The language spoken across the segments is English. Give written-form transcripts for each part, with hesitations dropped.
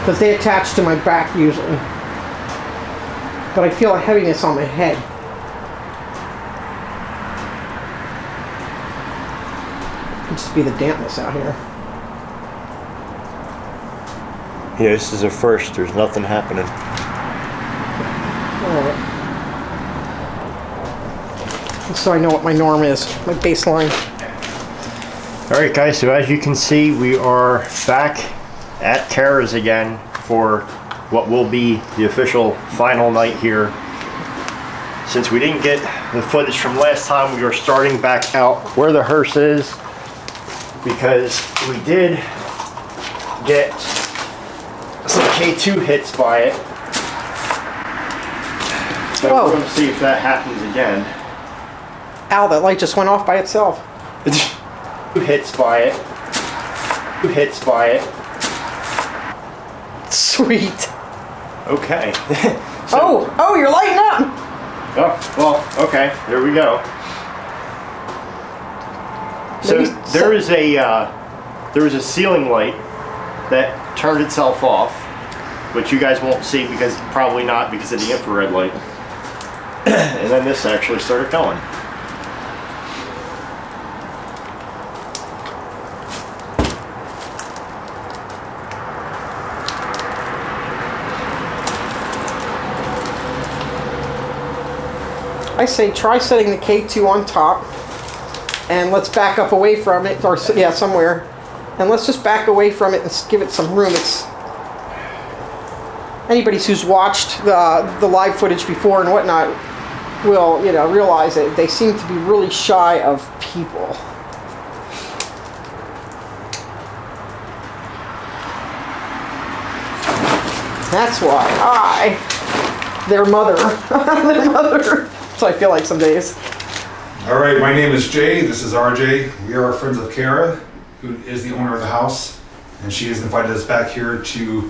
because they attach to my back usually. But I feel a heaviness on my head. Could just be the dampness out here. Yeah, this is a first. There's nothing happening. Alright. So I know what my norm is, my baseline. Alright guys, so as you can see, we are back at Cara's again for what will be the official final night here. Since we didn't get the footage from last time, we are starting back out where the hearse is, because we did get some K2 hits by it. So Whoa. we're going to see if that happens again. Ow, that light just went off by itself. 2 hits by it. 2 hits by it. Sweet. Okay. Oh, you're lighting up. Oh, well, okay, there we go. So there is a ceiling light that turned itself off, which you guys won't see because probably not because of the infrared light. And then this actually started going. I say try setting the K2 on top, and let's back up away from it, or yeah, somewhere, and let's just back away from it and give it some room. It's anybody who's watched the live footage before and whatnot will, realize that they seem to be really shy of people. That's why their mother, their mother. So I feel like some days. All right, my name is Jay. This is RJ. We are friends of Cara, who is the owner of the house, and she has invited us back here to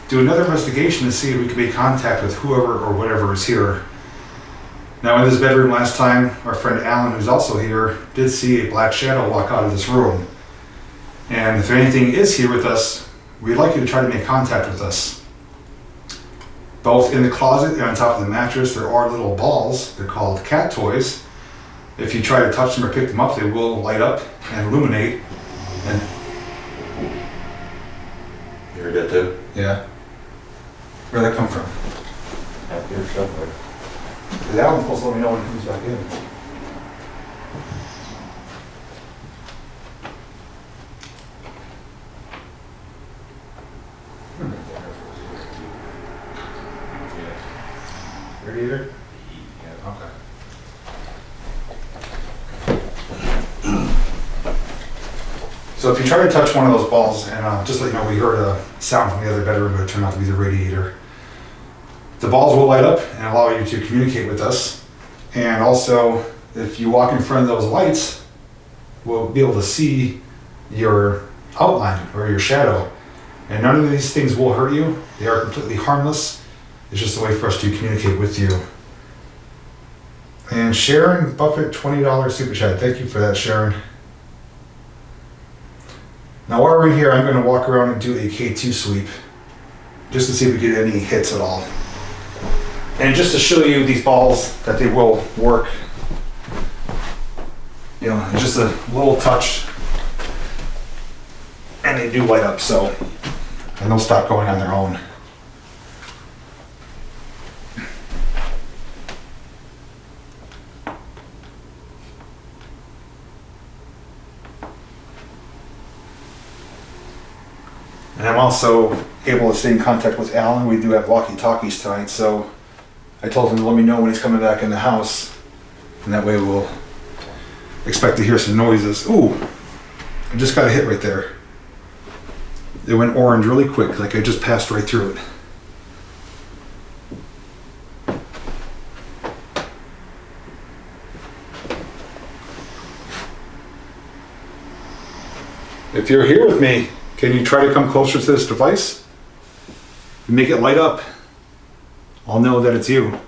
do another investigation to see if we can make contact with whoever or whatever is here. Now, in this bedroom last time, our friend Alan, who's also here, did see a black shadow walk out of this room. And if anything is here with us, we'd like you to try to make contact with us. Both in the closet and on top of the mattress, there are little balls. They're called cat toys. If you try to touch them or pick them up, they will light up and illuminate. And You heard that too? yeah, where'd that come from? Out here somewhere. Because Alan's supposed to let me know when he comes back in. Radiator? Yeah, okay. So if you try to touch one of those balls, and just let you know, we heard a sound from the other bedroom, but it turned out to be the radiator. The balls will light up and allow you to communicate with us. And also, if you walk in front of those lights, we'll be able to see your outline or your shadow. And none of these things will hurt you. They are completely harmless. It's just a way for us to communicate with you. And Sharon Buffett, $20 super chat. Thank you for that, Sharon. Now while we're in here, I'm going to walk around and do a K2 sweep just to see if we get any hits at all. And just to show you these balls that they will work, it's just a little touch and they do light up, so, and they'll stop going on their own. And I'm also able to stay in contact with Alan. We do have walkie-talkies tonight, so I told him to let me know when he's coming back in the house. And that way we'll expect to hear some noises. Ooh, I just got a hit right there. It went orange really quick, like I just passed right through it. If you're here with me, can you try to come closer to this device? Make it light up. I'll know that it's you.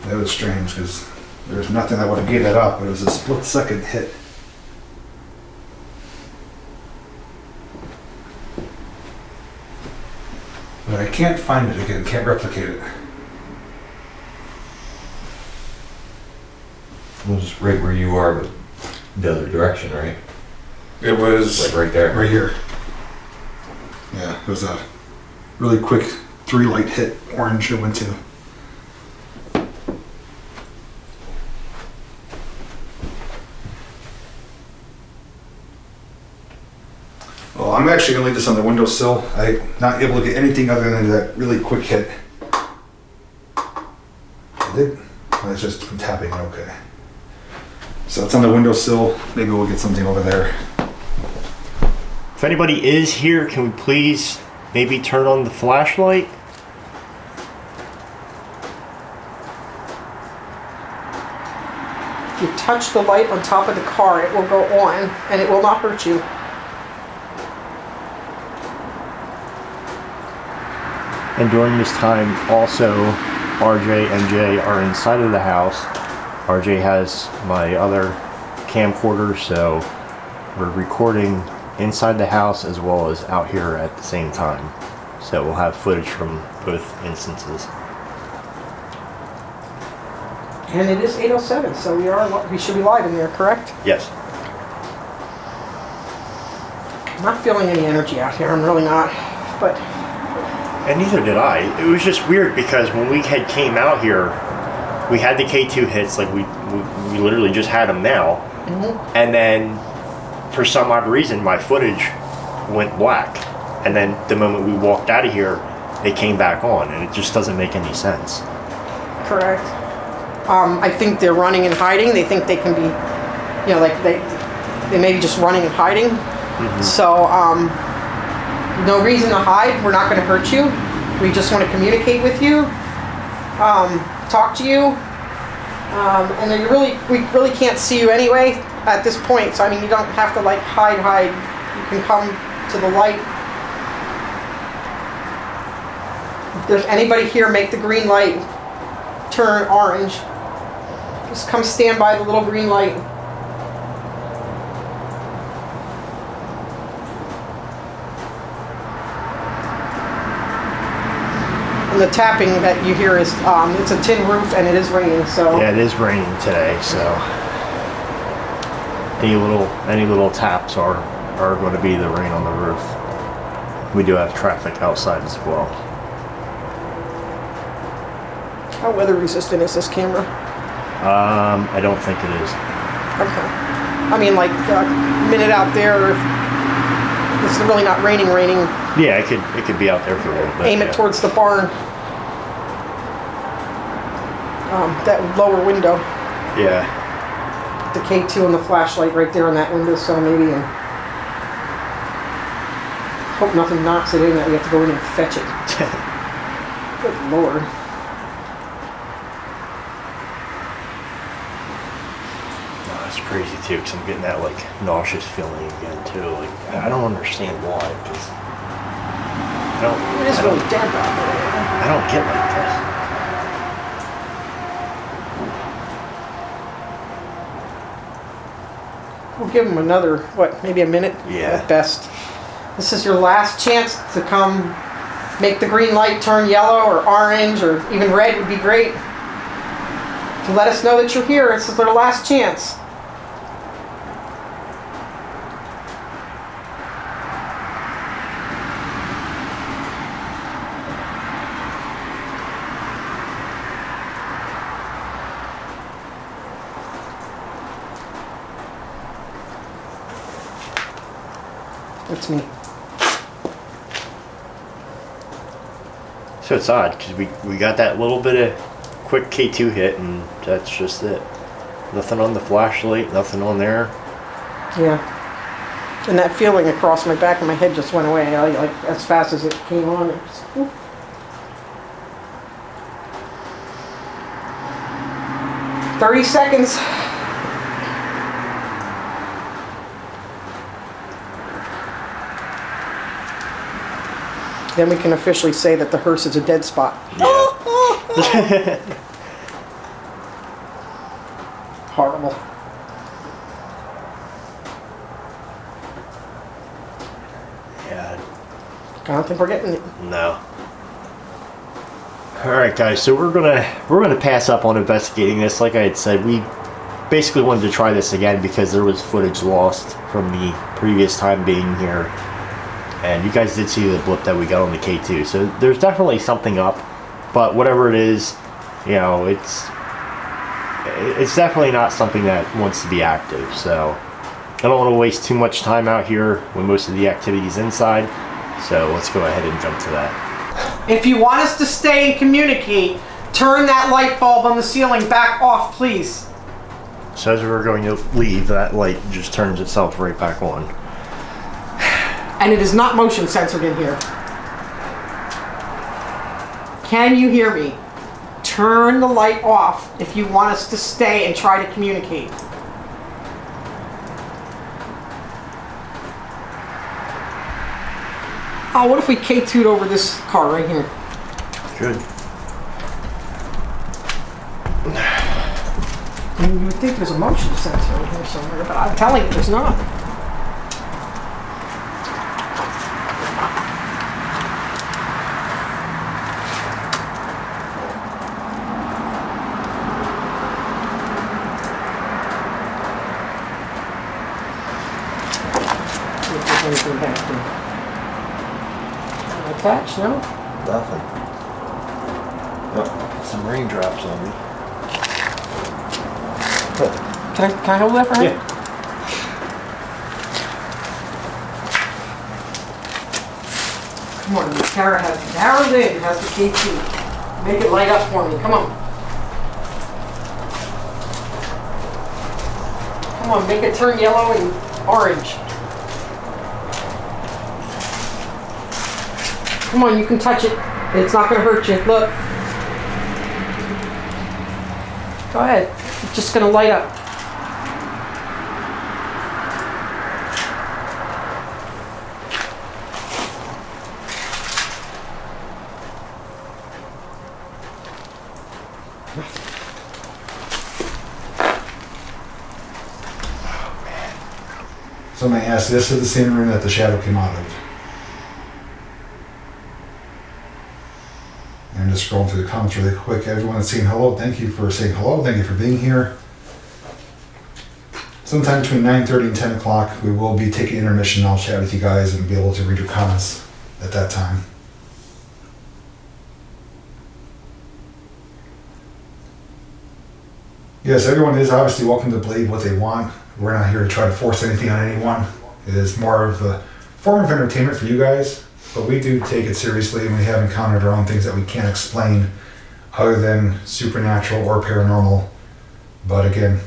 That was strange because There's nothing that would have gave that up. It was a split-second hit. But I can't find it again. Can't replicate it. It was right where you are, but the other direction, right? It was Like right there. right here. Yeah, it was a really quick 3-light hit. Orange it went to. Well, I'm actually gonna leave this on the windowsill. I'm not able to get anything other than that really quick hit. I did. It's just from tapping. Okay. So it's on the windowsill. Maybe we'll get something over there. If anybody is here, can we please maybe turn on the flashlight? If you touch the light on top of the car, it will go on and it will not hurt you. And during this time, also, RJ and Jay are inside of the house. RJ has my other camcorder, so we're recording inside the house as well as out here at the same time. So we'll have footage from both instances. And it is 8:07, so we should be live in there, correct? Yes. I'm not feeling any energy out here. I'm really not. But And neither did I. It was just weird because when we came out here, we had the K2 hits, like we literally just had them now. Mm-hmm. And then for some odd reason, my footage went black. And then the moment we walked out of here, it came back on, and it just doesn't make any sense. correct. I think they're running and hiding. They think they can be, you know, like they may be just running and hiding. Mm-hmm. So no reason to hide. We're not going to hurt you. We just want to communicate with you, talk to you, and then we really can't see you anyway at this point. So I mean, you don't have to like hide. You can come to the light. If there's anybody here, make the green light turn orange. Just come stand by the little green light. And the tapping that you hear is, it's a tin roof and it is raining, so. Yeah, it is raining today, so any little taps are going to be the rain on the roof. We do have traffic outside as well. How weather resistant is this camera? I don't think it is. Okay. I mean, like a minute out there, if it's really not raining. Yeah, it could be out there for a little bit. Aim it towards the barn. That lower window. Yeah. The K2 and the flashlight right there on that window, so maybe. And hope nothing knocks it in that we have to go in and fetch it. Good Lord. It's crazy too, because I'm getting that like nauseous feeling again too. Like I don't understand why, because It is really damp out there. I don't get like this. We'll give them another, maybe a minute? Yeah. At best. This is your last chance to come make the green light turn yellow or orange or even red would be great. To let us know that you're here. This is their last chance. That's me. So it's odd because we got that little bit of quick K2 hit, and that's just it. Nothing on the flashlight, nothing on there. Yeah. And that feeling across my back and my head just went away. Like as fast as it came on. It just, whoop. 30 seconds. Then we can officially say that the hearse is a dead spot. Yeah. Horrible. Yeah, I don't think we're getting it. no. All right, guys. So we're gonna pass up on investigating this. Like I had said, we basically wanted to try this again because there was footage lost from the previous time being here, and you guys did see the blip that we got on the K2. So there's definitely something up, but whatever it is, you know, it's definitely not something that wants to be active. So I don't want to waste too much time out here when most of the activity is inside. So let's go ahead and jump to that. If you want us to stay and communicate, turn that light bulb on the ceiling back off, please. So as we're going to leave, that light just turns itself right back on. And it is not motion censored in here. Can you hear me? Turn the light off if you want us to stay and try to communicate. Oh, what if we K2'd over this car right here? Good. I mean, you would think there's a motion sensor in here somewhere, but I'm telling you, there's not. See if there's anything back here. Attached, no? Nothing. Oh, some raindrops on me. Can I hold that for her? Yeah. Come on, Cara has narrowed in, has the K2. Make it light up for me, come on. Come on, make it turn yellow and orange. Come on, you can touch it. It's not gonna hurt you, look. Go ahead, it's just gonna light up. So I may ask, this is the same room that the shadow came out of. I'm just scrolling through the comments really quick. Everyone that's saying hello, thank you for saying hello. Thank you for being here. Sometime between 9:30 and 10 o'clock, we will be taking intermission. I'll chat with you guys and be able to read your comments at that time. Yes, everyone is obviously welcome to believe what they want. We're not here to try to force anything on anyone. It is more of a form of entertainment for you guys, but we do take it seriously, and we have encountered our own things that we can't explain other than supernatural or paranormal. But again,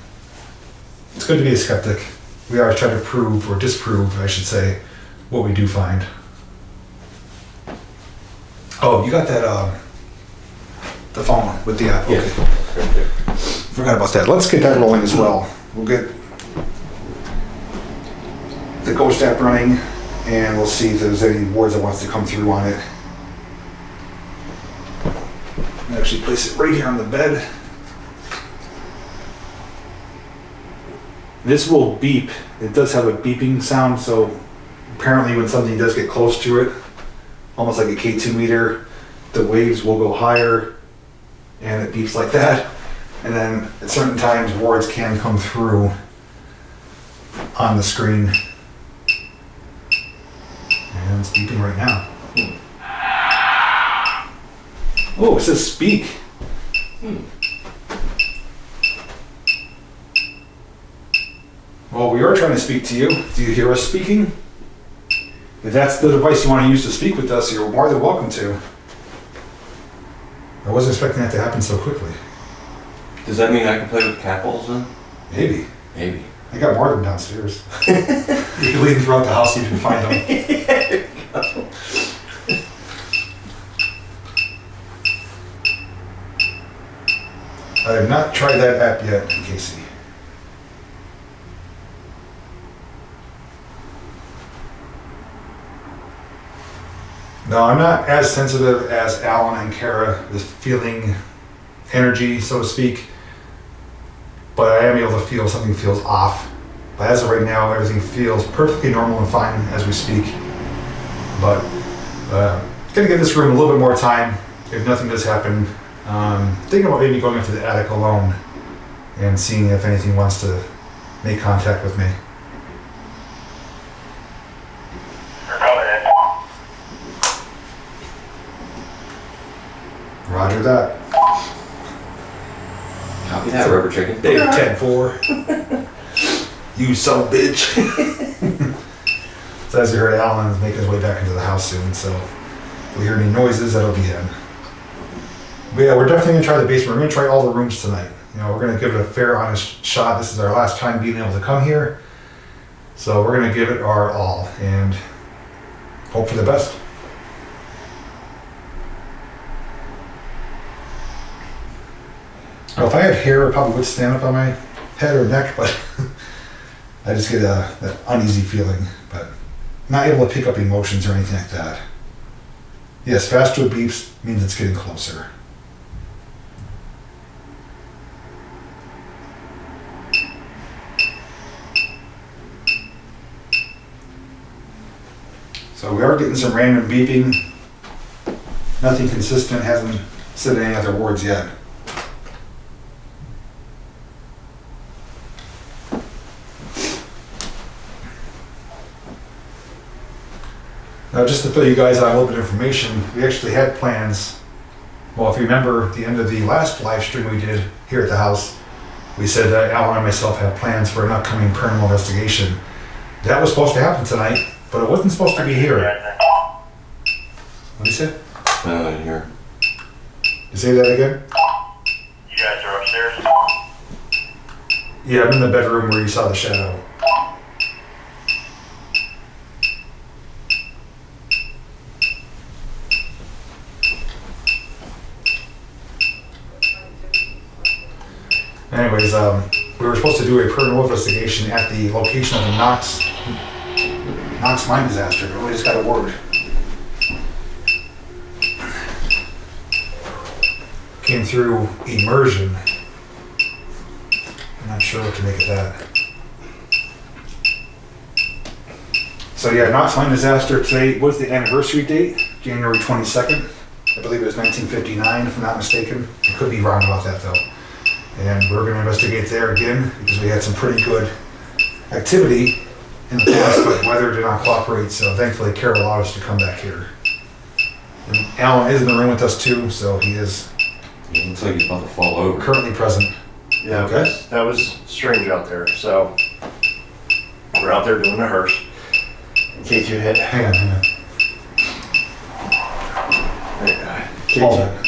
it's good to be a skeptic. We always try to prove, or disprove, I should say, what we do find. Oh, you got that, the phone with the app? Okay. Forgot about that. Let's get that rolling as well. We'll get the Ghost app running, and we'll see if there's any words that wants to come through on it. I'll actually place it right here on the bed. This will beep. It does have a beeping sound, so apparently when something does get close to it, almost like a K2 meter, the waves will go higher, and it beeps like that. And then at certain times, words can come through on the screen. And it's beeping right now. Oh, it says speak. Well, we are trying to speak to you. Do you hear us speaking? If that's the device you want to use to speak with us, you're more than welcome to. I wasn't expecting that to happen so quickly. Does that mean I can play with cat balls then? Maybe. Maybe. I got more of them downstairs. You can leave them throughout the house if you can find them. I have not tried that app yet, Casey. No, I'm not as sensitive as Alan and Cara, the feeling energy, so to speak. but I am able to feel something feels off. But as of right now, everything feels perfectly normal and fine as we speak. But gonna give this room a little bit more time if nothing does happen. Thinking about maybe going up to the attic alone and seeing if anything wants to make contact with me. Roger that. Copy that, rubber chicken. Big 10-4. You son of a bitch. So as you heard, Alan is making his way back into the house soon, so if we hear any noises, that'll be him. But yeah, we're definitely gonna try the basement. We're gonna try all the rooms tonight. You know, we're gonna give it a fair, honest shot. This is our last time being able to come here. So we're gonna give it our all and hope for the best. Well, if I had hair, it probably would stand up on my head or neck, but I just get that uneasy feeling, but not able to pick up emotions or anything like that. Yes, faster beeps means it's getting closer. So we are getting some random beeping. Nothing consistent, hasn't said any other words yet. Now, just to fill you guys out a little bit of information, we actually had plans. Well, if you remember the end of the last live stream we did here at the house, we said that Alan and myself have plans for an upcoming paranormal investigation. That was supposed to happen tonight, but it wasn't supposed to be here. What did you say? No, I didn't hear. You say that again? You guys are upstairs? Yeah, I'm in the bedroom where you saw the shadow. Anyways, we were supposed to do a paranormal investigation at the location of the Knox mine disaster, but we just got a word. Came through immersion. I'm not sure what to make of that. So yeah, Knox mine disaster today. What's the anniversary date? January 22nd. I believe it was 1959, if I'm not mistaken. I could be wrong about that though. And we're going to investigate there again because we had some pretty good activity in the past, but weather did not cooperate, so thankfully Cara allowed us to come back here. And Alan is in the room with us too, so he is It looks like he's about to fall over. currently present. Yeah, Okay. that was strange out there. So we're out there doing the hearse. K2 hit. Hang on. Hold K2. on.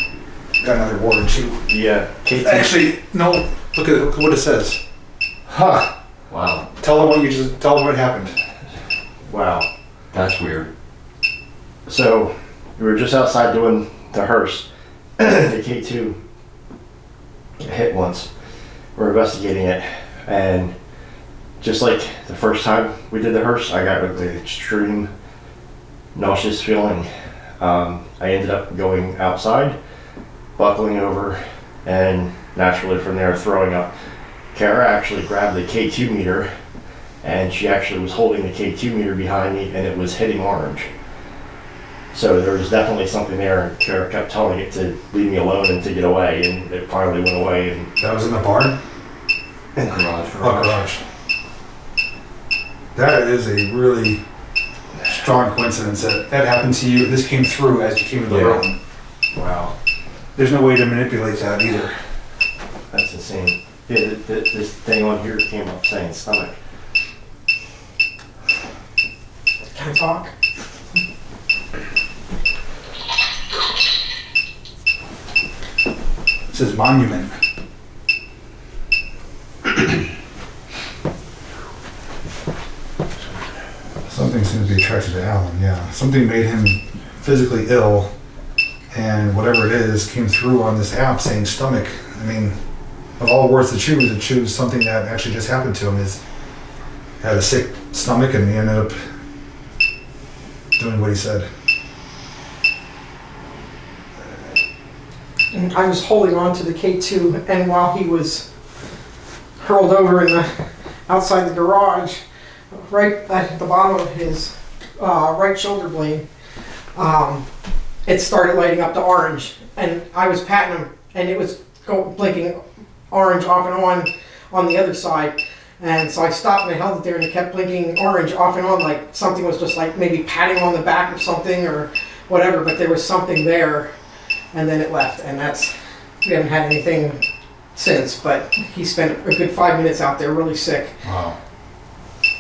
Got another word too. Yeah, K2. Actually, no, look at what it says. Huh. Wow, Tell them what happened. Wow. that's weird. So we were just outside doing the hearse. The K2 hit once. We're investigating it, and just like the first time we did the hearse, I got the extreme nauseous feeling. I ended up going outside, buckling over, and naturally from there throwing up. Cara actually grabbed the K2 meter, and she actually was holding the K2 meter behind me, and it was hitting orange. So there was definitely something there, and Cara kept telling it to leave me alone and to get away, and it finally went away. And That was in the barn? Garage. Oh, garage. That is a really strong coincidence that happened to you. This came through as you came into the Yeah. room. wow, There's no way to manipulate that either. that's insane. Yeah, this thing on here came up saying stomach. Can I talk? It says monument. Something seems to be attracted to Alan, yeah. Something made him physically ill, and whatever it is came through on this app saying stomach. I mean, of all words to choose something that actually just happened to him is had a sick stomach, and he ended up doing what he said. And I was holding on to the K2, and while he was hurled over in the outside the garage, right at the bottom of his right shoulder blade. It started lighting up to orange, and I was patting him, and it was blinking orange off and on the other side. And so I stopped and I held it there, and it kept blinking orange off and on, like something was just like maybe patting on the back of something or whatever, but there was something there, and then it left. And we haven't had anything since, but he spent a good 5 minutes out there really sick. Wow.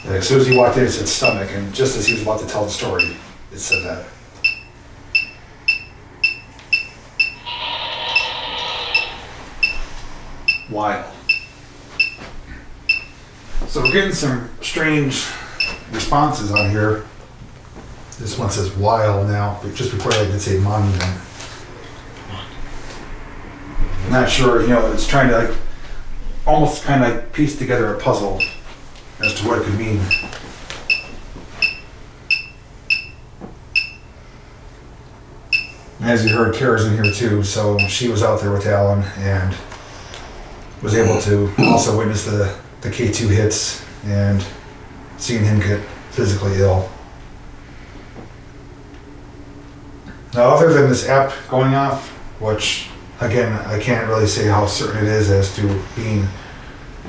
Yeah, as soon as he walked in, it said stomach, and just as he was about to tell the story, it said that. Wild. So we're getting some strange responses on here. This one says wild now, but just before that I did say monument. I'm not sure, it's trying to almost kind of piece together a puzzle as to what it could mean. As you heard, Cara's in here too, so she was out there with Alan and was able to also witness the K2 hits and seeing him get physically ill. Now, other than this app going off, which again, I can't really say how certain it is as to being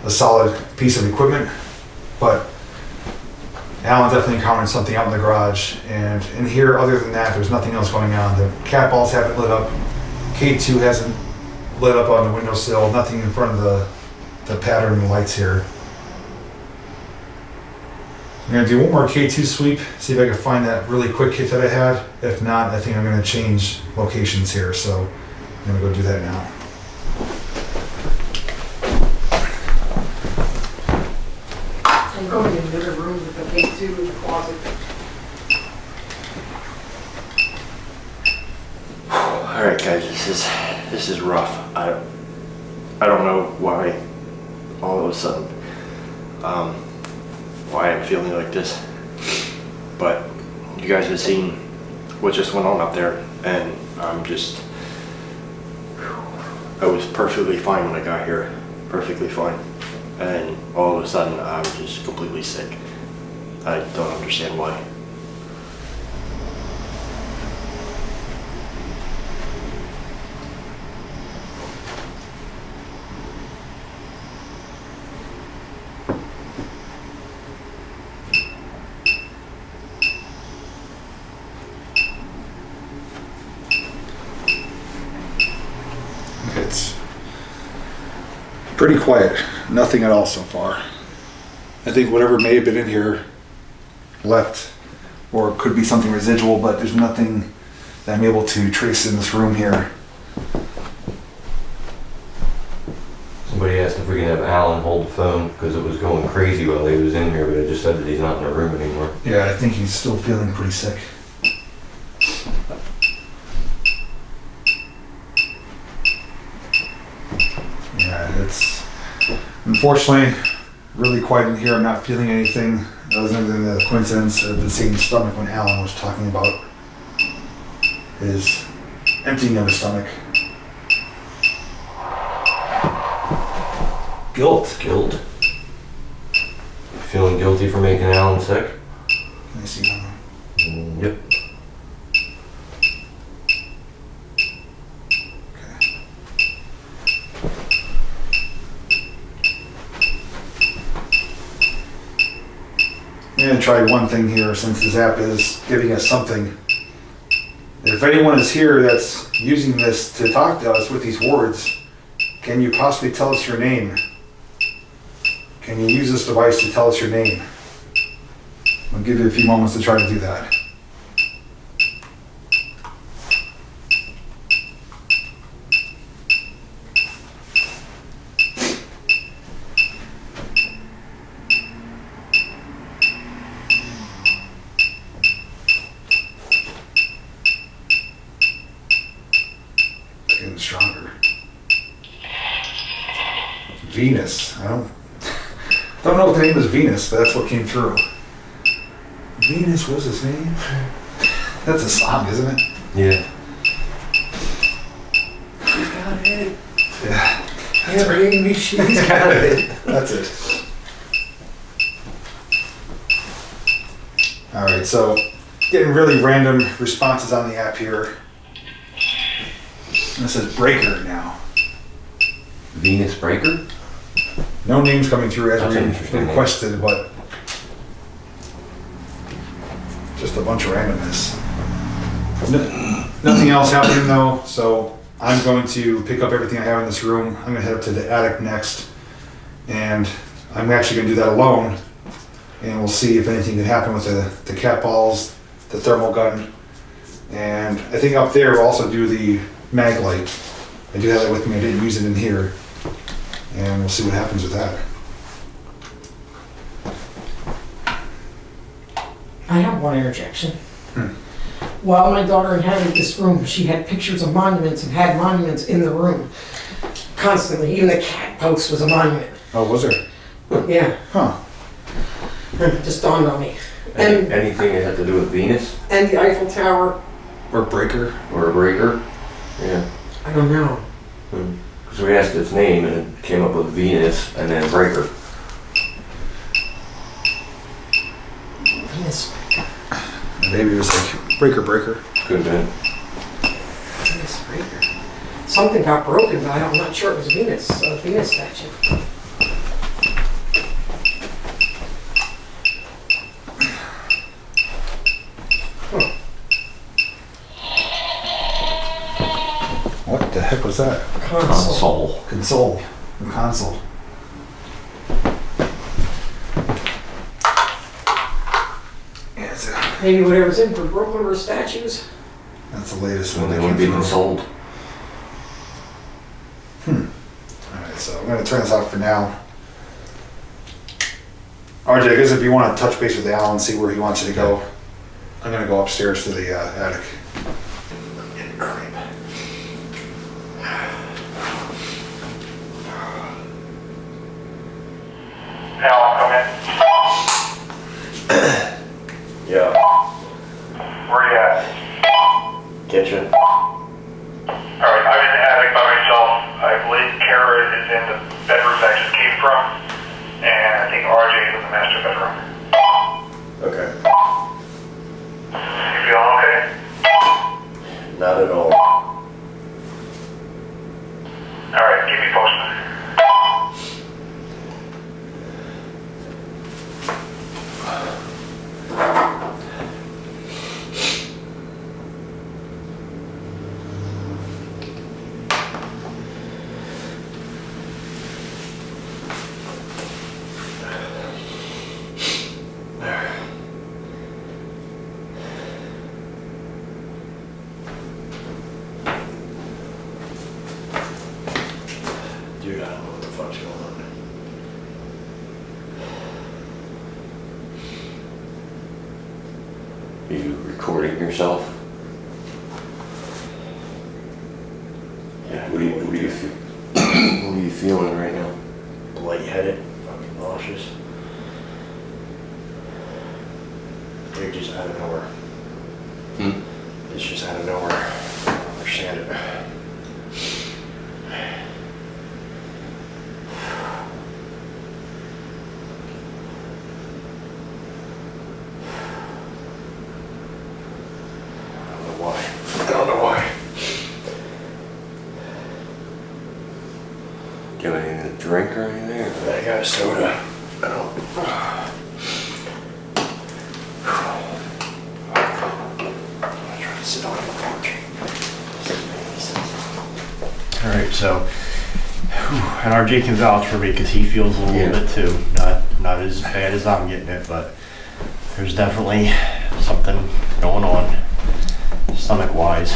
a solid piece of equipment, but Alan definitely encountered something out in the garage, and in here, other than that, there's nothing else going on. The cat balls haven't lit up, K2 hasn't lit up on the windowsill, nothing in front of the pattern lights here. I'm gonna do one more K2 sweep, see if I can find that really quick hit that I had. If not, I think I'm gonna change locations here, so I'm gonna go do that now. I'm going in the other room with the K2 in the closet. All right, guys, this is rough. I don't know why all of a sudden why I'm feeling like this, but you guys have seen what just went on up there, and I was perfectly fine when I got here, perfectly fine, and all of a sudden I'm just completely sick. I don't understand why. It's pretty quiet, nothing at all so far. I think whatever may have been in here left, or it could be something residual, but there's nothing that I'm able to trace in this room here. Somebody asked if we can have Alan hold the phone because it was going crazy while he was in here, but I just said that he's not in the room anymore. Yeah, I think he's still feeling pretty sick. Yeah, it's unfortunately really quiet in here. I'm not feeling anything other than the coincidence of the same stomach when Alan was talking about his emptying of his stomach. Guilt. Guilt? Feeling guilty for making Alan sick? Can I see that? Yep. I'm going to try one thing here since this app is giving us something. If anyone is here that's using this to talk to us with these words, can you possibly tell us your name? Can you use this device to tell us your name? I'll give you a few moments to try to do that. Getting stronger. Venus. I don't know if the name is Venus, but that's what came through. Venus was his name? That's a song, isn't it? Yeah. She's got it. Yeah. He's got it. That's it. All right, so getting really random responses on the app here. This is Breaker now. Venus Breaker? No names coming through as That's an interesting name. requested, but just a bunch of randomness. Nothing else happening though, so I'm going to pick up everything I have in this room. I'm gonna head up to the attic next, and I'm actually gonna do that alone. And we'll see if anything can happen with the cat balls, the thermal gun, and I think up there we'll also do the mag light. I do have that with me. I didn't use it in here, and we'll see what happens with that. I have one interjection. While my daughter inhabited this room, she had pictures of monuments and had monuments in the room constantly. Even the cat post was a monument. Oh, was there? Yeah, Huh. just dawned on me. And Anything that had to do with Venus the Eiffel Tower, Or Breaker. or a breaker? Yeah. I don't know. Because we asked its name and it came up with Venus and then breaker. Venus, Maybe it was like Breaker. Could have been. Venus breaker. Something got broken, but I'm not sure it was Venus. A Venus statue. What the heck was that? Console. Console. Console. The console. Yeah, Maybe whatever's in for Brooklyn were statues. that's the latest When one. they that wouldn't came be through. consoled. Alright, so I'm going to turn this off for now. RJ, I guess if you want to touch base with Alan and see where he wants you to go, I'm going to go upstairs to the attic. Al, come in. Yeah. Where you at? Kitchen. Alright, I'm in the attic by myself. I believe Cara is in the bedroom that I just came from. And I think RJ is in the master bedroom. Okay. You feeling okay? Not at all. Alright, keep me posted. Dude, I don't know what the fuck's going on. Are you recording yourself? Yeah, What are you feeling right now? lightheaded, fucking nauseous. They're just out of nowhere. It's just out of nowhere. I don't understand it. I don't know why. Do you have anything to drink or anything? I got a soda. I don't. I'm trying to sit on the porch. All right, so, and RJ can vouch for me because he feels a little bit too. Not as bad as I'm getting it, but there's definitely something going on, stomach-wise.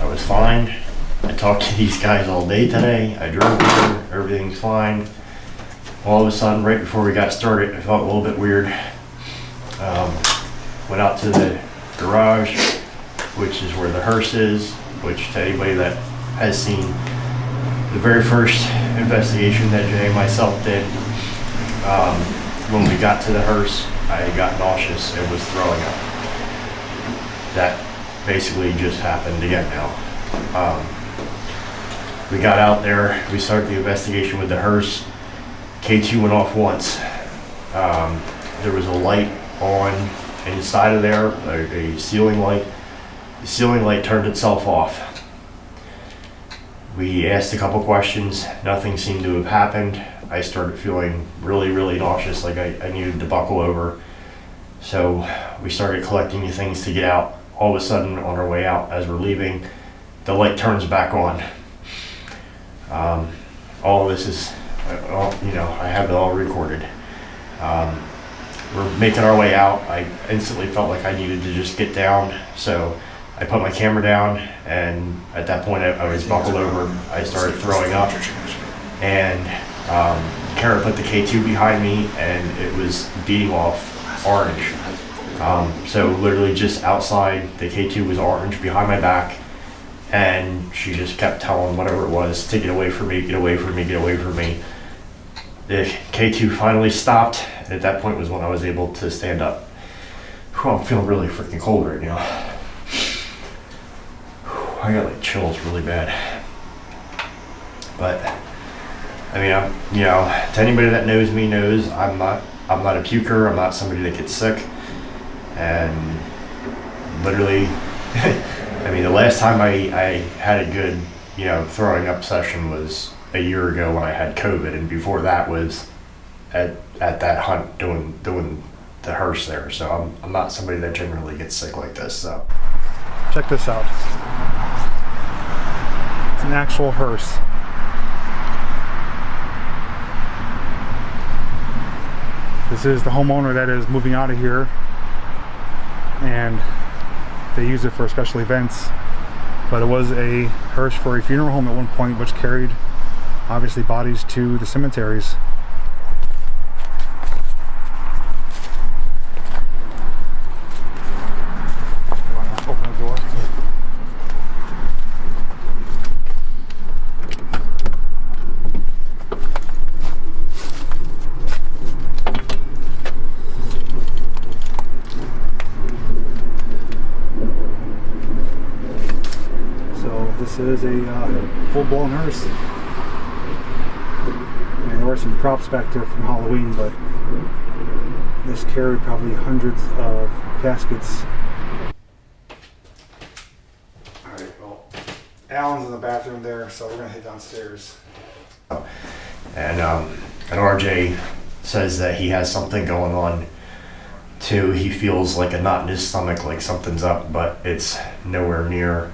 I was fine. I talked to these guys all day today. I drove here. Everything's fine. All of a sudden, right before we got started, I felt a little bit weird. Went out to the garage, which is where the hearse is, which to anybody that has seen the very first investigation that Jay and myself did, when we got to the hearse, I got nauseous and was throwing up. That basically just happened again now. We got out there, we started the investigation with the hearse. K2 went off once. There was a light on inside of there, a ceiling light. The ceiling light turned itself off. We asked a couple questions, nothing seemed to have happened. I started feeling really, really nauseous, like I needed to buckle over. So we started collecting the things to get out. All of a sudden, on our way out, as we're leaving, the light turns back on. All of this is, I have it all recorded. We're making our way out. I instantly felt like I needed to just get down. So I put my camera down, and at that point I was buckled over. I started throwing up, and Cara put the K2 behind me, and it was beating off orange. So literally just outside, the K2 was orange behind my back, and she just kept telling whatever it was to get away from me, get away from me, get away from me. The K2 finally stopped, and at that point was when I was able to stand up. Whew, I'm feeling really freaking cold right now. Whew, I got like chills really bad. But I mean, to anybody that knows me knows I'm not a puker. I'm not somebody that gets sick. And literally, I mean, the last time I had a good, throwing up session was a year ago when I had COVID, and before that was at that hunt doing the hearse there. So I'm not somebody that generally gets sick like this. So check this out. It's an actual hearse. This is the homeowner that is moving out of here, and they use it for special events. But it was a hearse for a funeral home at one point, which carried obviously bodies to the cemeteries. You want to open the door? This is a full-blown hearse. I mean, there were some props back there from Halloween, but this carried probably hundreds of caskets. Alright, well, Alan's in the bathroom there, so we're gonna head downstairs. And RJ says that he has something going on too. He feels like a knot in his stomach, like something's up, but it's nowhere near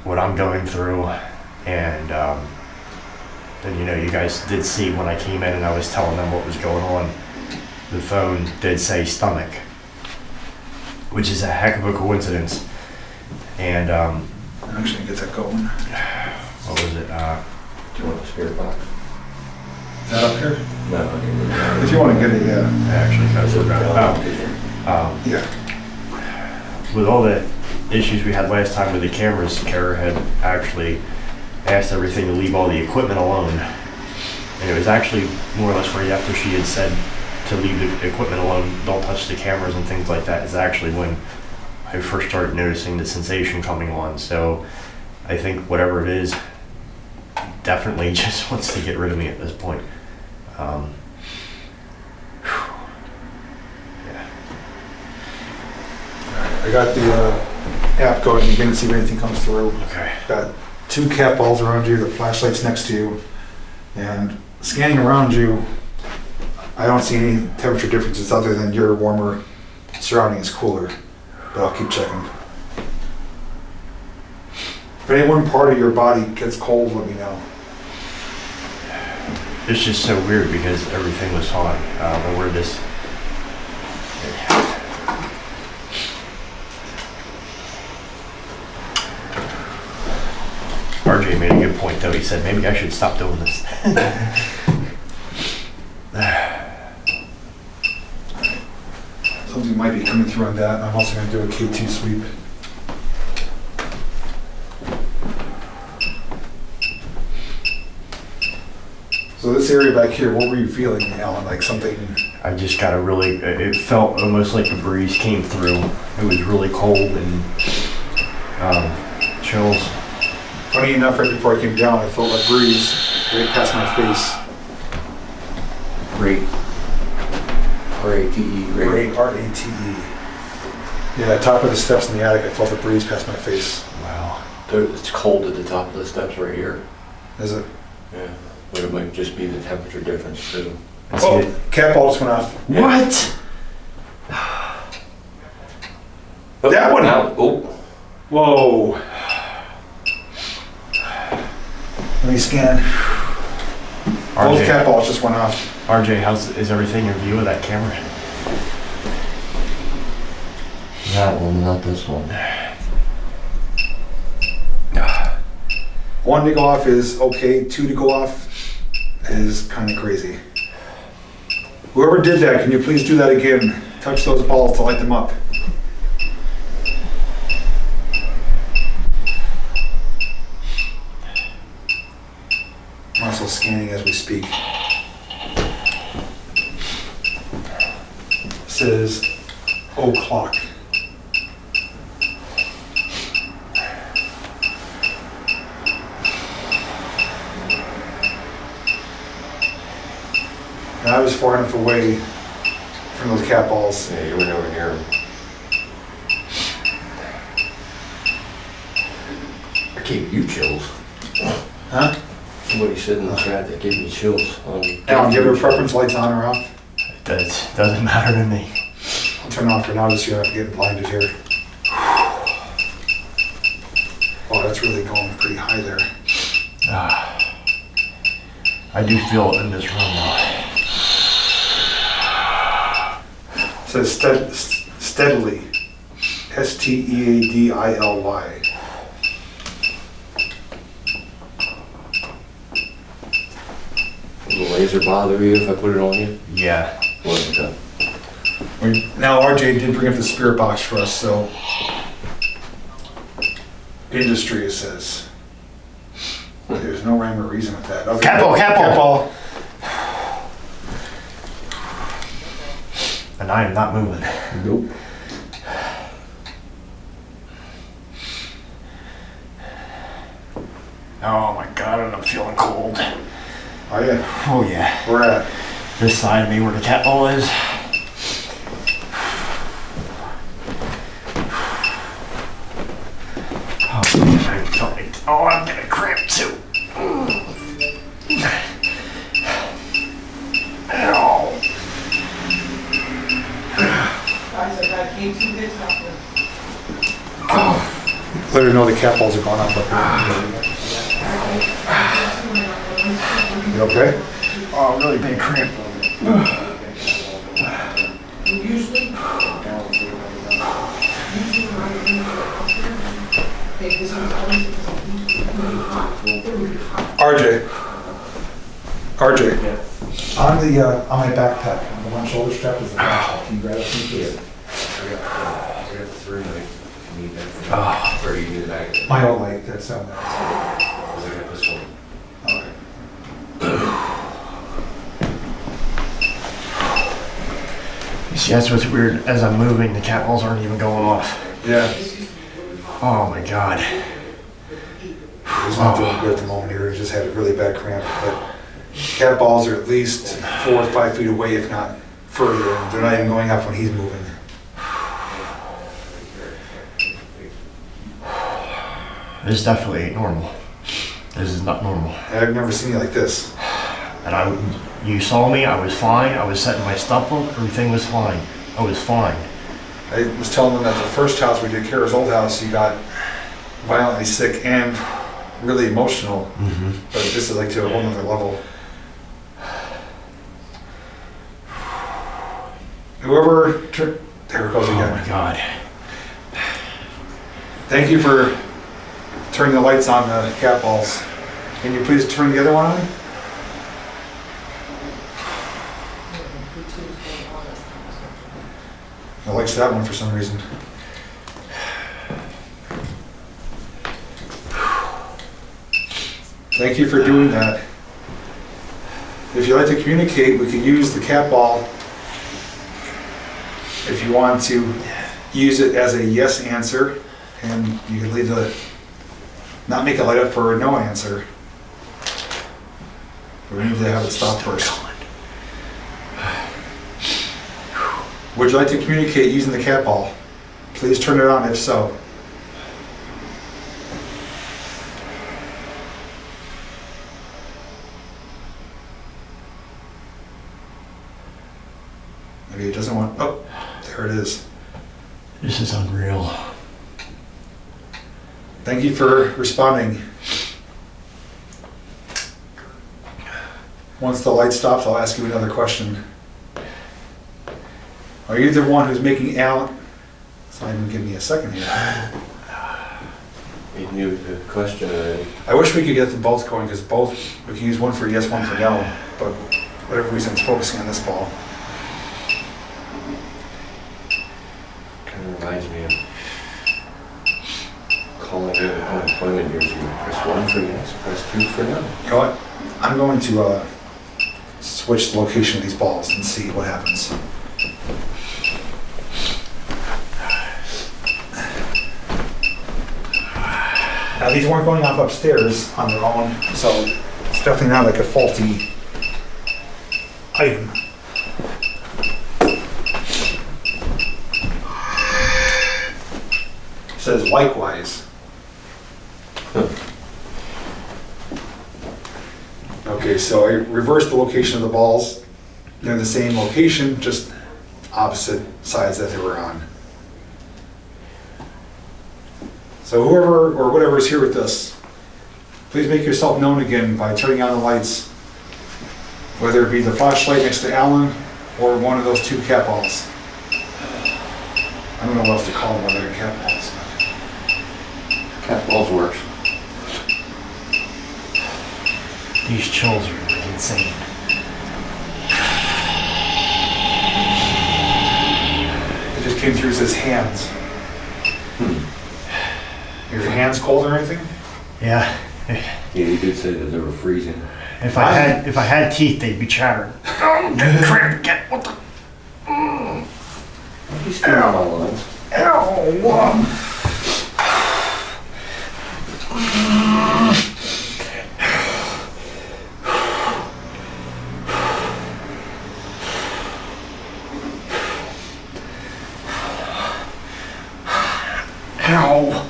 what I'm going through. And then you guys did see when I came in and I was telling them what was going on, the phone did say stomach, which is a heck of a coincidence. And I'm actually gonna get that going. what was it? Do you want the spirit box? Is that up here? No, I can move it. If you want to get it, yeah. I actually kind of forgot. Yeah. With all the issues we had last time with the cameras, Cara had actually asked everything to leave all the equipment alone. And it was actually more or less right after she had said to leave the equipment alone, don't touch the cameras and things like that, is actually when I first started noticing the sensation coming on. So I think whatever it is, definitely just wants to get rid of me at this point. Yeah. I got the app going. You can see if anything comes through. Okay. Got 2 cat balls around you, the flashlight's next to you, and scanning around you, I don't see any temperature differences other than your warmer surrounding is cooler, but I'll keep checking. If any one part of your body gets cold, let me know. It's just so weird because everything was fine. I don't know where this... RJ made a good point though. He said, maybe I should stop doing this. Something might be coming through on that. I'm also going to do a K2 sweep. So this area back here, what were you feeling, Alan? Like something? I just got a really, it felt almost like a breeze came through. It was really cold and chills. Funny enough, right before I came down, I felt a breeze right past my face. Rate. R-A-T-E. Rate, R-A-T-E. Yeah, top of the steps in the attic, I felt a breeze past my face. Wow. It's cold at the top of the steps right here. Is it? Yeah. But it might just be the temperature difference too. Oh, cat ball just went off. What? That one! Now, oh. Whoa. Let me scan. Both cat balls just went off. RJ, is everything in view of that camera? That one, not this one. One to go off is okay, two to go off is kind of crazy. Whoever did that, can you please do that again? Touch those balls to light them up. I'm also scanning as we speak. This is o'clock. And I was far enough away from those cat balls. Yeah, you were nowhere near him. I gave you chills. Huh? Somebody said in the chat that gave me chills. Alan, give her preference lights on or off? Doesn't matter to me. I'll turn off for now just so you're not getting blinded here. Oh, that's really going pretty high there. I do feel it in this room now. It says steadily. S-T-E-A-D-I-L-Y. Will the laser bother you if I put it on you? Yeah. What? Okay. Now RJ did bring up the spirit box for us, so industry it says. There's no rhyme or reason with that. Okay. Cat ball, cat ball. Cat ball. And I am not moving. Nope. Oh my god, and I'm feeling cold. Oh yeah. Oh yeah. Where at? This side of me where the cat ball is. Oh, I'm gonna cramp too. Ow. Let her know the cat balls are going off up here. You okay? Oh, really big cramp. RJ, on my backpack, on the one shoulder strap is the flashlight. Can you grab it from me, please? I got the three light. If you need that for me. Or you need the back. My own light, that's I got this one. okay. See, that's what's weird. As I'm moving, the cat balls aren't even going off. Yeah. Oh my god. He's not doing good at the moment here. He just had a really bad cramp. But cat balls are at least 4 or 5 feet away, if not further. And they're not even going off when he's moving. This definitely ain't normal. This is not normal. I've never seen you like this. And you saw me, I was fine. I was setting my stuff up, everything was fine. I was fine. I was telling them that the first house we did, Cara's old house, you got violently sick and really emotional. Mm-hmm. But this is like to a whole nother level. Whoever, there it goes Oh again. my god. Thank you for turning the lights on the cat balls. Can you please turn the other one on? I likes that one for some reason. Thank you for doing that. If you'd like to communicate, we can use the cat ball. If you want to use it as a yes answer, and you can leave the not make it light up for a no answer. We need to have it stop first. Would you like to communicate using the cat ball? Please turn it on if so. Maybe it doesn't want, oh, there it is. This is unreal. Thank you for responding. Once the light stops, I'll ask you another question. Are you the one who's making Alan? It's not even giving me a second here. You knew the question already. I wish we could get them both going, because both, we can use one for yes, one for no, but whatever reason, it's focusing on this ball. Kind of reminds me of calling it unemployment years. You press 1 for yes, press 2 for no. You know what? I'm going to switch the location of these balls and see what happens. Now these weren't going off upstairs on their own, so it's definitely not like a faulty item. It says likewise. Okay, so I reversed the location of the balls. They're in the same location, just opposite sides that they were on. So whoever or whatever is here with us, please make yourself known again by turning on the lights, whether it be the flashlight next to Alan or one of those 2 cat balls. I don't know what else to call them other than cat balls. Cat balls works. These chills are like insane. It just came through, says hands. Are your hands cold or anything? Yeah. Yeah, you did say that they were freezing. If I had teeth, they'd be chattering. Oh, get cramp, get what the? He's still on my lines. Ow! Ow!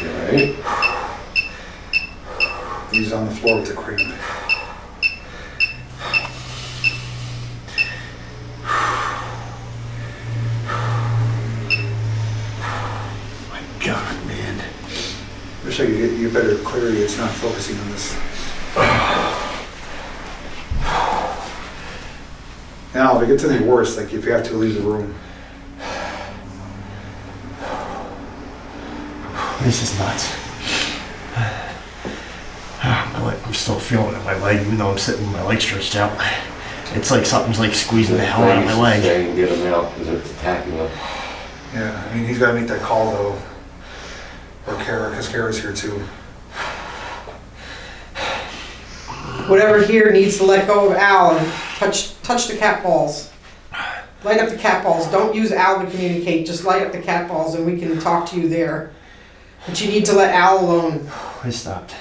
Right. He's on the floor with the cramp. My God, man. Wish I could get you better clarity. It's not focusing on this. Now, if it gets any worse, like if you have to leave the room. This is nuts. I'm still feeling it in my leg, even though I'm sitting with my leg stretched out. It's like something's like squeezing the hell out of my leg. Saying get him out because it's attacking him. Yeah, I mean, he's got to make that call though. Or Cara, because Cara's here too. Whatever here needs to let go of Al and touch the cat balls. Light up the cat balls. Don't use Al to communicate. Just light up the cat balls and we can talk to you there. But you need to let Al alone. It stopped.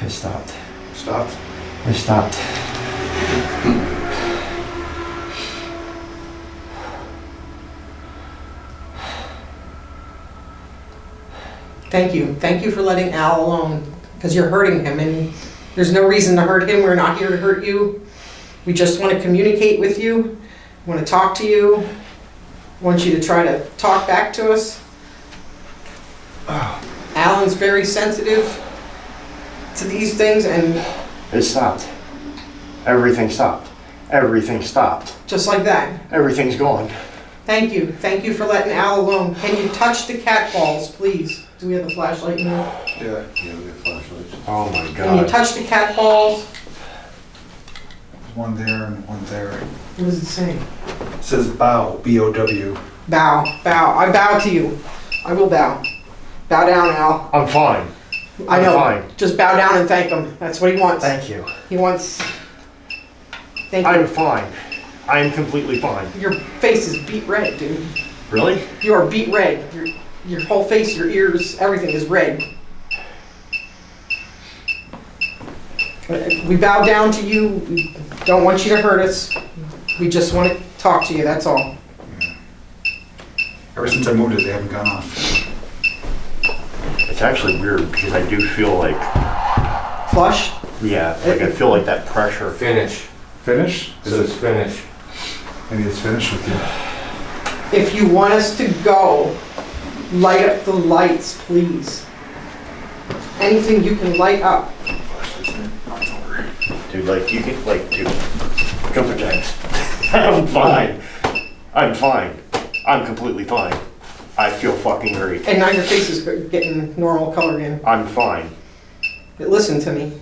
It stopped. Stopped? It stopped. Thank you. Thank you for letting Al alone. Because you're hurting him and there's no reason to hurt him. We're not here to hurt you. We just want to communicate with you. Want to talk to you. Want you to try to talk back to us. Alan's very sensitive to these things and It stopped. Everything stopped. Everything stopped. just like that. Everything's gone. Thank you. Thank you for letting Al alone. Can you touch the cat balls, please? Do we have the flashlight in there? Yeah. Yeah, we got flashlights. Oh my Can you God. touch the cat balls? There's one there and one there. What does it say? It says bow, B-O-W. Bow. Bow. I bow to you. I will bow. Bow down, Al. I'm fine. I know. Fine. Just bow down and thank him. That's what he wants. Thank you. He wants... Thank I'm you. fine. I'm completely fine. Your face is beet red, dude. Really? You are beet red. Your whole face, your ears, everything is red. We bow down to you. We don't want you to hurt us. We just want to talk to you, that's all. Ever since I moved it, they haven't gone off. It's actually weird because I do feel like, Flush? yeah, like I feel like that pressure. Finish. Finish? So it's finish. Maybe it's finished with you. If you want us to go, light up the lights, please. Anything you can light up. Dude, like, you can, like, dude, jumper jacks. I'm fine. I'm fine. I'm completely fine. I feel fucking great. And now your face is getting normal color again. I'm fine. But listen to me.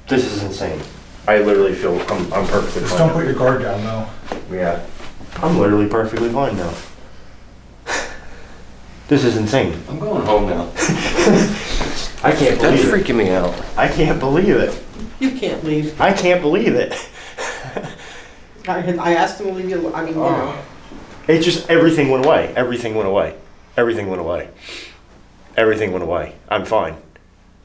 This is insane. I literally feel I'm perfectly Just fine. don't put your guard down, though. Yeah. I'm literally perfectly fine now. This is insane. I'm going home now. I can't That's believe it. freaking me out. I can't believe it. You can't leave. I can't believe it. I asked him to leave you. I mean, you know. It just, everything went away. Everything went away. Everything went away. Everything went away. I'm fine.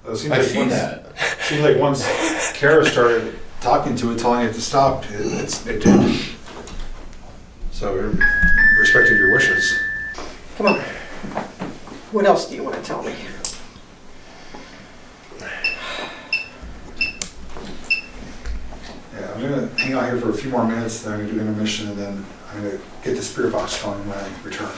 It seems I like see once, that. Seems like once Cara started talking to it, telling it to stop, it did. So it respected your wishes. Come on. What else do you want to tell me? Yeah, I'm gonna hang out here for a few more minutes, then I'm gonna do intermission, and then I'm gonna get the spirit box going when I return.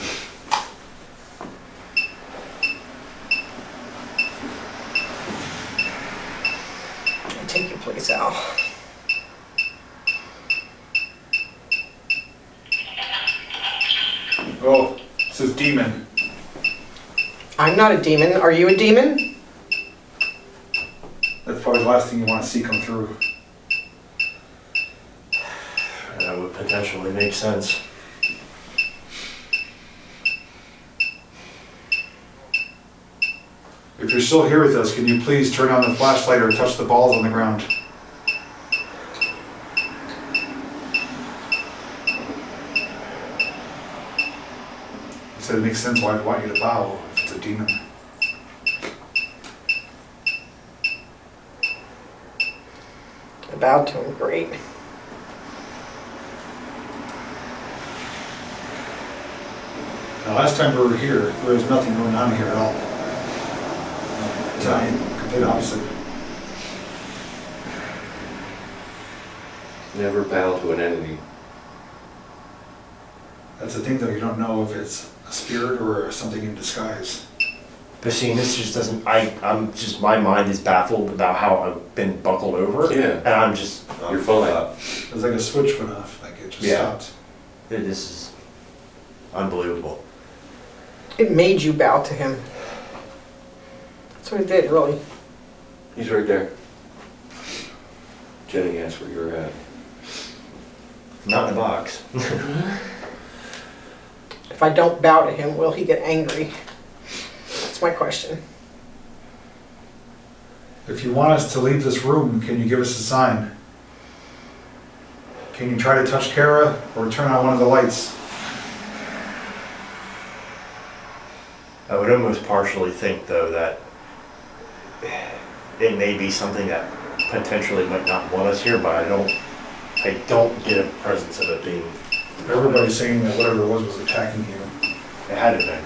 Take your place, Al. Oh, this is demon. I'm not a demon. Are you a demon? That's probably the last thing you want to see come through. That would potentially make sense. If you're still here with us, can you please turn on the flashlight or touch the balls on the ground? So it makes sense why I'd want you to bow if it's a demon. I bowed to him. Great. Now, last time we were here, there was nothing going on here at all. Tonight, complete opposite. Never bow to an enemy. That's the thing, though, you don't know if it's a spirit or something in disguise. But see, this just doesn't, I'm just, my mind is baffled about how I've been buckled over. Yeah. And I'm just, You're fine. It was like a switch went off, like it just Yeah. stopped. This is unbelievable. It made you bow to him. That's what it did, really. He's right there. Jenny asked where you were at. Not in the box. If I don't bow to him, will he get angry? That's my question. If you want us to leave this room, can you give us a sign? Can you try to touch Cara or turn on one of the lights? I would almost partially think, though, that it may be something that potentially might not want us here, but I don't get a presence of it being. Everybody's saying that whatever it was attacking you. It had to been,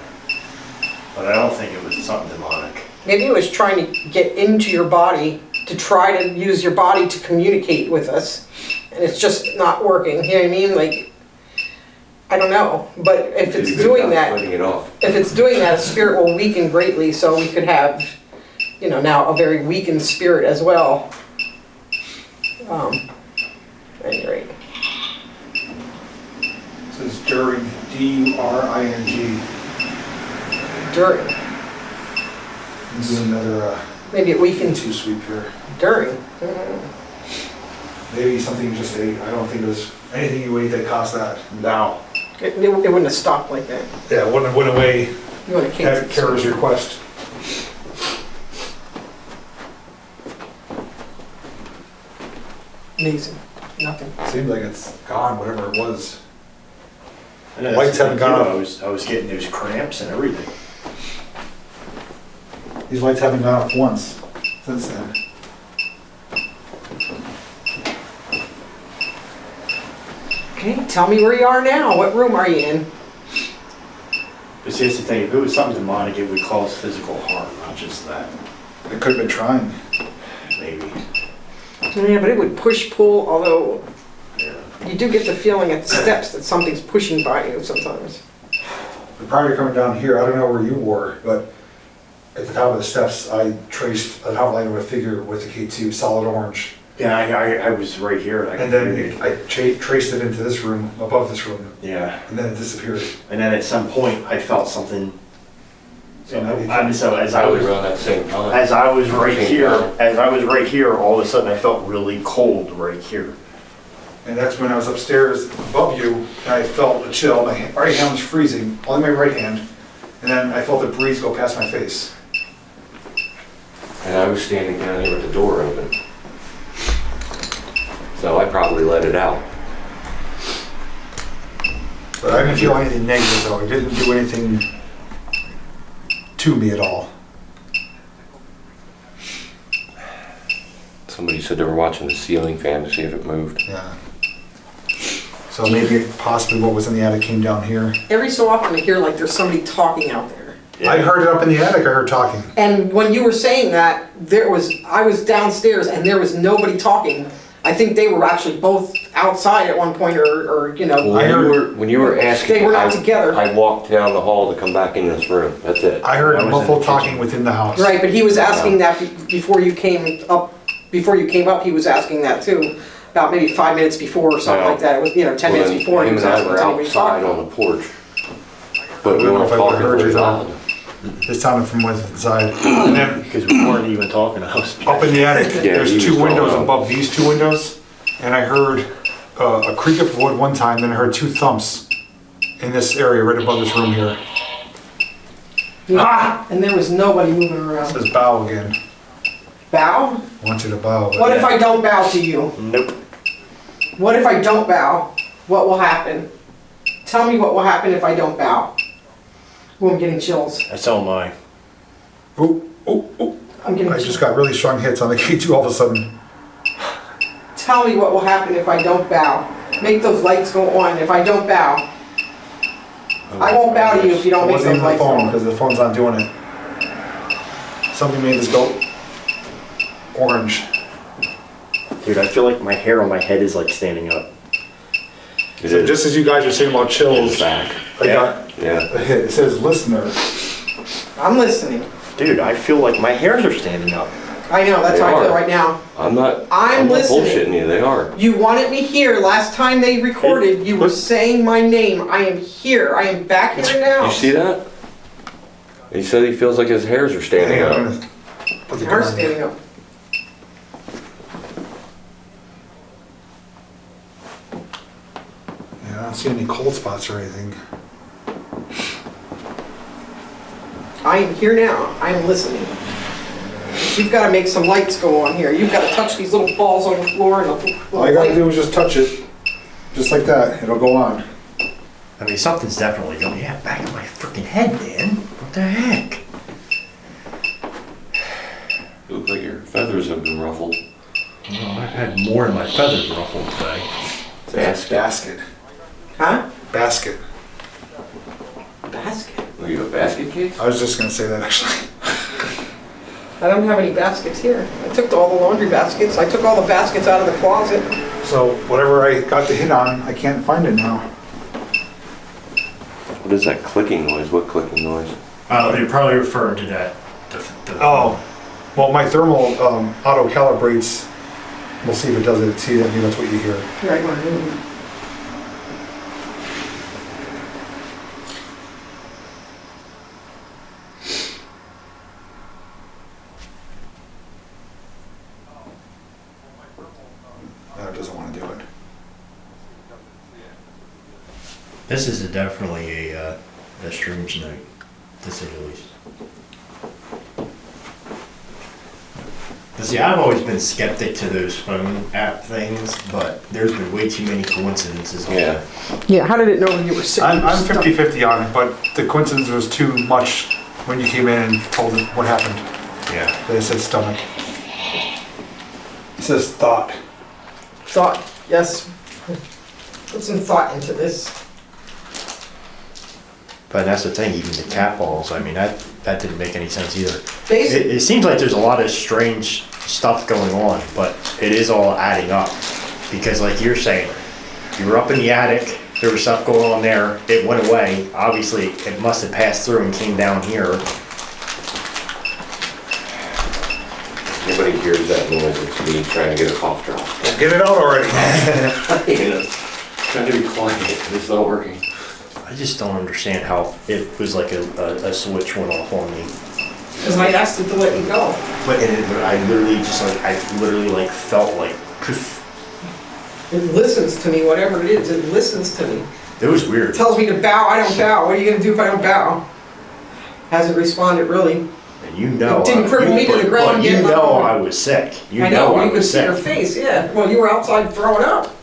but I don't think it was something demonic. Maybe it was trying to get into your body to try to use your body to communicate with us, and it's just not working. You know what I mean? Like, I don't know. But if it's doing that, Fighting it off. if it's doing that, a spirit will weaken greatly. So we could have, you know, now a very weakened spirit as well. At any rate. It says during, D-U-R-I-N-G. During. Do another Maybe it weakened two sweep here. during. Maybe something you just ate. I don't think it was anything you ate that caused that. No. It wouldn't have stopped like that. Yeah, it wouldn't have went away You want to at Cara's request. Amazing. Nothing. Seems like it's gone, whatever it was. I know, Lights haven't gone off. I was getting those cramps and everything. These lights haven't gone off once since then. Okay, tell me where you are now. What room are you in? But see, that's the thing, if it was something demonic, it would cause physical harm, not just that. It could have been trying. Maybe. Yeah, but it would push, pull, although Yeah. you do get the feeling at the steps that something's pushing by you sometimes. Prior to coming down here, I don't know where you were, but at the top of the steps, I traced an outline of a figure with a K2 solid orange. Yeah, I was right here. And then I traced it into this room, above this room, Yeah. and then it disappeared. And then at some point, I felt something. So maybe- So as I Probably was around that same time. As I was right here, all of a sudden I felt really cold right here. And that's when I was upstairs above you, and I felt a chill. My right hand was freezing, only my right hand. And then I felt a breeze go past my face. And I was standing down here with the door open. So I probably let it out. But I didn't feel anything negative though. It didn't do anything to me at all. Somebody said they were watching the ceiling fan to see if it moved. Yeah. So maybe possibly what was in the attic came down here. Every so often I hear like there's somebody talking out there. I heard it up in the attic, I heard talking. And when you were saying that, I was downstairs and there was nobody talking. I think they were actually both outside at one point or you know. When you were asking, They were not together. I walked down the hall to come back in this room. That's it. I heard I was in muffled the talking kitchen. within the house. Right, but he was asking that before you came up. Before you came up, he was asking that too. About maybe 5 minutes before or something Yeah. like that. It was 10 minutes Well, before. He him was and I asking were somebody outside talking. on the porch. But we I don't know weren't if I would've talking heard very you loud. It sounded from inside. And then Because we weren't even talking. I was up in the attic, Yeah, there's he two was windows falling. above these two windows. And I heard a creak of wood one time, then I heard two thumps in this area right above this room here. Ah! And there was nobody moving It around. says bow again. Bow? I want you to bow. but- What if I don't bow to you? Nope. What if I don't bow? What will happen? Tell me what will happen if I don't bow. Oh, I'm getting chills. That's all mine. Oh, oh, oh. I'm getting I chills. just got really strong hits on the K2 all of a sudden. Tell me what will happen if I don't bow. Make those lights go on if I don't bow. I won't bow to you if you It don't make wasn't those even the lights go phone on. because the phone's not doing it. Something made this go orange. Dude, I feel like my hair on my head is like standing up. It So is. just as you guys were saying about It's chills, back. I got Yeah. a hit. It says listener. I'm listening. Dude, I feel like my hairs are standing up. I know, that's They how I feel are. right now. I'm not I'm listening. bullshitting you. They are. You wanted me here. Last time they recorded, you were Look. saying my name. I am here. I am back here now. You see that? He said he feels like his hairs are standing Hang on, I'm up. gonna put the You're gun. standing up. Yeah, I don't see any cold spots or anything. I am here now. I am listening. You've got to make some lights go on here. You've got to touch these little balls on the floor and the All I little gotta light. do is just touch it. Just like that. It'll go on. I mean, something's definitely going. Yeah, back of my freaking head, man. What the heck? You look like your feathers have been ruffled. Well, I've had more of my feathers ruffled today. Basket. Huh? Basket. Basket? Are you a basket case? I was just gonna say that actually. I don't have any baskets here. I took all the laundry baskets. I took all the baskets out of the closet. So whatever I got the hit on, I can't find it now. What is that clicking noise? What clicking noise? They're probably referring to that. Oh, well, my thermal auto calibrates. We'll see if it does it. See, I think that's what you hear. Right, right. No, it doesn't want to do it. This is definitely a strange night, to say the least. See, I've always been skeptic to those phone app things, but there's been way too many coincidences. Yeah. Yeah, how did it know you were sick? I'm 50-50 on it, but the coincidence was too much when you came in and told it what happened. Yeah. They said stomach. It says thought. Thought, yes. Put some thought into this. But that's the thing, even the cat balls, I mean, that didn't make any sense either. Basically, It seems like there's a lot of strange stuff going on, but it is all adding up. Because like you're saying, you were up in the attic, there was stuff going on there, it went away. Obviously, it must have passed through and came down here. Anybody hears that noise, it's me trying to get a cough drop. Get it out already. You know, trying to be quiet, it's not working. I just don't understand how it was like a switch went off on me. because I asked it to let me go. But I literally felt like poof. It listens to me, whatever it is, it listens to me. It was weird. It tells me to bow, I don't bow. What are you gonna do if I don't bow? Hasn't responded really. And you know, It didn't cripple me to the ground but yet, you not know only- I was sick. You I know, I you could was see sick. your face, yeah. Well, you were outside throwing up.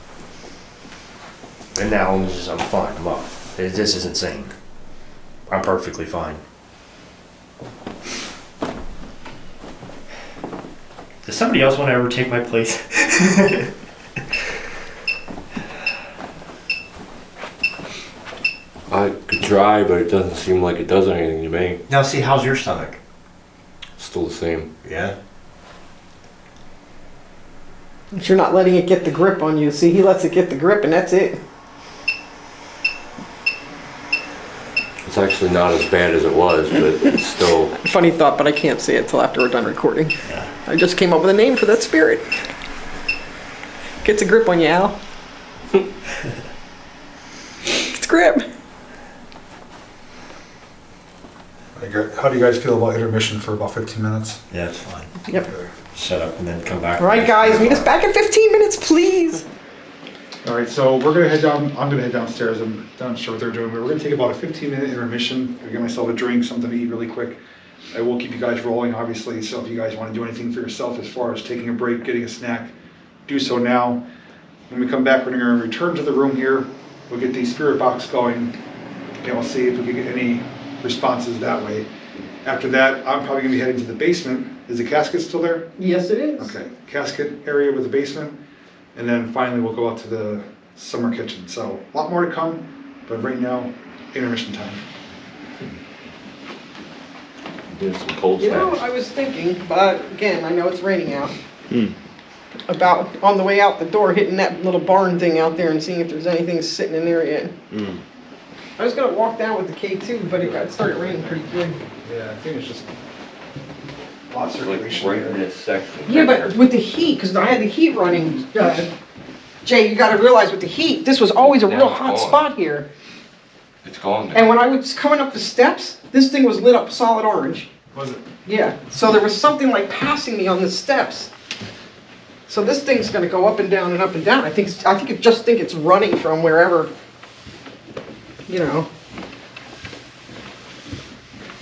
And now I'm fine. I'm up. This is insane. I'm perfectly fine. Does somebody else want to ever take my place? I could try, but it doesn't seem like it does anything to me. Now, see, how's your stomach? Still the same. Yeah. But you're not letting it get the grip on you. See, he lets it get the grip and that's it. It's actually not as bad as it was, but it's still. Funny thought, but I can't say it till after we're done recording. Yeah. I just came up with a name for that spirit. Gets a grip on you, Al. It's grip. How do you guys feel about intermission for about 15 minutes? Yeah, it's fine. Yep. Shut up and then come back. All right, guys, meet us back in 15 minutes, please. All right, so we're gonna head down. I'm gonna head downstairs. I'm not sure what they're doing, but we're gonna take about a 15-minute intermission. I get myself a drink, something to eat really quick. I will keep you guys rolling, obviously. So if you guys want to do anything for yourself as far as taking a break, getting a snack, do so now. When we come back, we're gonna return to the room here. We'll get the spirit box going, and we'll see if we can get any responses that way. After that, I'm probably gonna be heading to the basement. Is the casket still there? Yes, it is. Okay, casket area with the basement. And then finally we'll go out to the summer kitchen. So a lot more to come, but right now, intermission time. Doing some cold You know, snacks. I was thinking, but again, I know it's raining out. About on the way out the door, hitting that little barn thing out there and seeing if there's anything sitting in there yet. I was gonna walk down with the K2, but it started raining pretty good. Yeah, I think it's just a lot of Like circulation right in there. this section. Yeah, but with the heat, because I had the heat running. Jay, you got to realize with the heat, this was always a Now real it's hot gone. spot here. It's gone now. And when I was coming up the steps, this thing was lit up solid orange. Was it? Yeah, so there was something like passing me on the steps. So this thing's gonna go up and down and up and down. I think it's running from wherever, you know.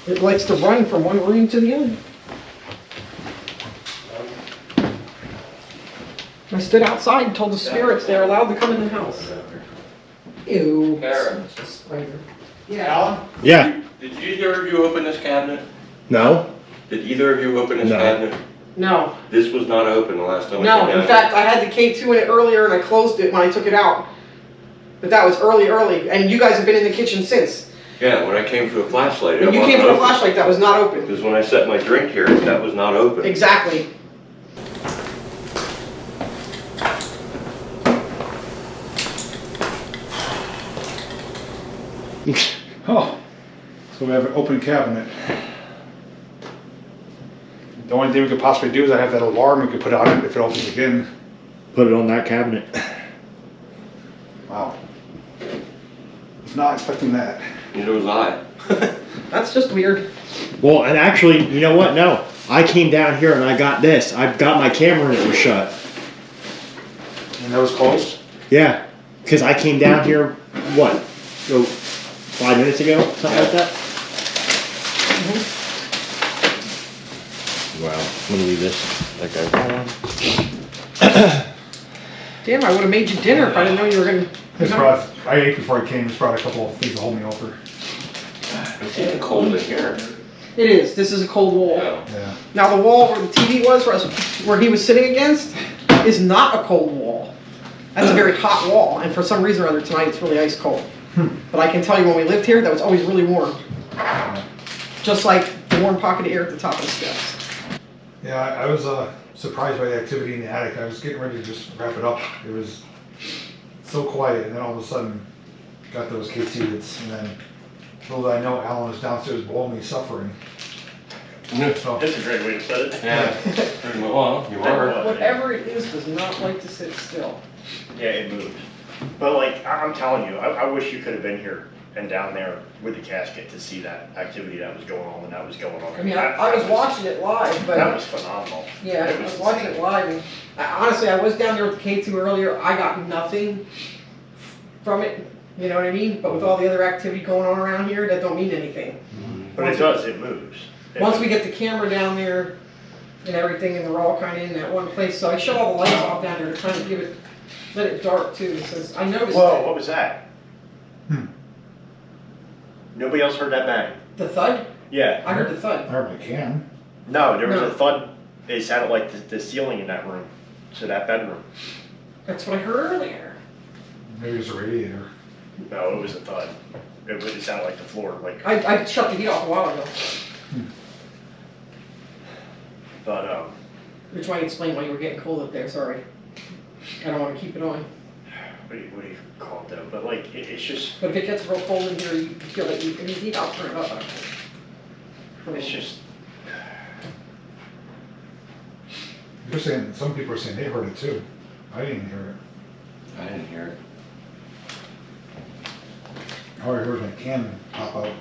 It likes to run from one room to the other. I stood outside and told the spirits they're allowed to come in the house. Ew. Cara. It's just a spider. Yeah. Yeah. Did either of you open this cabinet? No? Did either of you open this No. cabinet? No. This was not open the last time I No, came down in fact, I had the K2 in it earlier and I closed it when I took it out. But that was early, and you guys have been in the kitchen since. Yeah, when I came for the flashlight, it When you wasn't came for the open. flashlight, that was not open. Because when I set my drink here, that was not open. Exactly. Oh, so we have an open cabinet. The only thing we could possibly do is I have that alarm we could put on it if it opens again. Put it on that cabinet. Wow. Was not expecting that. Neither was I. That's just weird. Well, and actually, you know what? No. I came down here and I got this. I got my camera and it was shut. And that was closed? Yeah. Because I came down here, what? 5 minutes ago? Something like that? Wow. I'm gonna leave this. That guy's rolling. Damn, I would have made you dinner if I didn't know you were gonna. I ate before I came. Just brought a couple of things to hold me over. It's even cold in here. It is. This is a cold wall. Oh. Yeah. Now the wall where the TV was, where he was sitting against, is not a cold wall. That's a very hot wall, and for some reason or other tonight it's really ice cold. But I can tell you when we lived here, that was always really warm. Just like the warm pocket of air at the top of the steps. Yeah, I was surprised by the activity in the attic. I was getting ready to just wrap it up. It was so quiet, and then all of a sudden, got those KT hits, and then little did I know Alan was downstairs below me suffering. So, That's a great way to put it. Yeah. Well, you are. Whatever it is does not like to sit still. Yeah, it moved. But like, I'm telling you, I wish you could have been here and down there with the casket to see that activity that was going on when that was going on. I mean, I was watching it live, but That was phenomenal. yeah, It I was watching it live, and honestly, I was down there with K2 earlier. I got nothing from it. You know what I mean? But with all the other activity going on around here, that don't mean anything. But it does, it moves. Once we get the camera down there and everything, and we're all kind of in that one place, so I shut all the lights off down there to kind of give it, let it dark too. Because I noticed Whoa, that what was that? Nobody else heard that bang? the thud. Yeah. I heard the thud. I heard I can. No, there was No. a thud. It sounded like the ceiling in that room. So that bedroom. That's what I heard earlier. Maybe it was a radiator. No, it was a thud. It sounded like the floor. Like, I shut the heat off a while ago. but You're trying to explain why you were getting cold up there. Sorry. I don't want to keep it on. what do you call it though? But like, it's just, But if it gets real cold in here, you feel like you need. I'll turn it up. it's just. You're saying some people are saying they heard it too. I didn't hear it. I didn't hear it. I already heard my can pop out.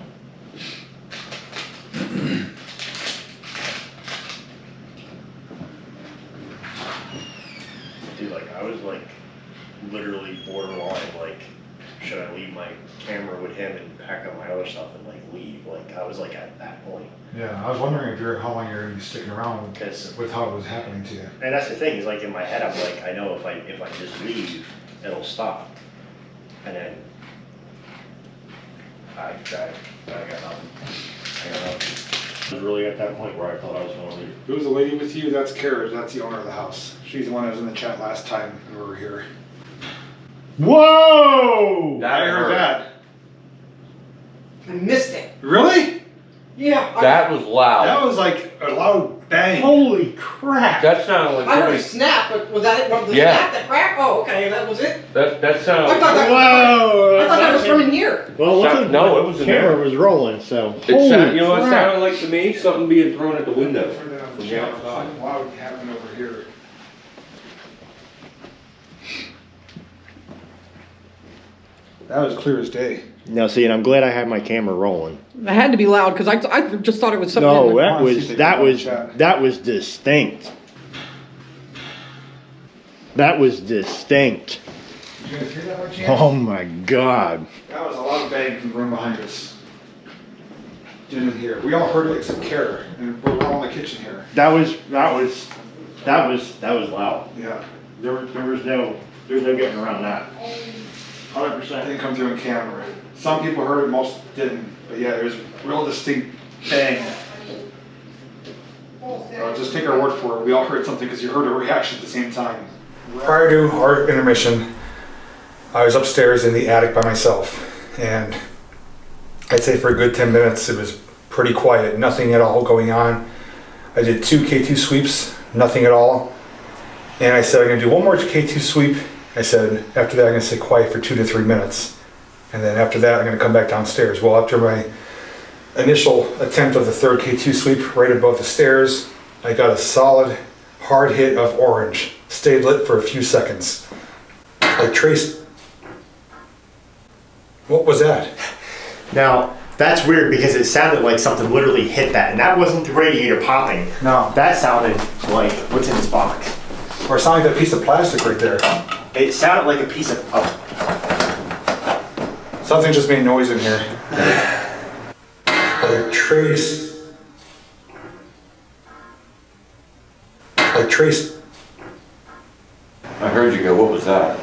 Dude, like, I was like, literally borderline, like, should I leave my camera with him and pack up my other stuff and like leave? Like, I was like at that point. Yeah, I was wondering if how long you're gonna be sticking around Because, with how it was happening to you. and that's the thing, is like in my head, I'm like, I know if I just leave, it'll stop. And then, I got nothing. I got nothing. I was really at that point where I thought I was gonna leave. If it was a lady with you, that's Cara. That's the owner of the house. She's the one that was in the chat last time when we were here. Whoa! That I heard that. I missed it. Really? Yeah. That was loud. That was like a loud bang. Holy crap! That sounded like I heard a somebody. snap, but was that it? Was the Yeah. snap that cracked? Oh, okay, that was it. That sounded. I thought that. Whoa! I thought that was from in here. Well, look at No, it was in camera there. was rolling, so. It sounded, you know what it crap. sounded like to me? Something being thrown at the window. Turn down From the outside. something loud happening over here. That was clear as day. Now, see, and I'm glad I had my camera rolling. It had to be loud because I just thought it was something. No, I that wanna see was if they that can was chat. that was distinct. That was distinct. Did you guys hear that by chance? Oh my God. That was a loud bang from the room behind us. Didn't hear. We all heard it except Cara, and we're all in the kitchen here. That was loud. Yeah. There was no getting around that. 100%. Didn't come through on camera. Some people heard it, most didn't. But yeah, it was real distinct bang. Just take our word for it. We all heard something because you heard a reaction at the same time. Prior to our intermission, I was upstairs in the attic by myself, and I'd say for a good 10 minutes it was pretty quiet, nothing at all going on. I did 2 K2 sweeps, nothing at all. And I said I'm gonna do one more K2 sweep. I said after that I'm gonna sit quiet for 2 to 3 minutes. And then after that I'm gonna come back downstairs. Well, after my initial attempt of the third K2 sweep right above the stairs, I got a solid hard hit of orange. Stayed lit for a few seconds. I traced. What was that? Now, that's weird because it sounded like something literally hit that, and that wasn't the radiator popping. No. That sounded like, what's in this box? Or it sounded like that piece of plastic right there. It sounded like a piece of, Something just made noise in here. I traced I traced. I heard you go, what was that?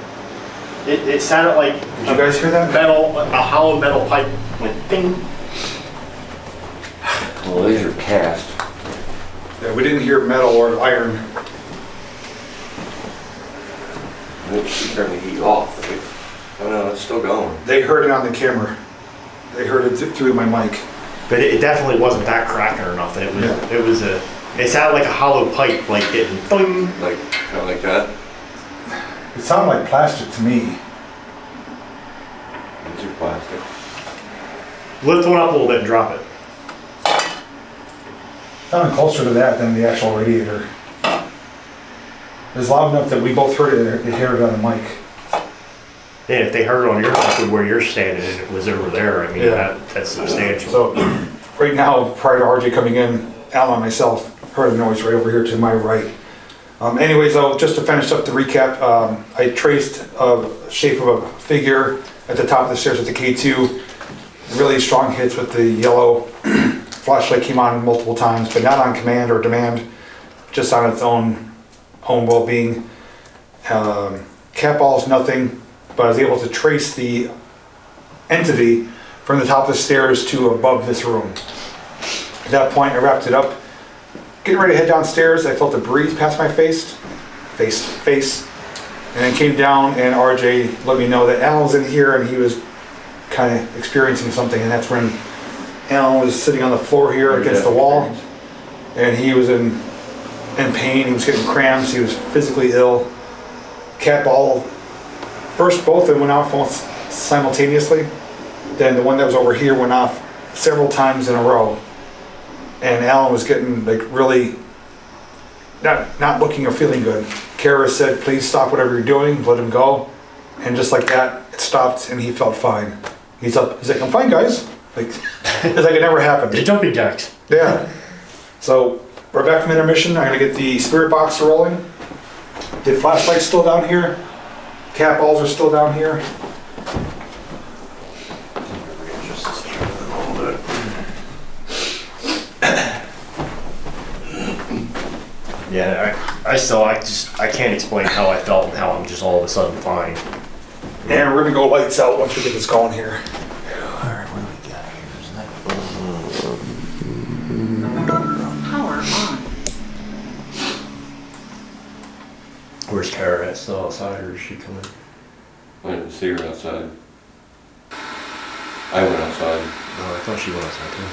It sounded like Did you guys hear that? metal, a hollow metal pipe went ding. Well, these are cast. Yeah, we didn't hear metal or iron. Oops, you turned the heat off, right? Oh no, it's still going. They heard it on the camera. They heard it through my mic. But it definitely wasn't that cracking or nothing. It sounded like a hollow pipe, like getting ding. Like, kind of like that. It sounded like plastic to me. These are plastic. Lift one up a little bit and drop it. Sounded closer to that than the actual radiator. It was loud enough that we both heard it. They heard it on the mic. Yeah, if they heard it on your side where you're standing and it was over there, I mean, Yeah. that's substantial. So right now, prior to RJ coming in, Alan and myself heard a noise right over here to my right. Anyways, just to finish up the recap, I traced a shape of a figure at the top of the stairs at the K2. Really strong hits with the yellow. Flashlight came on multiple times, but not on command or demand, just on its own well-being. Cat balls, nothing, but I was able to trace the entity from the top of the stairs to above this room. At that point, I wrapped it up. Getting ready to head downstairs, I felt a breeze pass my face, and then came down and RJ let me know that Alan was in here and he was kind of experiencing something, and that's when Alan was sitting on the floor here against the wall, and he was in pain, he was getting cramps, he was physically ill. Cat ball, first both of them went off almost simultaneously, then the one that was over here went off several times in a row. And Alan was getting like really not looking or feeling good. Cara said, please stop whatever you're doing, let him go. And just like that, it stopped and he felt fine. He's up, he's like, I'm fine guys. Like, it's like it never happened. The jumping jacks. Yeah. So we're back from intermission. I'm gonna get the spirit box rolling. The flashlight's still down here. Cat balls are still down here. Yeah, I can't explain how I felt and how I'm just all of a sudden fine. And we're gonna go lights out once we get this going here. Alright, what do we got here? Is that power on? Where's Cara at? Still outside, or is she coming? I didn't see her outside. I went outside. Oh, I thought she went outside too.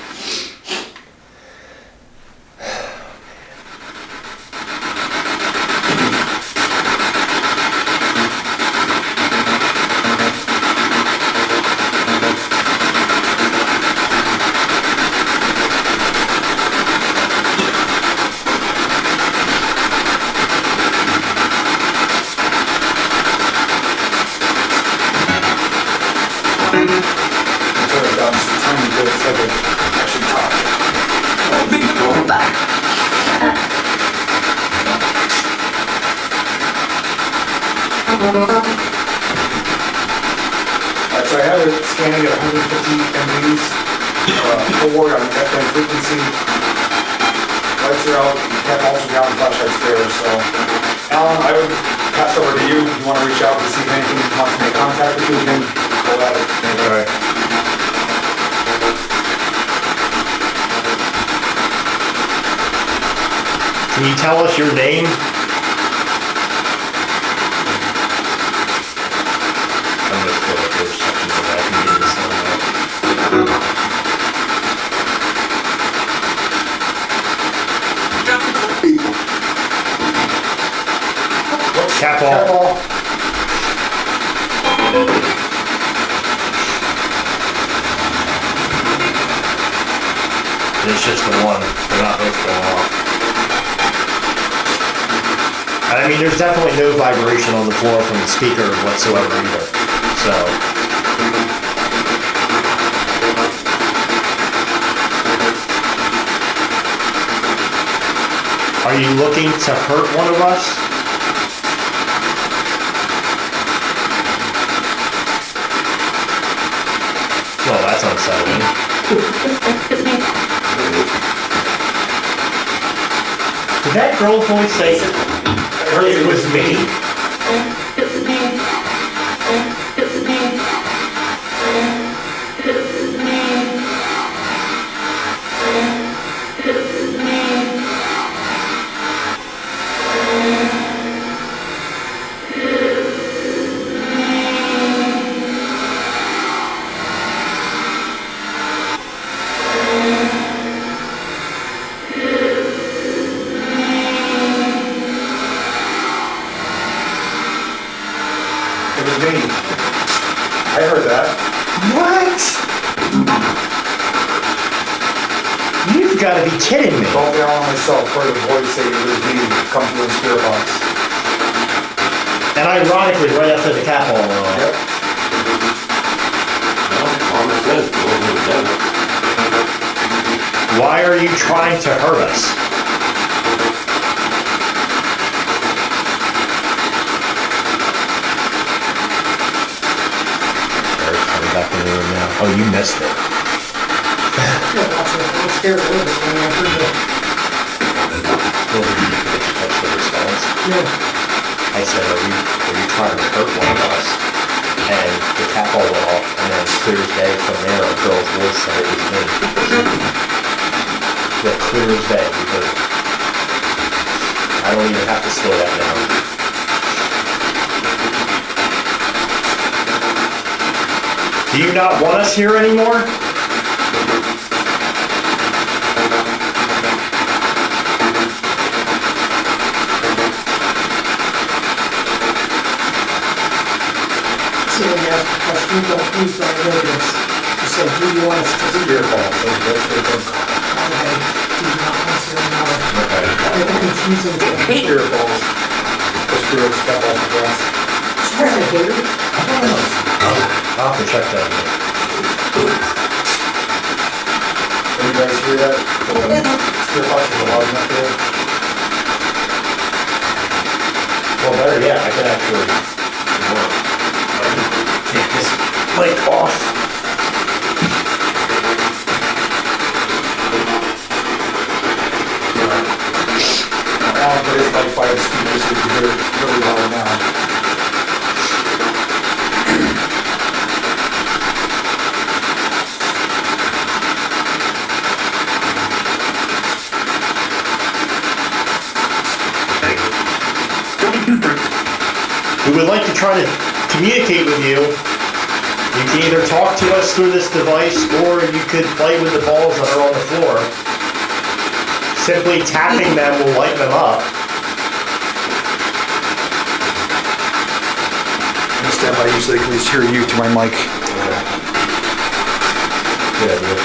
Alright, so I have it scanning at 150 MBs, forward on FM frequency. Lights are out, cat balls are down, flashlight's there, so. Alan, I would pass over to you. If you want to reach out to see if anything wants to make contact with you, then go at it. Alright. Can you tell us your name? I'm gonna fill up those sections so that I can get this one out. Cat ball. It's just the one. They're not both going off. I mean, there's definitely no vibration on the floor from the speaker whatsoever either. So. Are you looking to hurt one of us? Well, that's unsettling. that girl's voice say it was me? It was me. I heard that. What? You've got to be kidding me. Both Alan and myself heard a voice say it was me come through the spirit box. And ironically, right after the cat ball went off. Yep. Common sense, it wasn't them. Why are you trying to hurt us? Eric's coming back in the room now. Oh, you missed it. I'm scared a little bit when I heard that. That's the response. Yeah. I said, are you trying to hurt one of us? And the cat ball went off, and then clear as day from there, a girl's voice said it was me. Yeah, clear as day, we heard it. I don't even have to slow that down. Do you not want us here anymore? So when you ask the question, please don't negative. You say, do you want us to do Spirit box. That's what they call it. Okay. Do you not want us to anymore? Okay. They're confusing things. Spirit balls. The spirits got off the grass. Sure, I hate it. I'll have to check that out. Can you guys hear that? Spirit box is loud enough there. Well, better yet, I can actually take this mic off. Alan put his mic by the speaker so you can hear it really loud now. We would like to try to communicate with you. You can either talk to us through this device, or you could play with the balls that are on the floor. Simply tapping them will light them up. I'm gonna stand by you so they can at least hear you through my mic. Good idea.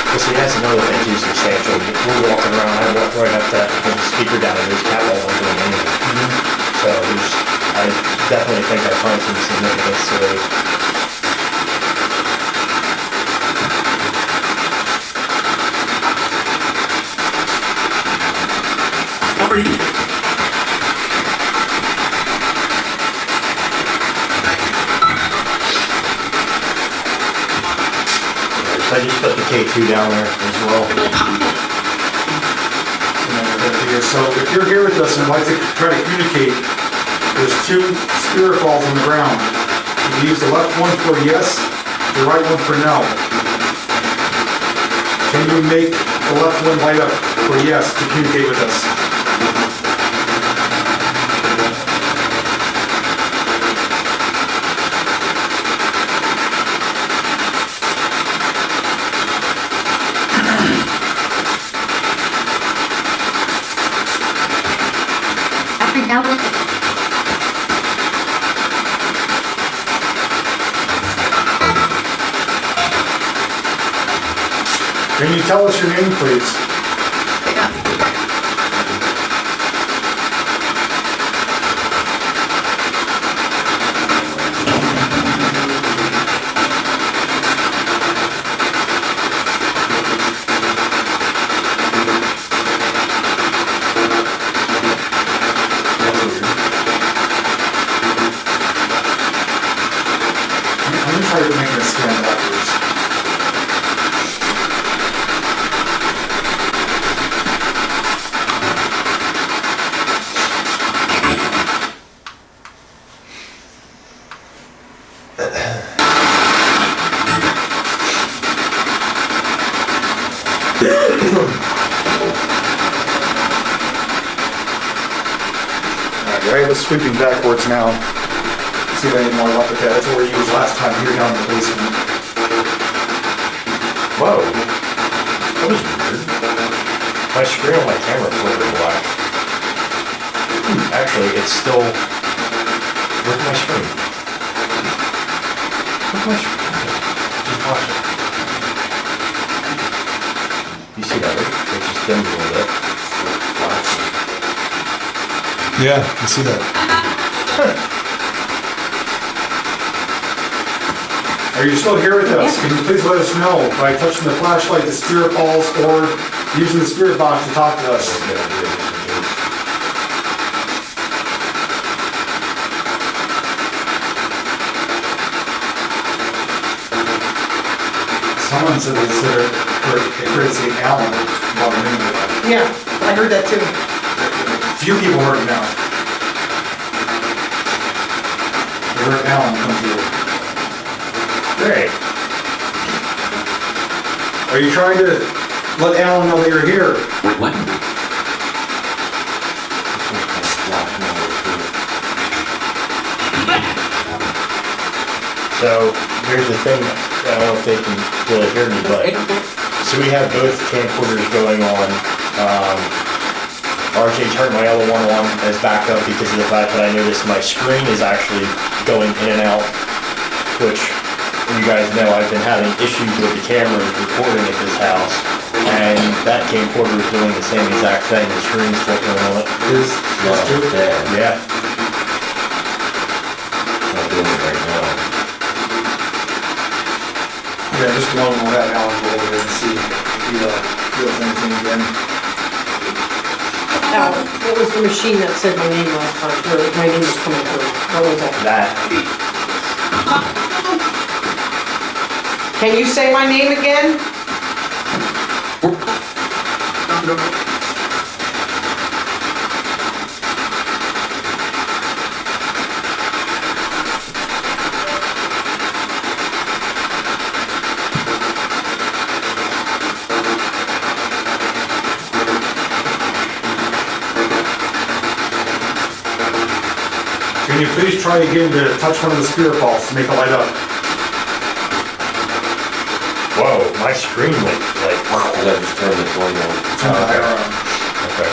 Listen, that's another thing too substantial. We're walking around, I walked right up that, put the speaker down, and there's cat ball doing anything. So I definitely think I find some significance to those. So I just put the K2 down there as well. So if you're here with us and would like to try to communicate, there's two spirit balls on the ground. You can use the left one for yes, the right one for no. Can you make the left one light up for yes to communicate with us? Can you tell us your name, please? I'm gonna try to make a scan afterwards. I have it sweeping backwards now. See if I need more luck with that. That's what we used last time here down in the basement. Whoa. That was weird. My screen on my camera flickering black. Actually, it's still... Look at my screen. Look at my screen. Just watch it. You see that, right? It just dimmed a little bit. Yeah, I see that. Are you still here with us? Can you please let us know by touching the flashlight, the spirit balls, or using the spirit box to talk to us? Someone said they heard St. Alan about a minute ago. Yeah, I heard that too. Few people heard it now. They heard Alan come through. Great. Are you trying to let Alan know that you're here? What? So, here's the thing. I don't know if they can really hear me, but... So we have both camcorders going on. RJ turned my other one on as backup because of the fact that I noticed my screen is actually going in and out, which you guys know I've been having issues with the cameras recording at this house, and that camcorder is doing the same exact thing. The screen's flickering on it. Is true? Yeah. Not doing it right now. Yeah, just one we'll have Alan go over there and see if he feels anything again. Al, what was the machine that said my name last time, or my name was coming through? What was that? That. Can you say my name again? Can you please try again to touch one of the spirit balls to make it light up? Whoa, my screen went like... Because I just turned this one on. Turn the light around. Okay.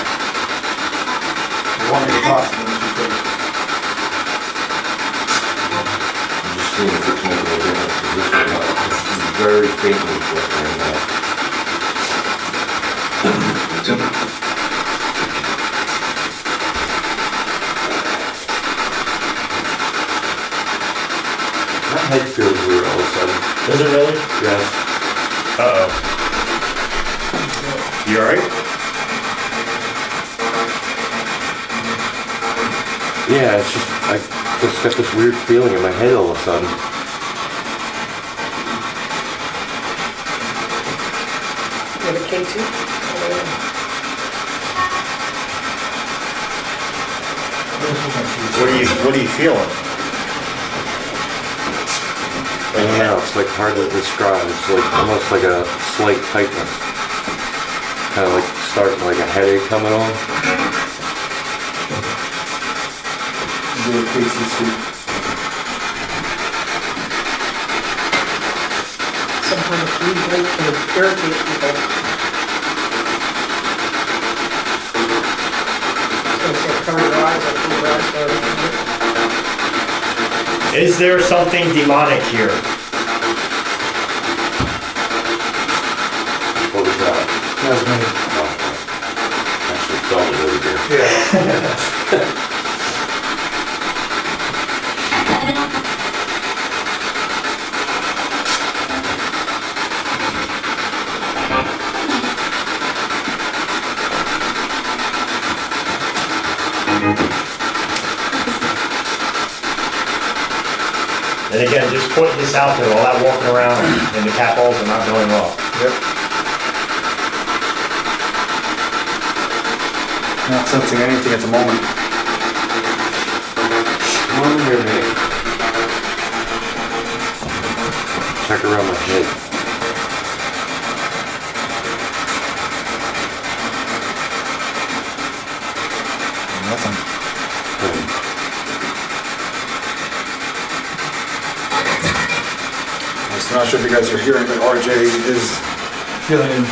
You want me to talk to them if you could. I'm just seeing if it's making a difference, because this one, it's very faintly flickering now. My head feels weird all of a sudden. Does it really? Yes. Uh-oh. You alright? Yeah, it's just, I just got this weird feeling in my head all of a sudden. You have a K2? What are you feeling? I don't know, it's like hard to describe. It's like almost like a slight tightness. Kind of like starting like a headache coming on. Do a KTC. Sometimes blue light can irritate people. I was gonna say, cover your eyes, I think your eyes are- Is there something demonic here? What was that? That's me. Oh, actually felt it over here. Yeah. And again, just putting this out there, all that walking around and the cat balls are not going well. Yep. Not sensing anything at the moment. Come on here, man. Check around my head. Nothing. Good. So I'm not sure if you guys are hearing, but RJ is feeling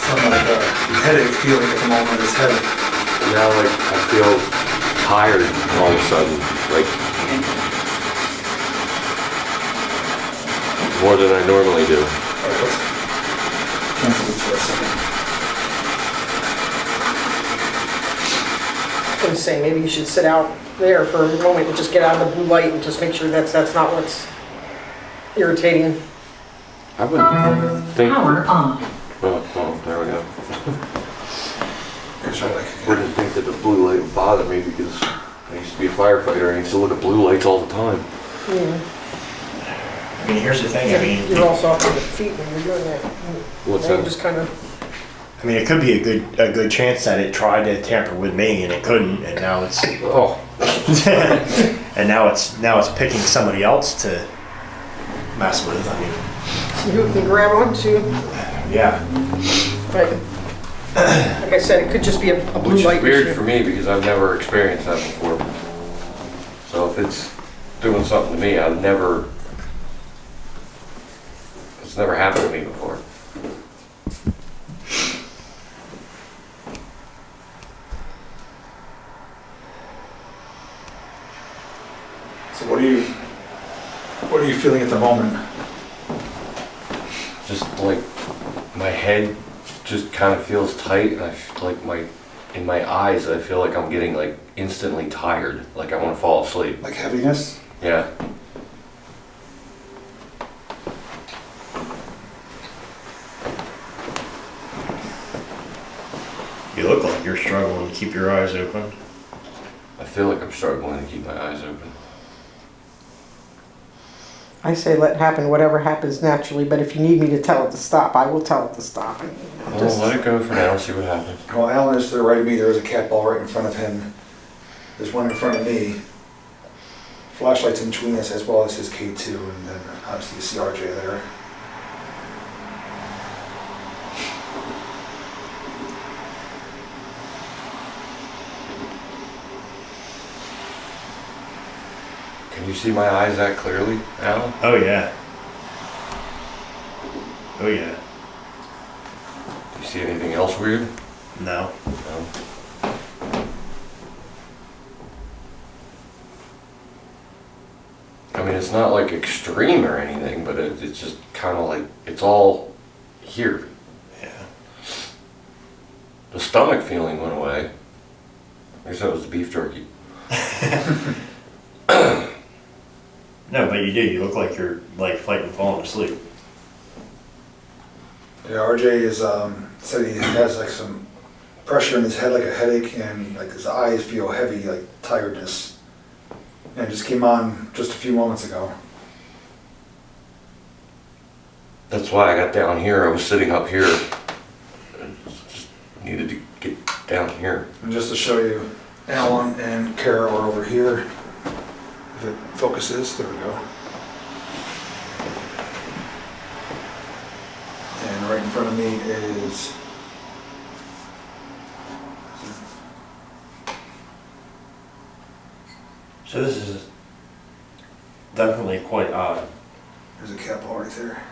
some like a headache feeling at the moment in his head. Now, like, I feel tired all of a sudden, like, more than I normally do. Alright, let's cancel this for a second. I was gonna say, maybe you should sit out there for a moment and just get out of the blue light and just make sure that's not what's irritating. I would think. Power on. Oh, there we go. Here's our like, I wouldn't think that the blue light would bother me because I used to be a firefighter. I used to look at blue lights all the time. Yeah. I mean, here's the thing. I mean, You're also off your feet when you're doing that. What's Then that? you just kind of. I mean, it could be a good chance that it tried to tamper with me and it couldn't, and now it's Oh, and now it's picking somebody else to mess with. I mean, See who can grab onto. yeah. Right. Like I said, it could just be a blue which light is weird issue. for me because I've never experienced that before. So if it's doing something to me, it's never happened to me before. so what are you feeling at the moment? Just like my head just kind of feels tight, and I feel like in my eyes I feel like I'm getting like instantly tired, like I want to fall asleep. Like heaviness? Yeah. You look like you're struggling to keep your eyes open. I feel like I'm struggling to keep my eyes open. I say let happen whatever happens naturally, but if you need me to tell it to stop, I will tell it to stop. Well, let it go for now, see what happens. Well, Alan is to the right of me. There is a cat ball right in front of him. There's one in front of me. Flashlights in between us as well as his K2, and then obviously you see RJ there. Can you see my eyes that clearly, Alan? Oh yeah. Oh yeah. Do you see anything else weird? No. No. I mean, it's not like extreme or anything, but it's just kind of like, it's all here. Yeah. The stomach feeling went away. I guess that was the beef jerky. No, but you do. You look like you're like fighting falling asleep. Yeah, RJ is said he has like some pressure in his head, like a headache, and like his eyes feel heavy, like tiredness. And it just came on just a few moments ago. That's why I got down here. I was sitting up here. I just needed to get down here. And just to show you, Alan and Cara are over here. If it focuses, there we go. And right in front of me is So this is definitely quite odd. there's a cat ball right there.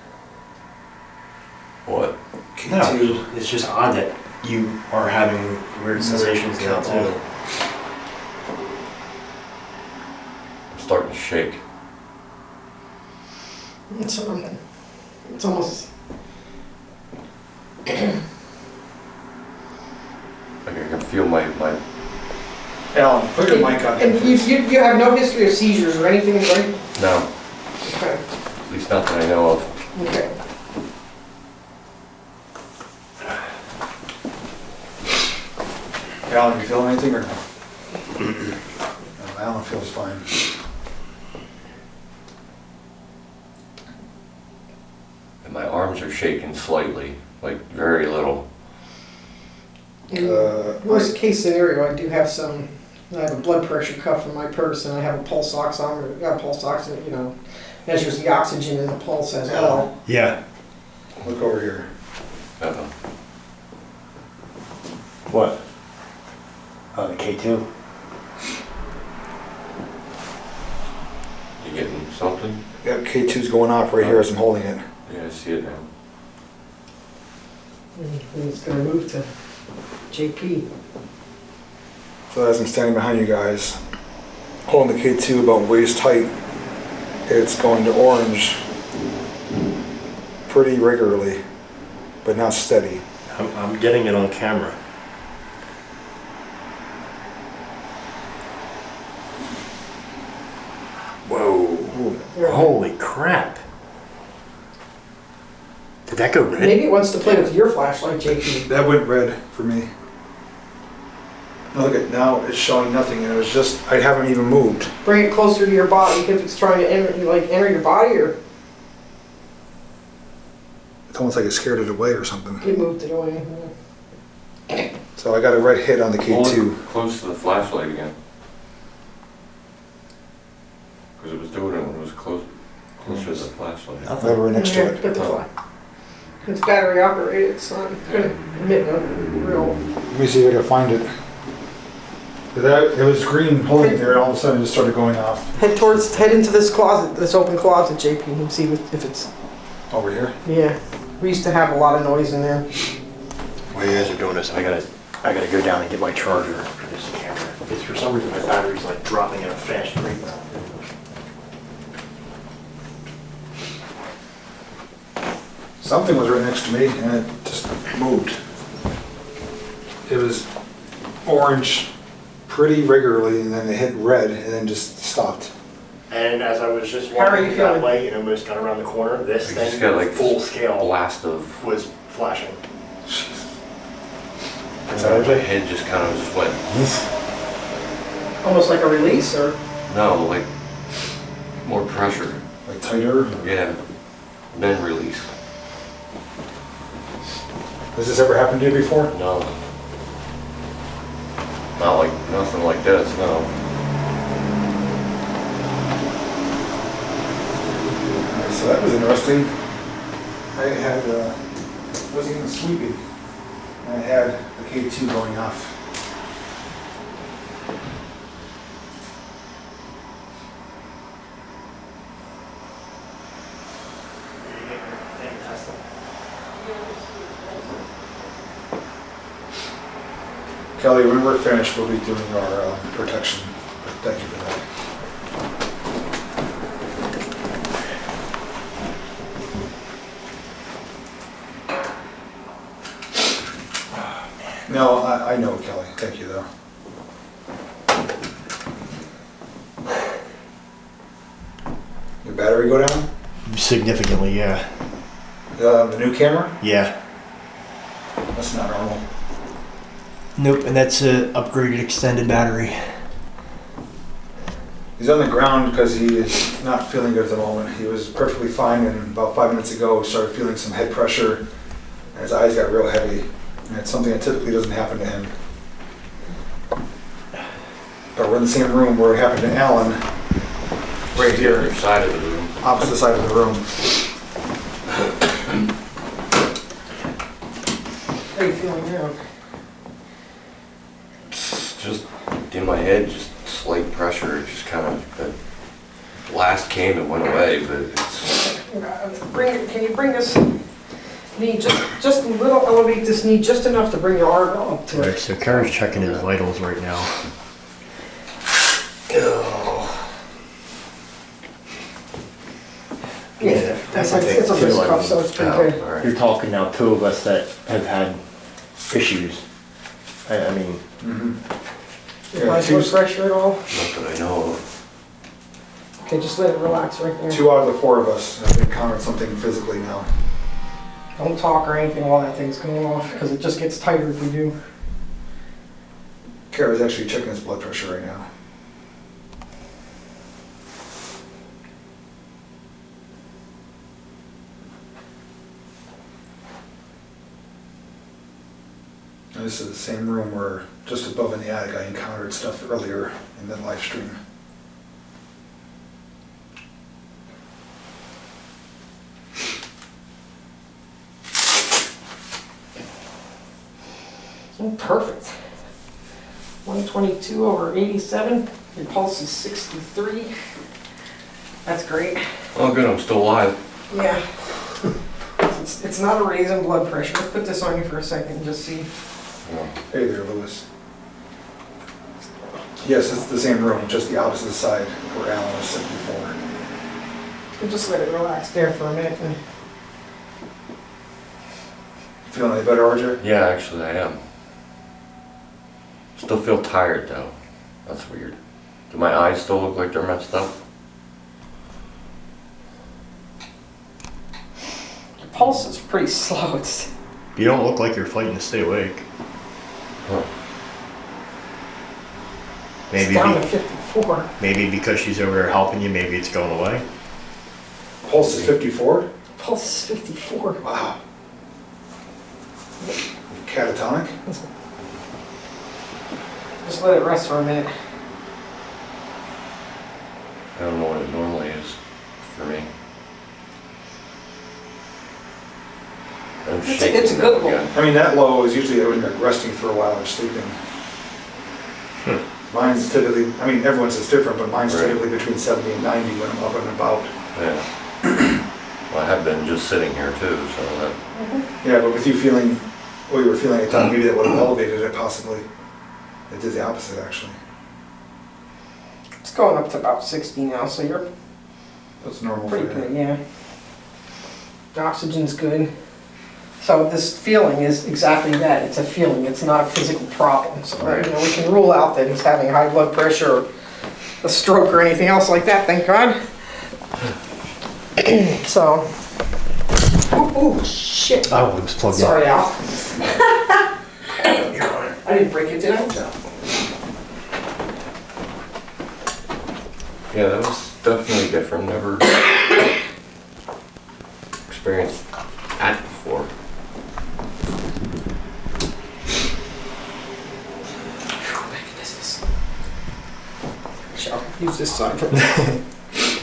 What? K2. No, it's just odd that you are having weird sensations now too. I'm starting to shake. It's almost. Like I can feel my Alan, put your mic on. And you have no history of seizures or anything, right? no, Okay. at least not that I know of. Okay. Alan, you feel anything or no? No, Alan feels fine. And my arms are shaking slightly, like very little. Worst case scenario, I do have some. I have a blood pressure cuff in my purse, and I have a pulse oximeter. Got a pulse oximeter, you know, measures the oxygen in the pulse as well. Yeah. Look over here. Uh-oh. What? Oh, the K2. You getting something? Yep, K2's going off right here as I'm holding it. Yeah, I see it now. And it's gonna move to JP. So as I'm standing behind you guys, holding the K2 about waist height, it's going to orange pretty regularly, but not steady. I'm getting it on camera. Whoa. Holy crap. Did that go red? Maybe it wants to play with your flashlight, JP. That went red for me. Now look at, now it's showing nothing, and it was just, I haven't even moved. Bring it closer to your body if it's trying to enter your body, or It's almost like it scared it away or something. it moved it away. So I got a red hit on the Hold K2. it close to the flashlight again. Because it was doing it when it was closer to the flashlight. Right right next to Yeah, it. put the flash. It's battery operated, it's not gonna emit no real. Let me see if I can find it. It was green holding it there, and all of a sudden it just started going off. Head into this closet, this open closet, JP, and see if it's, Over here? yeah. We used to have a lot of noise in there. While you guys are doing this, I gotta go down and get my charger for this camera. It's for some reason my battery's like dropping at a fast rate now. Something was right next to me and it just moved. It was orange pretty regularly and then it hit red and then just stopped. And as I was just How are you walking that feeling? way and almost got around the corner, this I thing, just got like full scale, blast of. was flashing. Is that My RJ? head just kind of just went. Almost like a release, or? No, like more pressure. Like tighter? Yeah. Then release. Has this ever happened to you before? No. Not like nothing like this. No. Alright, so that was interesting. I had, wasn't even sleeping. I had the K2 going off. Kelly, when we're finished, we'll be doing our protection. But thank you for that. No, I know, Kelly. Thank you, though. Your battery go down? Significantly, yeah. The new camera? Yeah. That's not normal. Nope, and that's a upgraded extended battery. He's on the ground because he is not feeling good at the moment. He was perfectly fine, and about 5 minutes ago, started feeling some head pressure, and his eyes got real heavy. And it's something that typically doesn't happen to him. But we're in the same room where it happened to Alan, right The here, other side of the room. opposite side of the room. How are you feeling now? Just in my head, just slight pressure. It just kind of, the blast came and went away, but it's. Can you bring this knee just a little, elevate this knee just enough to bring your arm up to Right, it? so Kara's checking his vitals right now. Yeah, that's like, it's a wrist cuff, so it's pretty good. All right. You're talking now two of us that have had issues. I mean, Blood pressure at all? Not that I know of. Okay, just let it relax right there. 2 out of the 4 of us have encountered something physically now. Don't talk or anything while that thing's going off, because it just gets tighter if we do. Kara's actually checking his blood pressure right now. And this is the same room where, just above in the attic, I encountered stuff earlier in the live stream. Oh, perfect. 122 over 87. Your pulse is 63. That's great. Oh, good, I'm still alive. Yeah. It's not a raise in blood pressure. Let's put this on you for a second and just see. Hey there, Lewis. Yes, it's the same room, just the opposite side where Alan was sitting before. We'll just let it relax there for a minute. And Feeling any better, RJ? Yeah, actually I am. Still feel tired though. That's weird. Do my eyes still look like they're messed up? your pulse is pretty slow. It's You don't look like you're fighting to stay awake. Huh. down to 54. Maybe because she's over there helping you, maybe it's going away. Pulse is 54? Pulse is 54. Wow. Catatonic? Just let it rest for a minute. I don't know what it normally is for me. I'm shaking it's a good up one. again. I mean, that low is usually when you're resting for a while or sleeping. Mine's typically, I mean, everyone's is different, but mine's Right. typically between 70 and 90 when I'm up and about. Yeah. Well, I have been just sitting here too, so that, Yeah, but with you feeling what you were feeling at the time, maybe that would have elevated it possibly. It did the opposite, actually. It's going up to about 60 now, so you're That's normal for pretty good, you. yeah. The oxygen's good. So this feeling is exactly that. It's a feeling. It's not a physical problem. So Right. we can rule out that he's having high blood pressure or a stroke or anything else like that, thank God. So, oh shit. Oh, it was plugged Sorry, in. Al. I didn't break it, did I? No. yeah, that was definitely different. Never experienced that before. Shall use this side.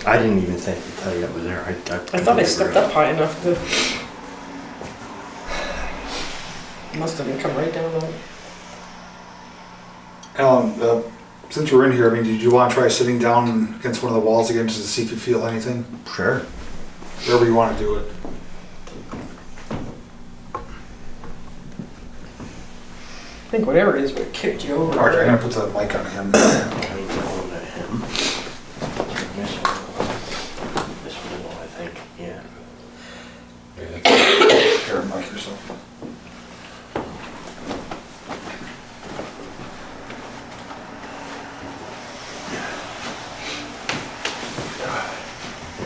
I didn't even think to tell you that was there. I thought I stepped up high enough to. Must have been come right down on it. Alan, since we're in here, I mean, did you want to try sitting down against one of the walls again just to see if you feel anything? Sure. Wherever you want to do it. I think whatever it is would have kicked you over. RJ, I'm going to put the mic on him. This one, I think. Yeah. Here, mic yourself.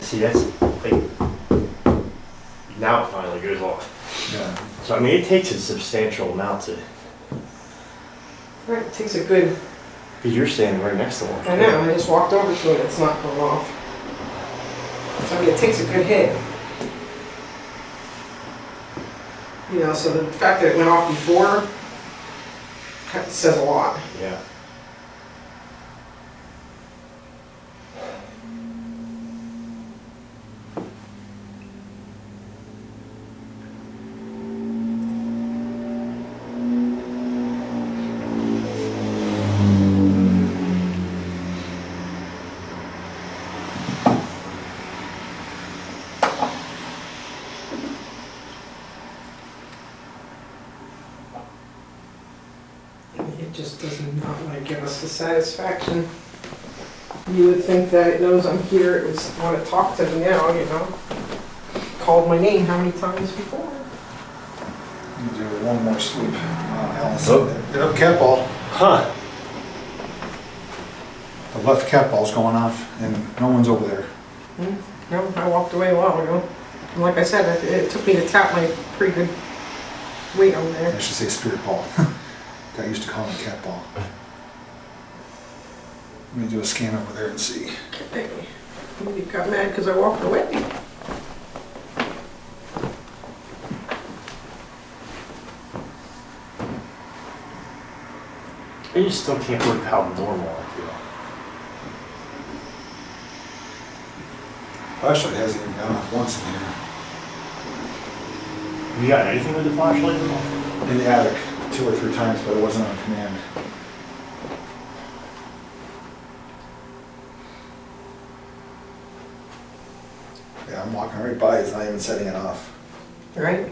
See, that's like now it finally goes off. Yeah. So I mean, it takes a substantial amount to. Right, it takes a good. Because you're standing right next to one. I know, I just walked over to it, it's not going off. So I mean, it takes a good hit. You know, so the fact that it went off before says a lot. Yeah. It just does not want to give us the satisfaction. You would think that it knows I'm here, it would want to talk to me now, you know. Called my name how many times before? You do one more sweep. Alan's sitting there. Yep, cat ball. Huh. The left cat ball's going off, and no one's over there. No, I walked away a while ago. And like I said, it took me to tap my pretty good weight on there. I should say spirit ball. I used to call him cat ball. Let me do a scan over there and see. You got mad because I walked away. I just still can't believe how normal I feel. Flashlight hasn't even gone off once in here. You got anything with the flashlight at all? In the attic, 2 or 3 times, but it wasn't on command. I'm walking right by, it's not even setting it off. Right?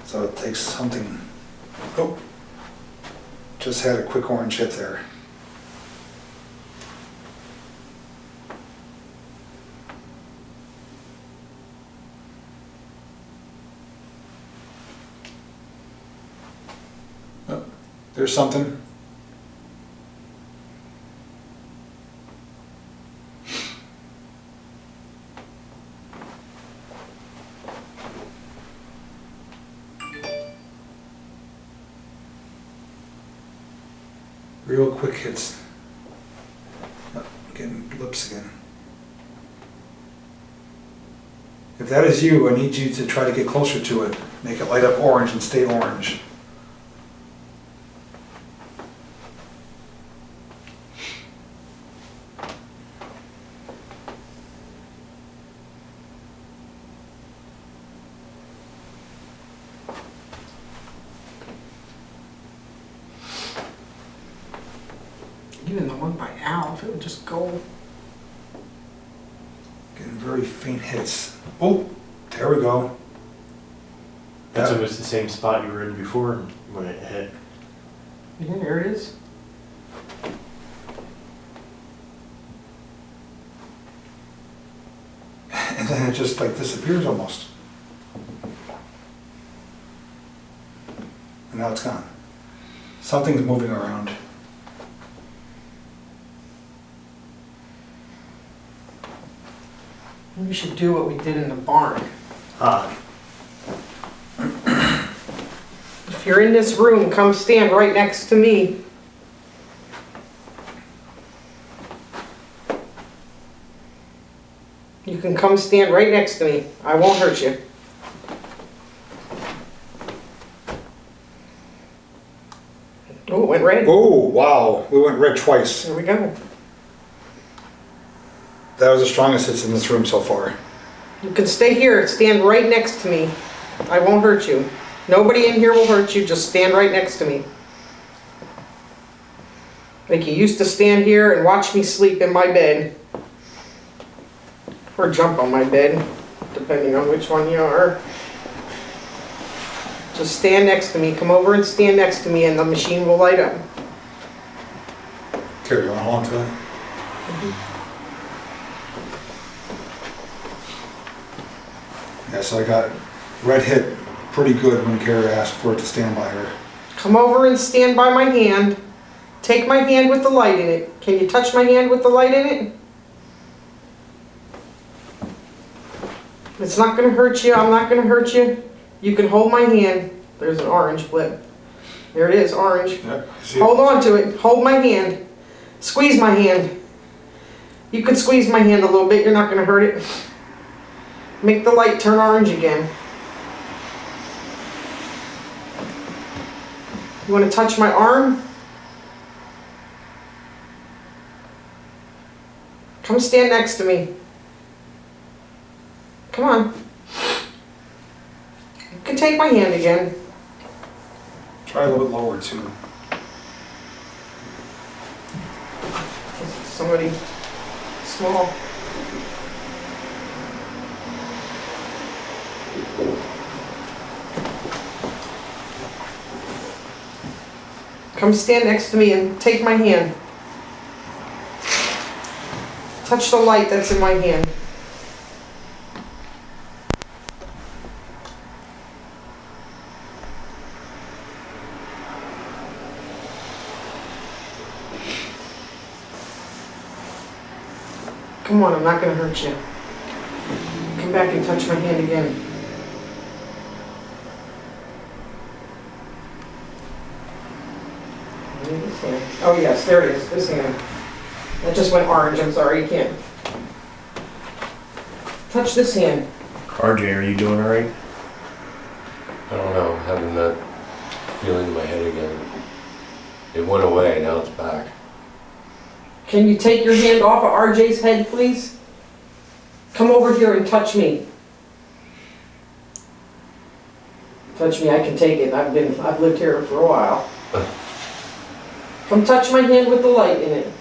So it takes something, oh, just had a quick orange hit there. Oh, there's something. Real quick hits. Oh, getting blips again. If that is you, I need you to try to get closer to it. Make it light up orange and stay orange. Even the one by Al, if it would just go. Getting very faint hits. Oh, there we go. That's almost the same spot you were in before when it hit. Yeah, there it is. And then it just like disappears almost. And now it's gone. Something's moving around. Maybe we should do what we did in the barn. If you're in this room, come stand right next to me. You can come stand right next to me. I won't hurt you. Oh, it went red. Oh, wow. We went red twice. There we go. That was the strongest hits in this room so far. You can stay here. Stand right next to me. I won't hurt you. Nobody in here will hurt you. Just stand right next to me. Like you used to stand here and watch me sleep in my bed. Or jump on my bed, depending on which one you are. Just stand next to me. Come over and stand next to me and the machine will light up. Carry on hold on to that. Yeah, so I got red hit pretty good when Cara asked for it to stand by her. Come over and stand by my hand. Take my hand with the light in it. Can you touch my hand with the light in it? It's not going to hurt you. I'm not going to hurt you. You can hold my hand. There's an orange blip. There it is, orange. Yep, I see it. Hold on to it. Hold my hand. Squeeze my hand. You can squeeze my hand a little bit. You're not going to hurt it. Make the light turn orange again. You want to touch my arm? Come stand next to me. Come on. You can take my hand again. Try a little bit lower too. Somebody small. Come stand next to me and take my hand. Touch the light that's in my hand. Come on, I'm not going to hurt you. Come back and touch my hand again. This hand. Oh yes, there it is, this hand. That just went orange, I'm sorry, you can't. Touch this hand. RJ, are you doing all right? I don't know, having that feeling in my head again. It went away, now it's back. Can you take your hand off of RJ's head, please? Come over here and touch me. Touch me, I can take it. I've lived here for a while. Come touch my hand with the light in it.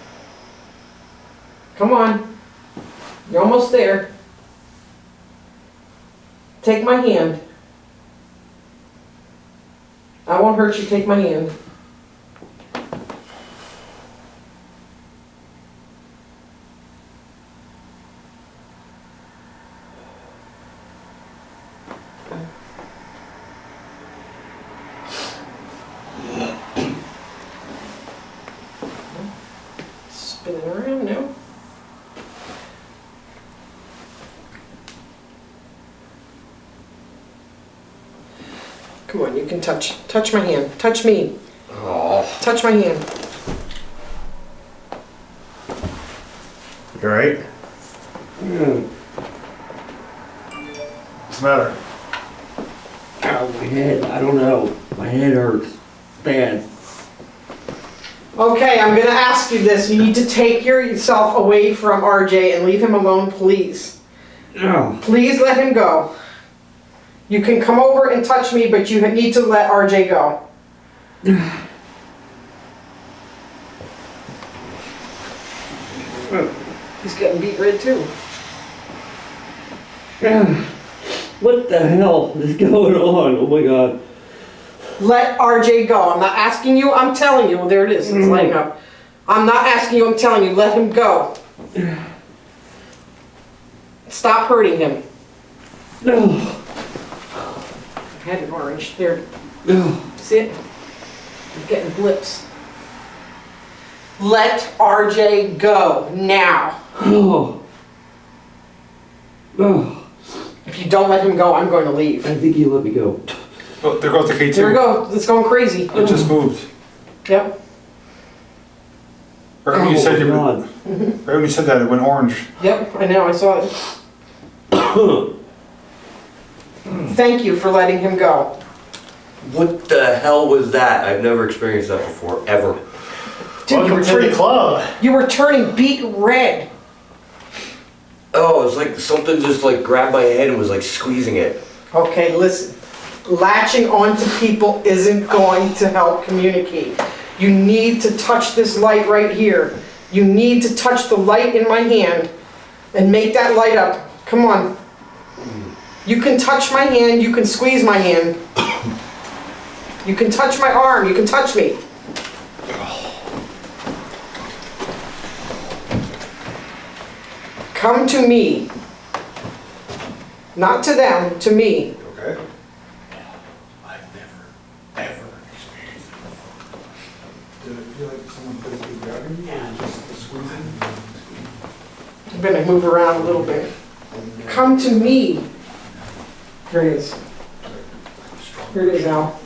Come on. You're almost there. Take my hand. I won't hurt you. Take my hand. Spinning around now. Come on, you can touch my hand. Touch me. Oh. Touch my hand. You alright? What's the matter? Ow, my head. I don't know. My head hurts. Bad. Okay, I'm gonna ask you this. You need to take yourself away from RJ and leave him alone, please. No. Please let him go. You can come over and touch me, but you need to let RJ go. He's getting beat red too. What the hell is going on? Oh my god. Let RJ go. I'm not asking you, I'm telling you. There it is, it's lighting up. I'm not asking you, I'm telling you, let him go. Stop hurting him. No. I had it orange. There. No. See it? I'm getting blips. Let RJ go now. Oh. Oh. If you don't let him go, I'm going to leave. I think you let me go. Oh, there goes the K2. There we go. It's going crazy. It just moved. Yep. Right when you said God. right when you said that, it went orange. Yep, I know. I saw it. Thank you for letting him go. What the hell was that? I've never experienced that before, ever. Dude, Welcome to the club. you were turning beet red. Oh, it's like something just like grabbed my head and was like squeezing it. Okay, listen. Latching onto people isn't going to help communicate. You need to touch this light right here. You need to touch the light in my hand and make that light up. Come on. You can touch my hand, you can squeeze my hand. You can touch my arm, you can touch me. Come to me. Not to them, to me. Okay. I've never, ever experienced it. Did it feel like someone physically grabbing you or just squeezing? I'm gonna move around a little bit. Come to me. Here it is. Here it is, Al.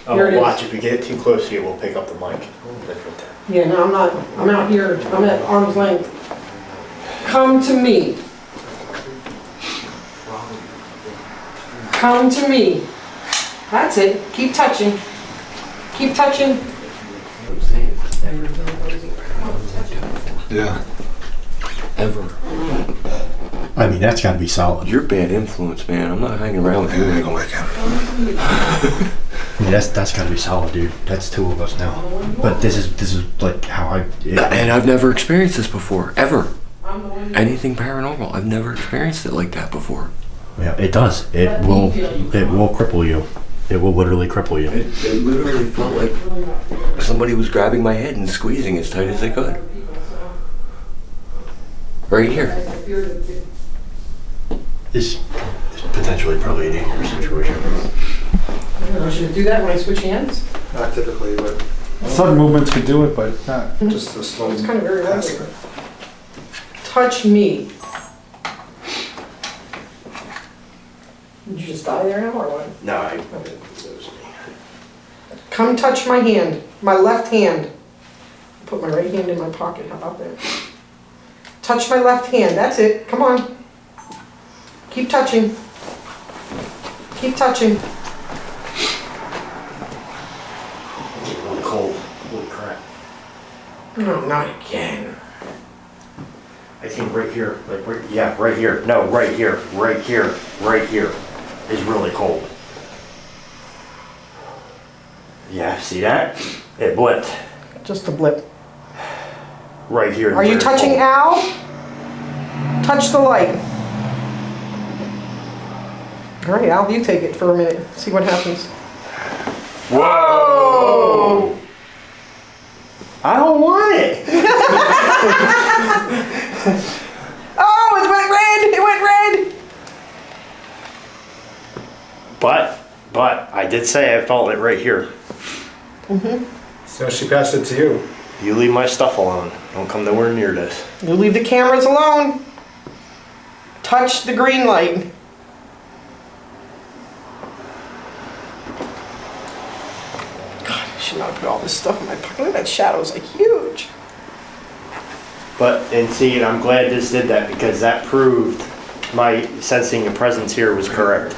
Here it is. Watch, if you get too close to you, we'll pick up the mic. Yeah, no, I'm not. I'm out here. I'm at arm's length. Come to me. Come to me. That's it. Keep touching. Keep touching. Yeah. Ever. I mean, that's gotta be solid. You're bad influence, man. I'm not hanging around with you anymore. I mean, that's gotta be solid, dude. That's two of us now. But this is like how And I've never experienced this before, ever. Anything paranormal. I've never experienced it like that before. yeah, it does. It will cripple you. It will literally cripple you. It literally felt like somebody was grabbing my head and squeezing as tight as they could. Right here. This is potentially probably a dangerous situation. I should do that when I switch hands. Not typically, but sudden movements could do it, but not just a slow. It's kind of very regular. Touch me. Did you just die there now or what? No, Come touch my hand, my left hand. Put my right hand in my pocket, how about that? Touch my left hand, that's it, come on. Keep touching. Keep touching. it's really cold. Holy crap. No, not again. I think right here, like right here. No, right here is really cold. Yeah, see that? It blipped. Just a blip. Right here. Are you touching Al? Touch the light. All right, Al, you take it for a minute. See what happens. Whoa! I don't want it. Oh, it went red! It went red! But I did say I felt it right here. So she passed it to you. You leave my stuff alone. Don't come nowhere near this. You leave the cameras alone. Touch the green light. God, I should not have put all this stuff in my pocket. Look at that shadow's like huge. And see, I'm glad this did that because that proved my sensing your presence here was correct.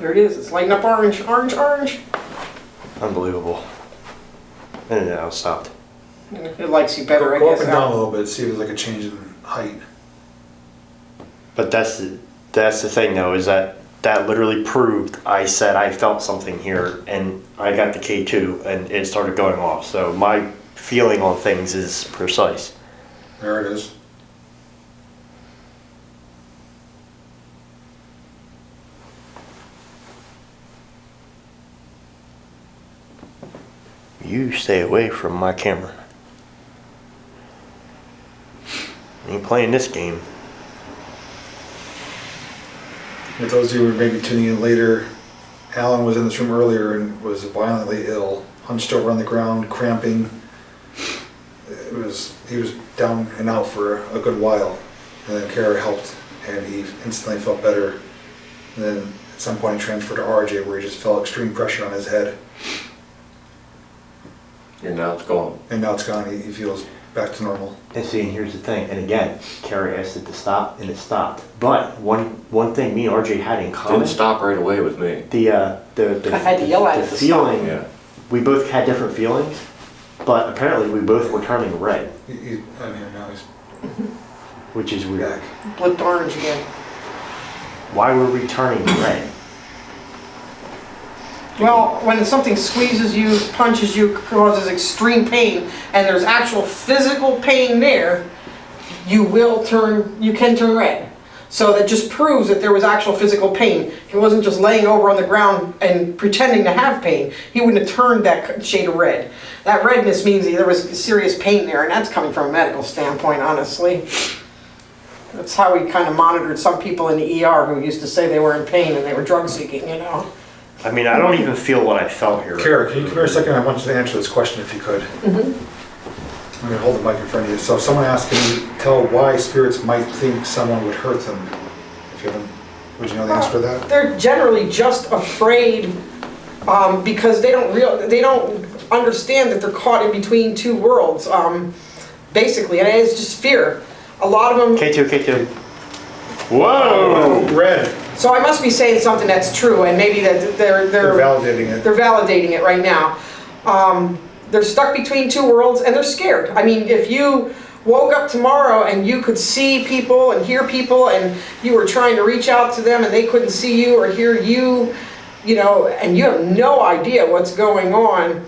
There it is. It's lighting up orange, orange, orange. Unbelievable. And now it stopped. It likes you better, I Go guess. up and down a Al. little bit, see if there's like a change in height. But that's the thing though, is that literally proved I said I felt something here and I got the K2 and it started going off. So my feeling on things is precise. There it is. You stay away from my camera. You ain't playing this game. For those of you who were maybe tuning in later, Alan was in this room earlier and was violently ill, hunched over on the ground, cramping. He was down and out for a good while. And then Cara helped and he instantly felt better. And then at some point he transferred to RJ where he just felt extreme pressure on his head. And now it's gone. And now it's gone, he feels back to normal. And see, and here's the thing, and again, Cara asked it to stop, and it stopped. But one thing me and RJ had in common, Didn't stop right away with me. the I had to yell at it to feeling, Yeah. we both had different feelings, but apparently we both were turning red, I'm here now, he's which is weird. back. Blipped orange again. Why were we turning red? Well, when something squeezes you, punches you, causes extreme pain, and there's actual physical pain there, you can turn red. So that just proves that there was actual physical pain. He wasn't just laying over on the ground and pretending to have pain. He wouldn't have turned that shade of red. That redness means there was serious pain there, and that's coming from a medical standpoint, honestly. That's how we kind of monitored some people in the ER who used to say they were in pain and they were drug seeking, you know. I mean, I don't even feel what I felt here. Cara, can you come here a second? I want you to answer this question if you could. I'm going to hold the mic in front of you. So if someone asked, can you tell why spirits might think someone would hurt them? If you haven't, would you know the answer to that? They're generally just afraid because they don't understand that they're caught in between two worlds. Basically, and it's just fear. A lot of them. K2. Whoa! Red. So I must be saying something that's true, and maybe that They're validating it. They're validating it right now. They're stuck between two worlds, and they're scared. I mean, if you woke up tomorrow and you could see people and hear people, and you were trying to reach out to them, and they couldn't see you or hear you, you know, and you have no idea what's going on,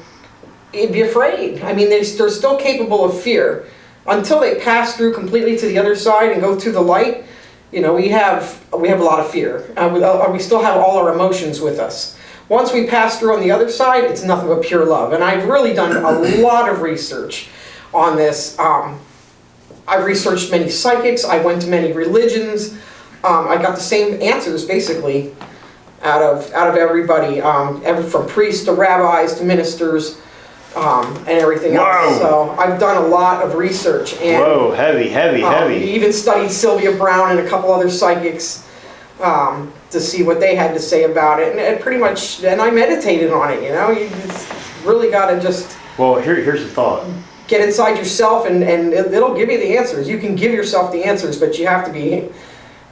you'd be afraid. I mean, they're still capable of fear until they pass through completely to the other side and go through the light. You know, we have a lot of fear. We still have all our emotions with us. Once we pass through on the other side, it's nothing but pure love. And I've really done a lot of research on this. I've researched many psychics. I went to many religions. I got the same answers basically out of everybody, from priests to rabbis to ministers. And everything else. So I've done a lot of research. And, Whoa, heavy. Even studied Sylvia Brown and a couple other psychics to see what they had to say about it. And pretty much, and I meditated on it, you know. You just really got to just... Well, here's the thought. Get inside yourself and it'll give you the answers. You can give yourself the answers, but you have to be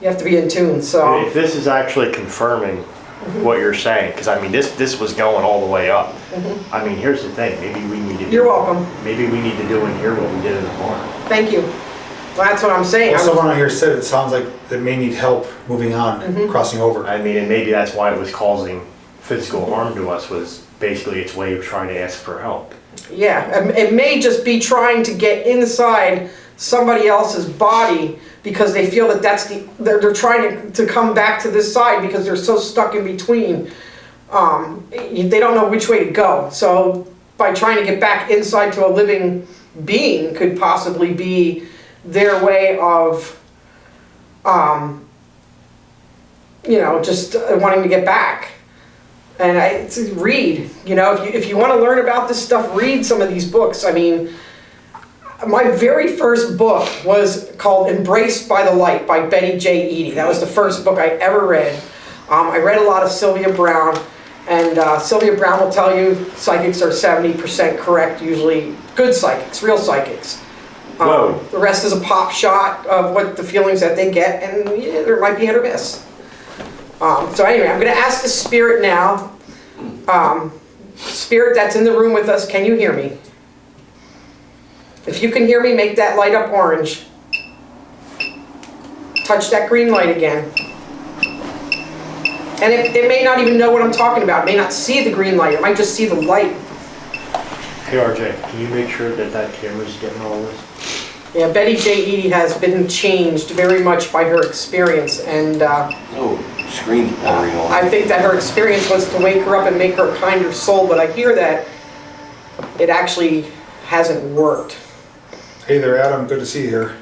in tune. So If this is actually confirming what you're saying, because I mean this was going all the way up. I mean, here's the thing, maybe we need to You're welcome. Maybe we need to do in here what we did in the barn. Thank you. Well, that's what I'm saying. Well, someone on here said it sounds like they may need help moving on, crossing over. I mean, and maybe that's why it was causing physical harm to us, was basically its way of trying to ask for help. Yeah, it may just be trying to get inside somebody else's body because they feel that they're trying to come back to this side because they're so stuck in between. They don't know which way to go. So by trying to get back inside to a living being could possibly be their way of, just wanting to get back. And read, if you want to learn about this stuff, read some of these books. I mean, my very first book was called Embraced by the Light by Betty J. Eady. That was the first book I ever read. I read a lot of Sylvia Browne, and Sylvia Browne will tell you psychics are 70% correct, usually good psychics, real psychics. Whoa. The rest is a pop shot of what the feelings that they get, and there might be hit or miss. So anyway, I'm going to ask the spirit now. Spirit that's in the room with us, can you hear me? If you can hear me, make that light up orange. Touch that green light again. And it may not even know what I'm talking about. It may not see the green light. It might just see the light. Hey RJ, can you make sure that camera's getting all this? Yeah, Betty J. Eady has been changed very much by her experience, and Screen's blurry on. I think that her experience was to wake her up and make her a kinder soul, but I hear that it actually hasn't worked. Hey there, Adam. Good to see you here.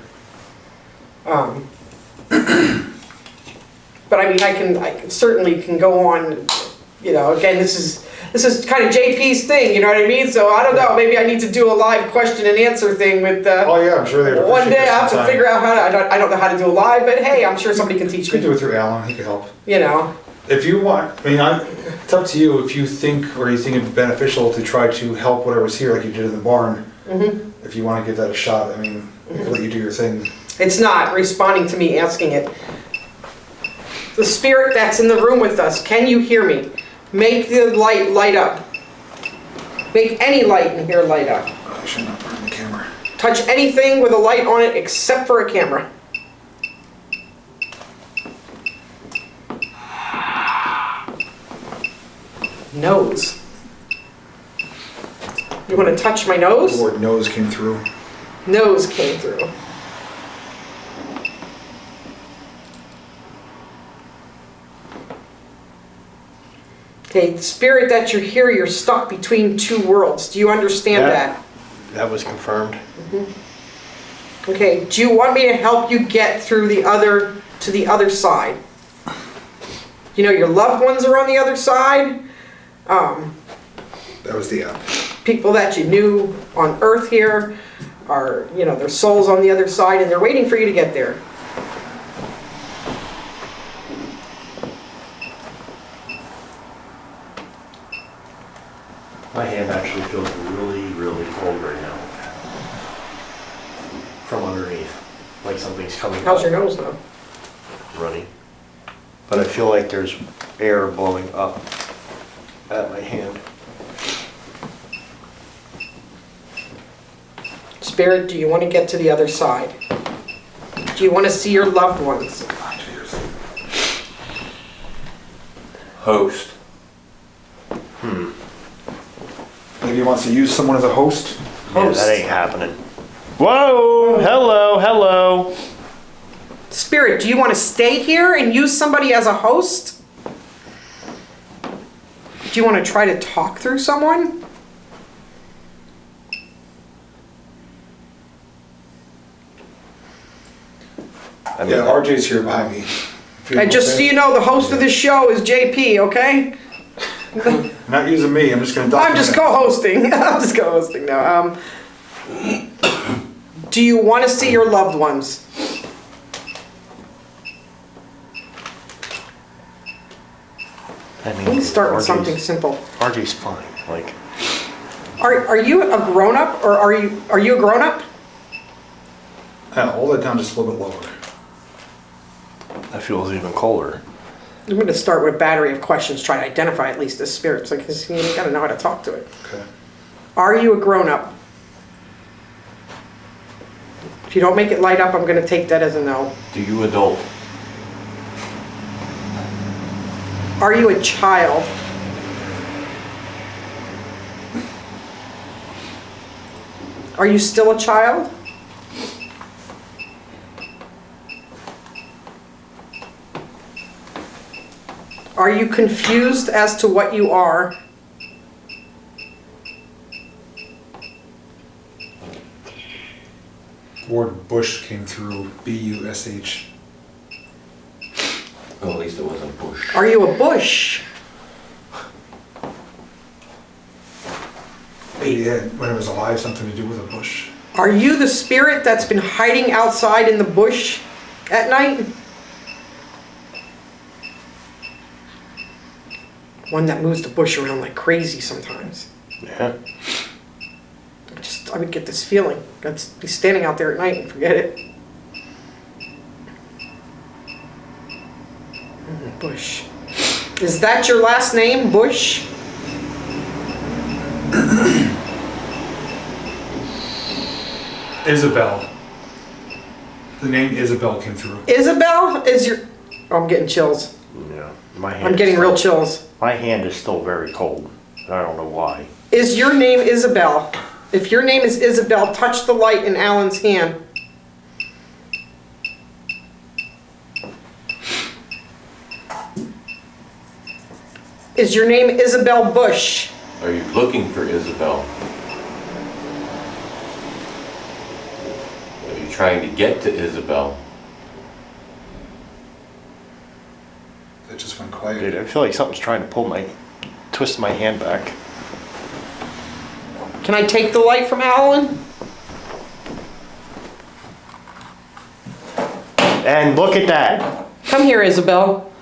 But I mean, I certainly can go on. Again, this is kind of JP's thing. You know what I mean? So I don't know. Maybe I need to do a live question and answer thing with. Oh yeah, I'm sure they'd appreciate one day I have to sometime. figure out how to. I don't know how to do a live, but hey, I'm sure somebody can teach You can me. do it through Alan. He can help. If you want, it's up to you. If you think it'd be beneficial to try to help whatever's here, like you did in the barn. Mm-hmm. If you want to give that a shot, I mean, I'll let you do your thing. It's not responding to me asking it. The spirit that's in the room with us, can you hear me? Make the light up. Make any light in here light up. I should not burn the camera. Touch anything with a light on it except for a camera. Nose. You want to touch my nose? The word nose came through. Nose came through. Okay, spirit that you're here, you're stuck between two worlds. Do you understand that? That was confirmed. Mm-hmm. Okay, do you want me to help you get through to the other side? Your loved ones are on the other side. That was the app. People that you knew on Earth here are, their souls on the other side, and they're waiting for you to get there. My hand actually feels really, really cold right now. From underneath. Like something's coming How's up. your nose though? Runny. But I feel like there's air blowing up at my hand. Spirit, do you want to get to the other side? Do you want to see your loved ones? Host. Maybe he wants to use someone as a host. Yeah, that ain't happening. Whoa! Hello, hello. Spirit, do you want to stay here and use somebody as a host? Do you want to try to talk through someone? Yeah, RJ's here behind me. And just so you know, the host of this show is JP, okay? Not using me, I'm just going to I'm just co-hosting. I'm just co-hosting now. Do you want to see your loved ones? Let me start with something simple. RJ's fine. Like, are you a grown-up, or are you a grown-up? Hold it down just a little bit lower. that feels even colder. I'm going to start with a battery of questions, try to identify at least the spirits, because you got to know how to talk to it. Okay. Are you a grown-up? If you don't make it light up, I'm going to take that as a no. Do you adult? Are you a child? Are you still a child? Are you confused as to what you are? The word bush came through, B-U-S-H. Well, at least it wasn't bush. Are you a bush? Maybe it had, when it was alive, something to do with a bush. Are you the spirit that's been hiding outside in the bush at night? One that moves the bush around like crazy sometimes. Yeah. I would get this feeling. I'd be standing out there at night and forget it. Bush. Is that your last name, Bush? Isabel. The name Isabel came through. Isabel is your... Oh, I'm getting chills. Yeah. My hand I'm getting is real still- chills. My hand is still very cold. I don't know why. Is your name Isabel? If your name is Isabel, touch the light in Alan's hand. Is your name Isabel Bush? Are you looking for Isabel? Are you trying to get to Isabel? It just went quiet. Dude, I feel like something's trying to twist my hand back. Can I take the light from Alan? And look at that. Come here, Isabel.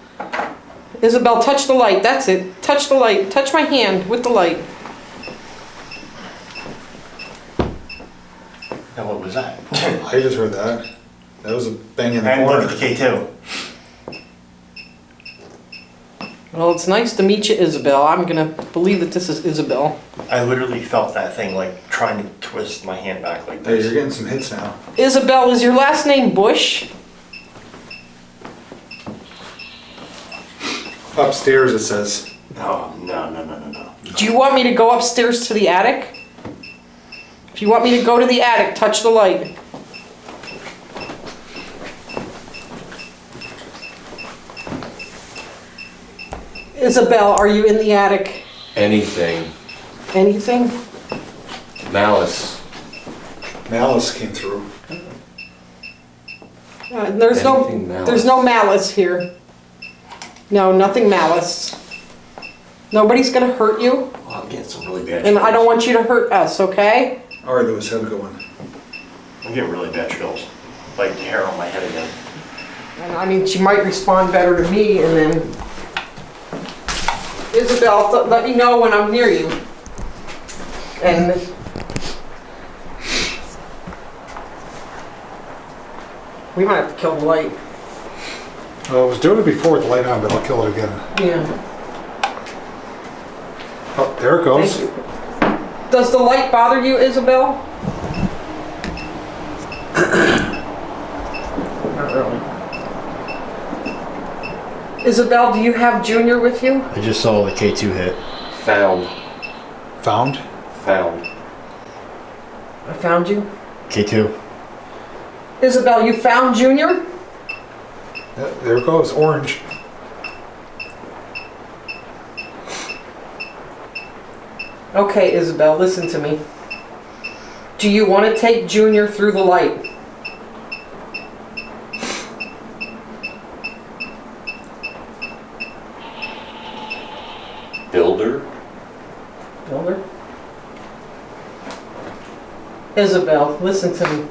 Isabel, touch the light. That's it. Touch the light. Touch my hand with the light. Now what was that? I just heard that. That was a bang in the And corner. look at the K2. Well, it's nice to meet you, Isabel. I'm gonna believe that this is Isabel. I literally felt that thing like trying to twist my hand back like Hey, this. you're getting some hits now. Isabel, is your last name Bush? Upstairs it says. Oh, no. Do you want me to go upstairs to the attic? If you want me to go to the attic, touch the light. Isabel, are you in the attic? Anything. Anything? Malice. Malice came through. There's Anything malice. there's no malice here. No, nothing malice. Nobody's gonna hurt you, Oh, I'm getting some really bad and chills. I don't want you to hurt us, okay? All right, Lewis, have a good one. I'm getting really bad chills. Like the hair on my head again. And I mean, she might respond better to me, and then... Isabel, let me know when I'm near you. And... We might have to kill the light. I was doing it before with the light on, but I'll kill it again. Yeah. Oh, there it goes. Thank you. Does the light bother you, Isabel? Not really. Isabel, do you have Junior with you? I just saw the K2 hit. Found. Found? Found. I found you. K2. Isabel, you found Junior? Yeah, there it goes, orange. Okay, Isabel, listen to me. Do you want to take Junior through the light? Builder. Builder? Isabel, listen to me.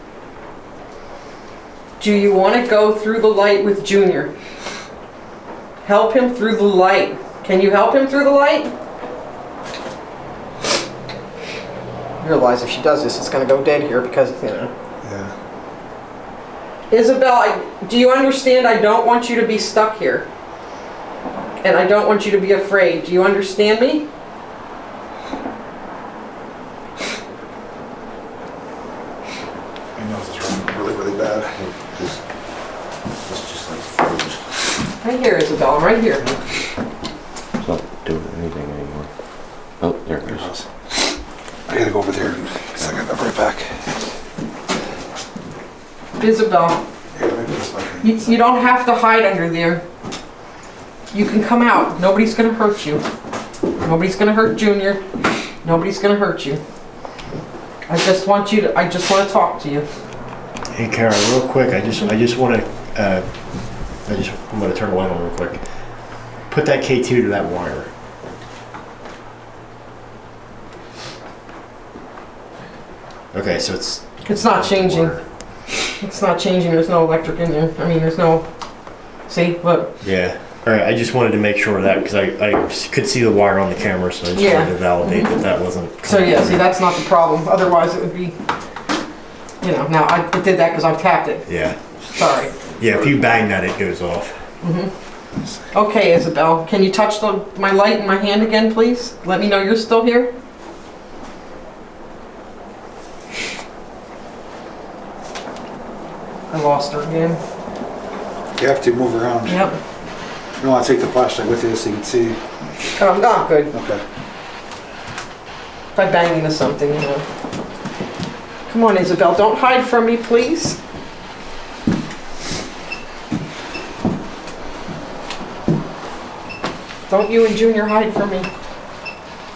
Do you want to go through the light with Junior? Help him through the light. Can you help him through the light? Realize if she does this, it's going to go dead here because, you know. Yeah. Isabel, do you understand I don't want you to be stuck here? And I don't want you to be afraid. Do you understand me? My nose is running really, really bad. It's just like froze. Right here, Isabel. I'm right here. It's not doing anything anymore. Oh, there it There it goes. goes. I gotta go over there in a second. I'll be right back. Isabel, Here, let me put this back in. you don't have to hide under there. You can come out. Nobody's gonna hurt you. Nobody's gonna hurt Junior. Nobody's gonna hurt you. I just want to talk to you. Hey, Cara, real quick, I'm gonna turn the light on real quick. Put that K2 to that wire. Okay, so It's not changing. It's not changing. There's no electric in there. I mean, there's no. See, look. yeah. All right, I just wanted to make sure of that because I could see the wire on the camera, so I just Yeah. wanted to validate that wasn't. So yeah, see, that's not the problem. Otherwise, it would be. Now I did that because I tapped it. Yeah. Sorry. Yeah, if you bang that, it goes off. Okay, Isabel, can you touch my light in my hand again, please? Let me know you're still here. I lost her again. You have to move around. Yep. You don't want to take the flashlight with you so you can see. Not good. Okay. If I bang into something, Come on, Isabel, don't hide from me, please. Don't you and Junior hide from me.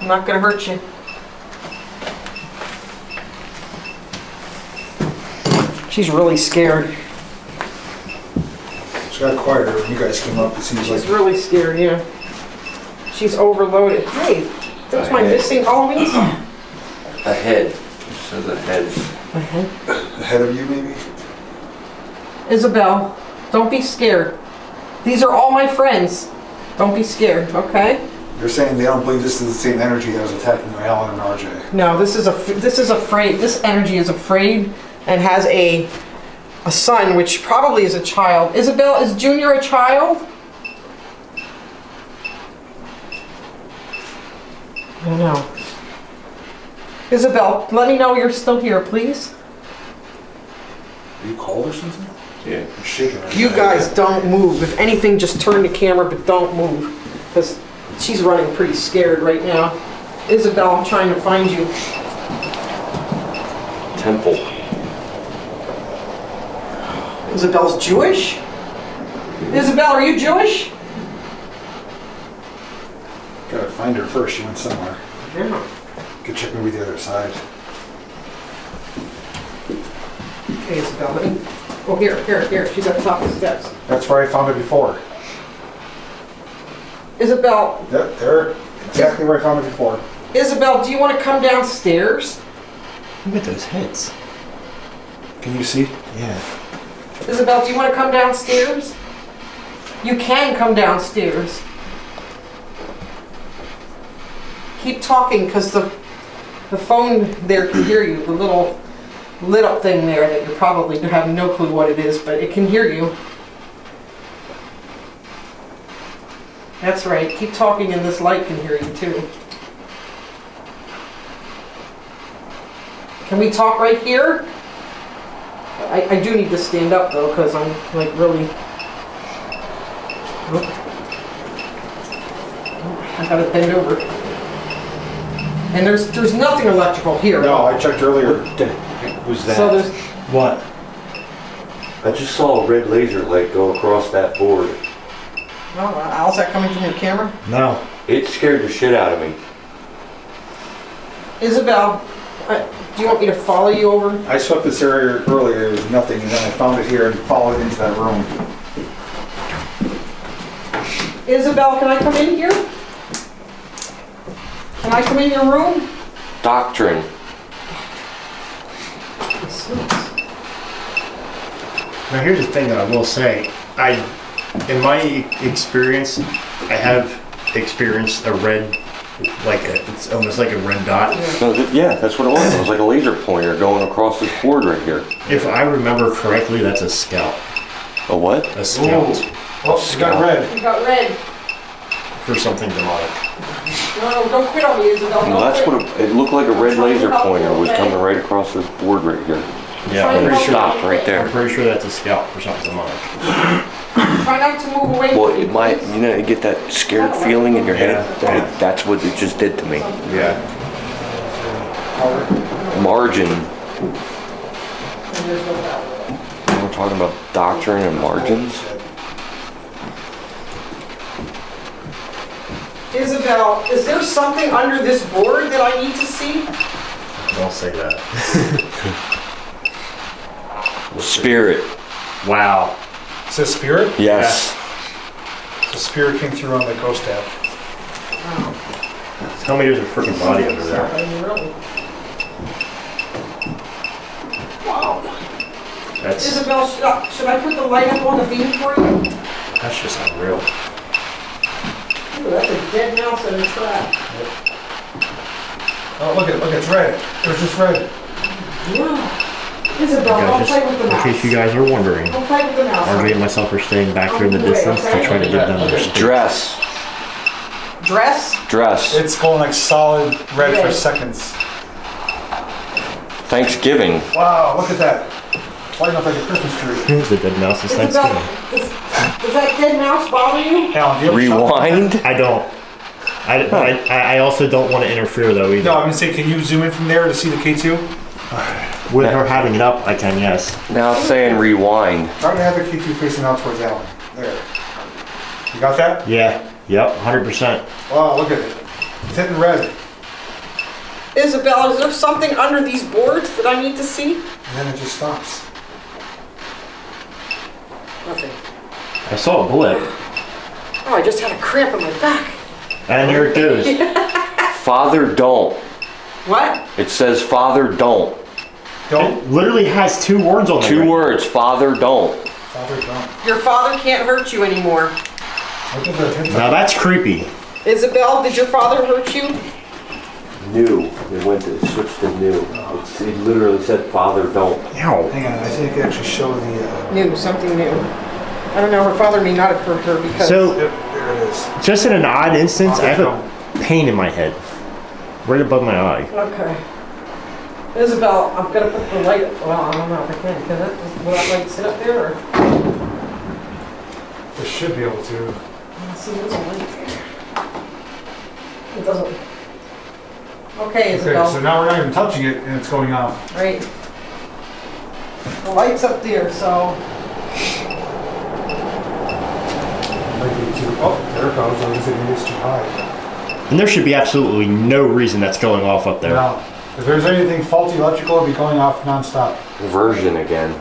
I'm not gonna hurt you. She's really scared. She got quieter when you guys came up. It seems like. She's really scared, yeah. She's overloaded. Hey, there's my missing Halloween song. Ahead. It says ahead. Ahead of you, maybe. Isabel, don't be scared. These are all my friends. Don't be scared, okay? You're saying they don't believe this is the same energy that was attacking Alan and RJ. No, this is afraid. This energy is afraid and has a son, which probably is a child. Isabel, is Junior a child? I don't know. Isabel, let me know you're still here, please. Are you cold or something? Yeah. You're shaking right You now. guys don't move. If anything, just turn the camera, but don't move. Because she's running pretty scared right now. Isabel, I'm trying to find you. Temple. Isabel's Jewish? Isabel, are you Jewish? Gotta find her first. She went somewhere. Yeah. Could check maybe the other side. Okay, Isabel, let me... Oh, here. She's at the top of the steps. That's where I found her before. Isabel, Yep, there. Exactly where I found her before. Isabel, do you want to come downstairs? Look at those hits. Can you see? Yeah. Isabel, do you want to come downstairs? You can come downstairs. Keep talking, because the phone there can hear you. The little lit up thing there that you probably have no clue what it is, but it can hear you. That's right. Keep talking and this light can hear you too. Can we talk right here? I do need to stand up though, because I'm like really... I gotta bend over. And there's nothing electrical here. No, I checked earlier. What the heck was that? So there's... What? I just saw a red laser light go across that board. Oh, how's that coming from your camera? No. It scared the shit out of me. Isabel, do you want me to follow you over? I swept this area earlier. There was nothing, and then I found it here and followed it into that room. Isabel, can I come in here? Can I come in your room? Doctrine. Now here's the thing that I will say. In my experience, I have experienced a red, it's almost like a red dot. No, yeah, that's what it was. It was like a laser pointer going across this board right here. If I remember correctly, that's a scout. A what? A scout. Oh, she got red. You got red. For something demonic. No, don't quit on me, Isabel. No, that's what it looked like. A red laser pointer was coming right across this board right here. Yeah, I'm pretty sure. Stopped right there. I'm pretty sure that's a scout for something demonic. Try not to move away. Well, it might, you get that scared feeling in your head. That's what it just did to me. Yeah. Margin. We're talking about doctrine and margins. Isabel, is there something under this board that I need to see? Don't say that. Spirit. Wow. It says spirit? Yes. The spirit came through on the ghost app. Tell me there's a freaking body under there. Wow. That's Isabel, should I put the light up on the beam for you? that's just unreal. Ooh, that's a dead mouse in a trap. Oh, look, it's red. It was just red. Wow. Isabel, don't Guys, play with the in mouse. case you guys are wondering, Don't play with the mouse. RJ and myself are staying back here in the distance to try to give them their space. Dress. Dress? Dress. It's going like solid red for Red. seconds. Thanksgiving. Wow, look at that. Lighting up like a Christmas tree. The dead mouse is Isabel, Thanksgiving. does that dead mouse bother you? Alan, do you have a shot? Rewind. I don't. I also don't want to interfere though either. No, I'm gonna say, can you zoom in from there to see the K2? With her having it up, I can, yes. Now it's saying rewind. Try to have the K2 facing out towards Alan. There. You got that? Yeah. Yep. 100%. Wow, look at it. It's hitting red. Isabel, is there something under these boards that I need to see? And then it just stops. Nothing. I saw a blip, Oh, I just had a cramp in my back. and here it goes. Father don't. What? It says Father don't. Don't. It literally has 2 words on it. Two words. Father don't. Father, don't. Your father can't hurt you anymore. Look at the hits. Now that's creepy. Isabel, did your father hurt you? New. It went to switch to new. It literally said Father don't. Ow. Hang on, I think I can actually show the. New, something new. I don't know, her father may not have hurt her because... So, Yep, there it is. just in an odd instance, I have Father, a pain in my head. Right above my eye. Okay. Isabel, I'm gonna put the light, well, I don't know if I can. Will that light sit up there or? It should be able to. Let's see, there's a light there. It doesn't. Okay, Okay, so Isabel, now we're not even touching it and it's going off. right. The light's up there, so, Might be too. Oh, there it goes. I was thinking it's too high. And there should be absolutely no reason that's going off up there. Now, if there's anything faulty electrical, it'll be going off nonstop. Version again.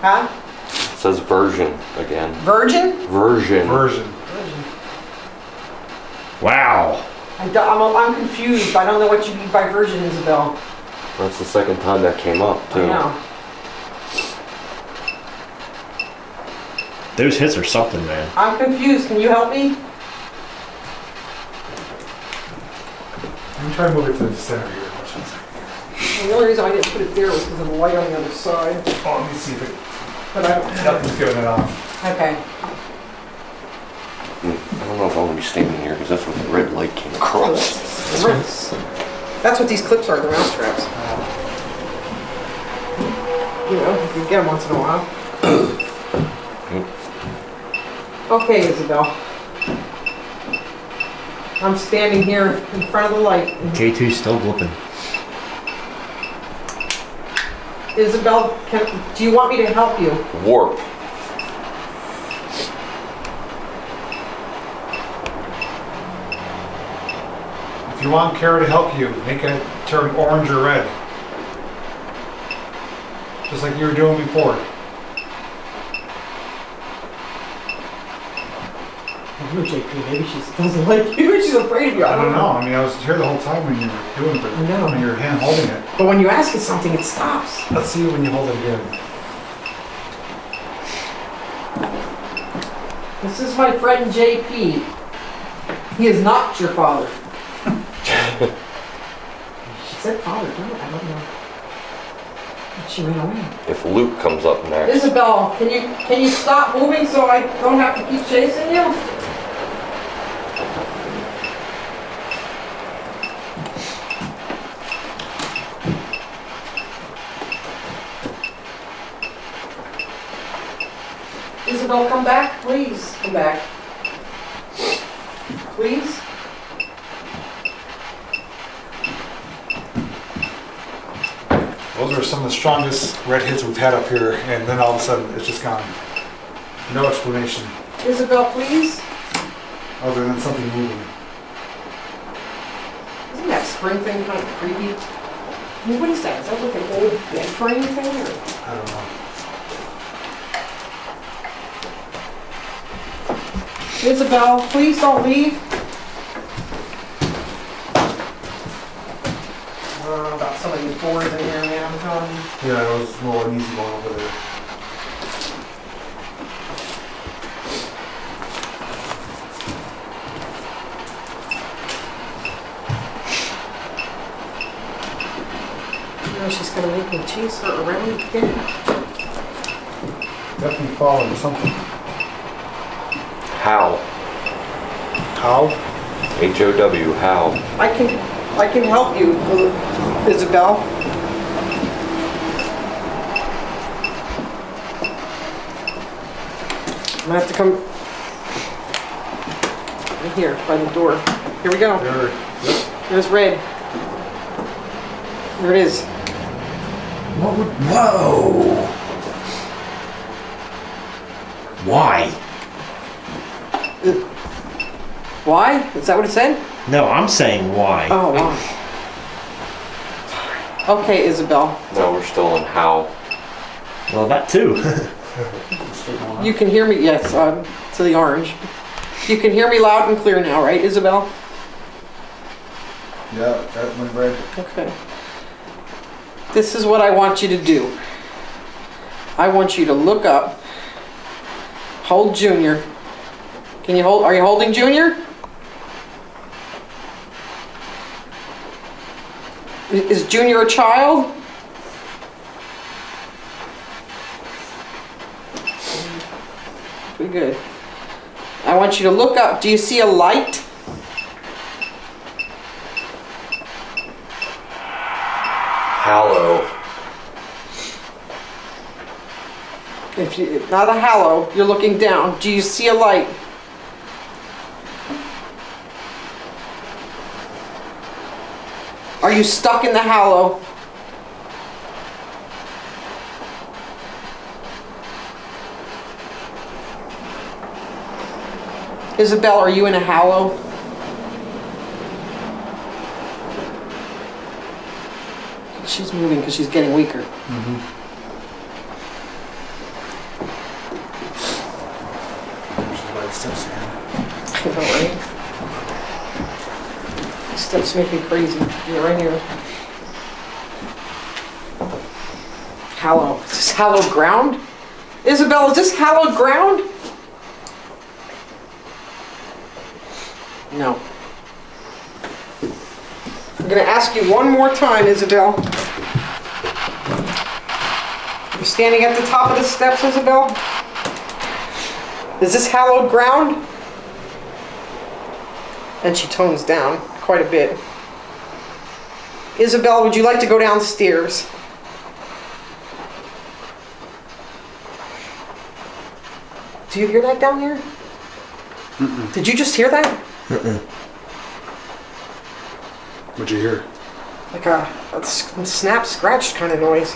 huh? It says version again. Virgin? Version. Version. Wow. I'm confused. I don't know what you mean by virgin, Isabel. That's the second time that came up I too. know. Those hits are something, man. I'm confused. Can you help me? Let me try to move it to the center here. Watch one second. The only reason I didn't put it there was because of the light on the other side. Oh, let me see if it. But I don't. Nothing's giving it off. Okay. I don't know if I want to be standing here because that's where the red light came across. That's what these clips are, the mouse traps. You know, you get them once in a while. Okay, Isabel. I'm standing here in front of the light. K2's still blipping. Isabel, do you want me to help you? Warp. If you want Cara to help you, make it turn orange or red. Just like you were doing before. I don't know, JP, maybe she doesn't like you. She's afraid of you. I don't know. I mean, I was here the whole time when you were doing it. I know. When you were hand holding it. But when you ask it something, it stops. Let's see when you hold it again. This is my friend JP. He is not your father. She said father, too. I don't know. But she ran away. If Luke comes up next. Isabel, can you stop moving so I don't have to keep chasing you? Isabel, come back, please. Come back. Please. Those are some of the strongest red hits we've had up here, and then all of a sudden it's just gone. No explanation Isabel, please. other than something moving. Isn't that spring thing kind of creepy? I mean, what is that? Is that like an old bed frame thing? Or? I don't know. Isabel, please don't leave. About some of these boards in here, man, I'm telling you. Yeah, it was a little uneasy going over there. You know she's gonna make me chase her around again. Definitely falling something. How? How? H-O-W, how? I can help you, Isabel. I'm gonna have to come right here by the door. Here we go. There's red. There it is. What would, whoa! Why? Why? Is that what it said? No, I'm saying why. Oh, wow. Okay, Isabel. No, we're still in how. Well, that too. You can hear me, yes, to the orange. You can hear me loud and clear now, right, Isabel? Yeah, that went red. Okay. This is what I want you to do. I want you to look up, hold Junior. Can you hold, are you holding Junior? Is Junior a child? Pretty good. I want you to look up. Do you see a light? Hallow. If you, not a hallow, you're looking down. Do you see a light? Are you stuck in the hallow? Isabel, are you in a hallow? She's moving because she's getting weaker. She's by the steps again. I know, right? These steps make me crazy. You're right here. Hallow. Is this hallowed ground? Isabel, is this hallowed ground? No. I'm going to ask you one more time, Isabel. You're standing at the top of the steps, Isabel? Is this hallowed ground? And she tones down quite a bit. Isabel, would you like to go downstairs? Do you hear that down here? Did you just hear that? What'd you hear? Like a snap, scratch kind of noise.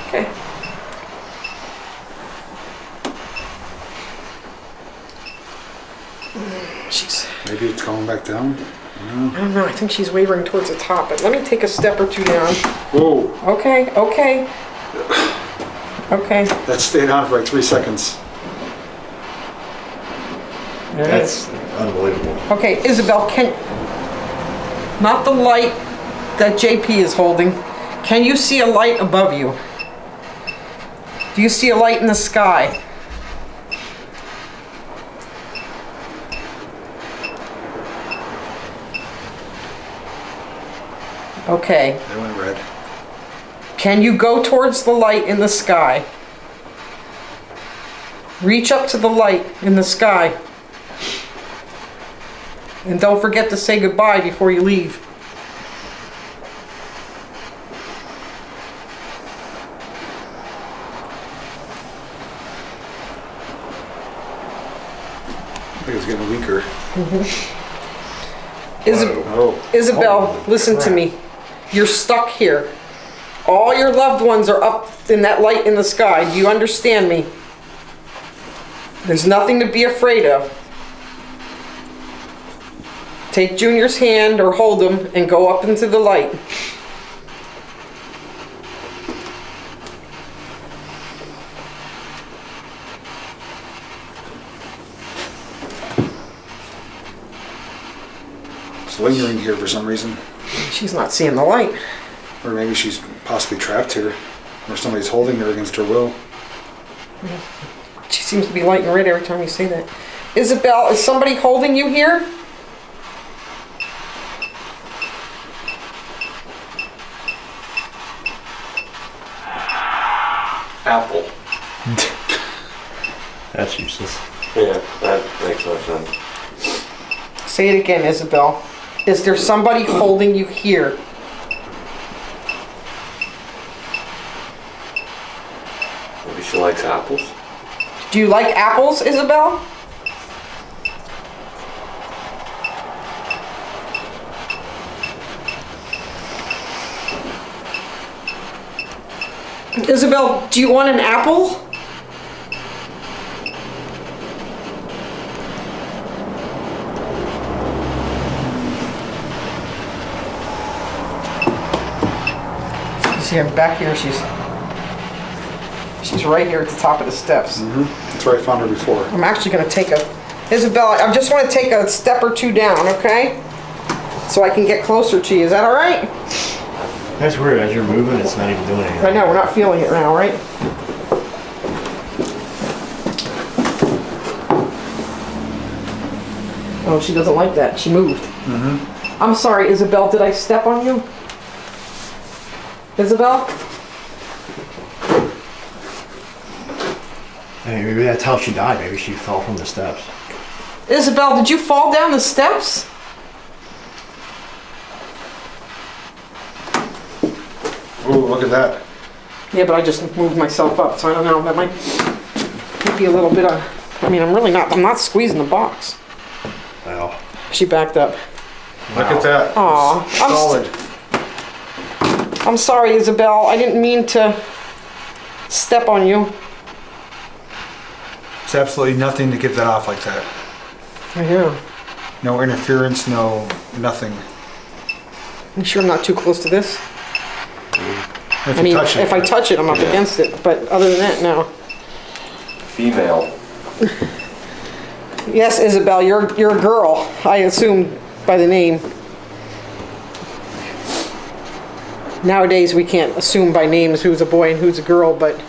Okay. She's... Maybe it's going back down? I don't know, I think she's wavering towards the top, but let me take a step or two down. Whoa! Okay, okay. Okay. That stayed on for like 3 seconds. There it That's is. unbelievable. Okay, Isabel, not the light that JP is holding. Can you see a light above you? Do you see a light in the sky? Okay. They went red. Can you go towards the light in the sky? Reach up to the light in the sky. And don't forget to say goodbye before you leave. I think it's getting weaker. Isabel, Oh. listen to me. you're stuck here. All your loved ones are up in that light in the sky. Do you understand me? There's nothing to be afraid of. Take Junior's hand or hold him and go up into the light. It's lingering here for some reason. She's not seeing the light. Or maybe she's possibly trapped here. Or somebody's holding her against her will. She seems to be lighting red every time you say that. Isabel, is somebody holding you here? Apple. That's useless. Yeah, that makes no sense. Say it again, Isabel. Is there somebody holding you here? Maybe she likes apples? Do you like apples, Isabel? Isabel, do you want an apple? She's here, back here, she's right here at the top of the steps. That's where I found her before. I'm actually going to take Isabel, I just want to take a step or two down, okay? So I can get closer to you. Is that all right? That's weird. As you're moving, it's not even doing anything. I know, we're not feeling it now, right? Oh, she doesn't like that. She moved. I'm sorry, Isabel. Did I step on you? Isabel? Hey, maybe that's how she died. Maybe she fell from the steps. Isabel, did you fall down the steps? Ooh, look at that. Yeah, but I just moved myself up, so I don't know. That might be a little bit of... I mean, I'm not squeezing the box. Wow. She backed up. Look at that. Aw, Solid. I'm sorry, Isabel. I didn't mean to step on you. It's absolutely nothing to get that off like that. I know. No interference, no nothing. You sure I'm not too close to this? If I you mean, touch it. if I touch it, I'm up against it. But other than that, no. Female. Yes, Isabel, you're a girl. I assume by the name. Nowadays, we can't assume by names who's a boy and who's a girl, but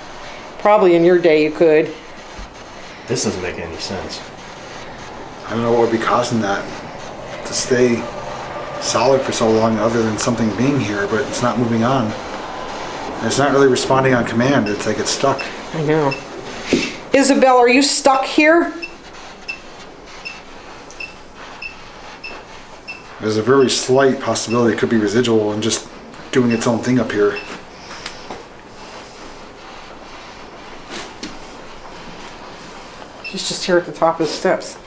probably in your day you could. This doesn't make any sense. I don't know what would be causing that to stay solid for so long other than something being here, but it's not moving on. And it's not really responding on command. It's like it's stuck. I know. Isabel, are you stuck here? There's a very slight possibility it could be residual and just doing its own thing up here. She's just here at the top of the steps.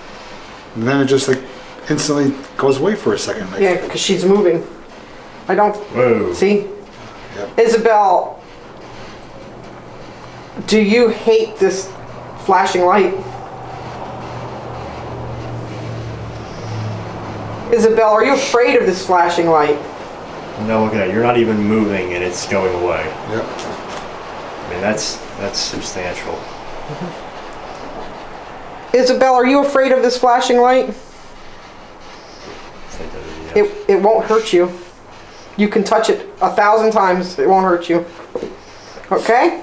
And then it just like instantly goes away for a second. Like, Yeah, because she's moving. I don't... Whoa. See? Yep. Isabel, do you hate this flashing light? Isabel, are you afraid of this flashing light? No, look at it. You're not even moving, and it's going away. Yep. I mean, that's substantial. Isabel, are you afraid of this flashing light? I think that is a yes. It won't hurt you. You can touch it 1,000 times. It won't hurt you. Okay?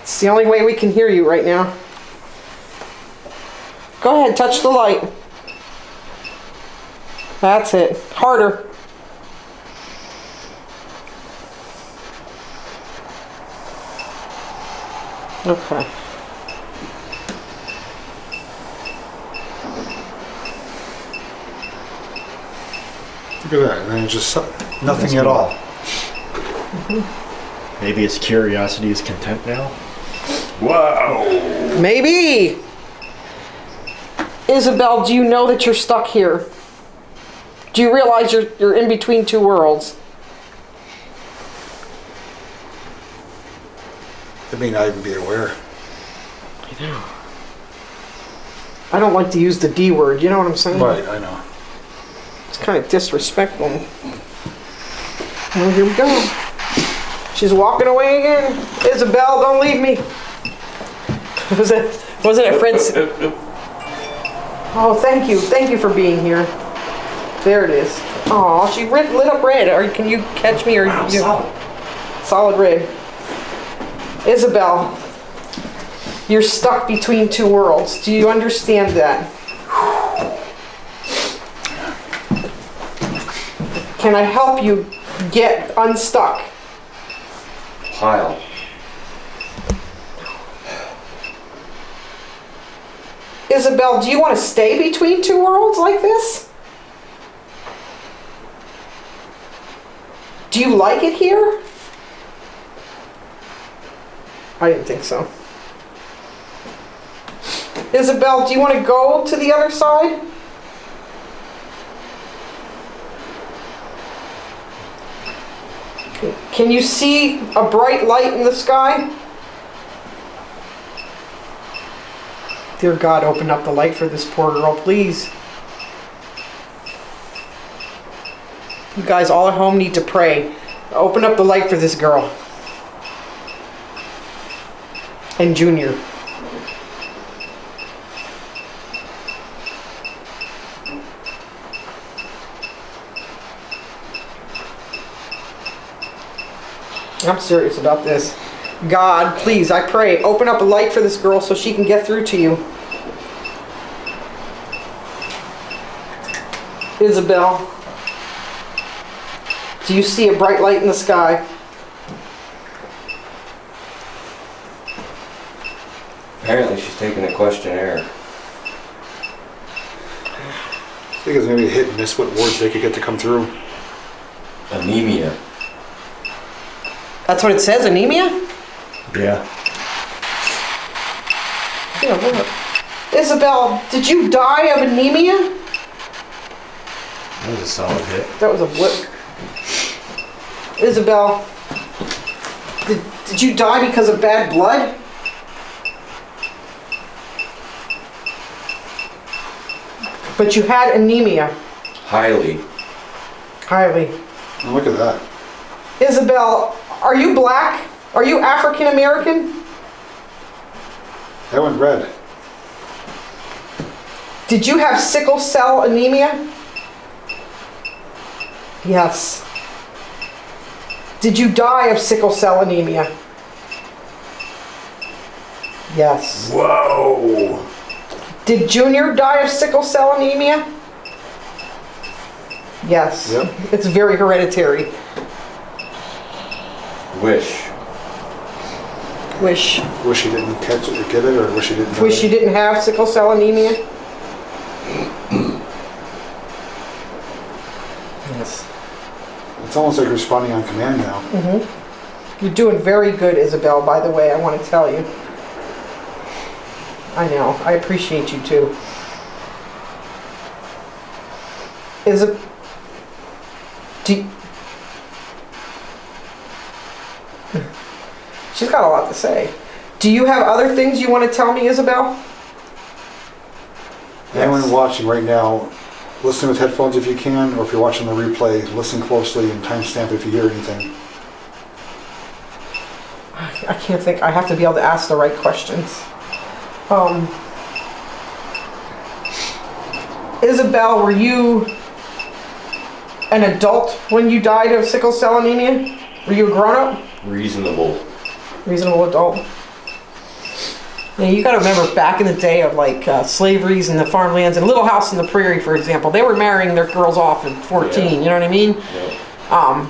It's the only way we can hear you right now. Go ahead, touch the light. That's it. Harder. Okay. Look at that. And then it's just nothing at all. Maybe its curiosity is content now? Whoa! Maybe. Isabel, do you know that you're stuck here? Do you realize you're in between two worlds? It may not even be aware. I don't like to use the D word, you know what I'm saying? Right, I know. It's kind of disrespectful. Well, here we go. She's walking away again. Isabel, don't leave me. Wasn't it Fred's? Oh, thank you. Thank you for being here. There it is. Oh, she lit up red. Or can you catch me? Or you? Solid red. Isabel, you're stuck between two worlds. Do you understand that? Can I help you get unstuck? Pile. Isabel, do you want to stay between two worlds like this? Do you like it here? I didn't think so. Isabel, do you want to go to the other side? Can you see a bright light in the sky? Dear God, open up the light for this poor girl, please. You guys all at home need to pray. Open up the light for this girl. And Junior. I'm serious about this. God, please, I pray, open up a light for this girl so she can get through to you. Isabel, do you see a bright light in the sky? Apparently she's taking a questionnaire. I think it's maybe a hit and miss what wards they could get to come through. Anemia. That's what it says, anemia? Yeah. Yeah, look. Isabel, did you die of anemia? That was a solid hit. That was a blip. Isabel, did you die because of bad blood? But you had anemia. Highly. Highly. Oh, look at that. Isabel, are you black? Are you African American? That went red. Did you have sickle cell anemia? Yes. Did you die of sickle cell anemia? Yes. Whoa. Did Junior die of sickle cell anemia? Yes. Yep. It's very hereditary. Wish. Wish. Wish you didn't catch it or get it, or wish you didn't. Wish you didn't have sickle cell anemia? Yes. It's almost like responding on command now. Mm-hmm. You're doing very good, Isabel, by the way, I want to tell you. I know. I appreciate you, too. She's got a lot to say. Do you have other things you want to tell me, Isabel? Anyone watching right now, listen with headphones if you can, or if you're watching the replay, listen closely and timestamp if you hear anything. I can't think. I have to be able to ask the right questions. Isabel, were you an adult when you died of sickle cell anemia? Were you a grown-up? Reasonable. Reasonable adult. Yeah, you got to remember back in the day of like slaveries and the farmlands and Little House on the Prairie, for example, they were marrying their girls off at 14. Yeah. You know what I mean? Yeah.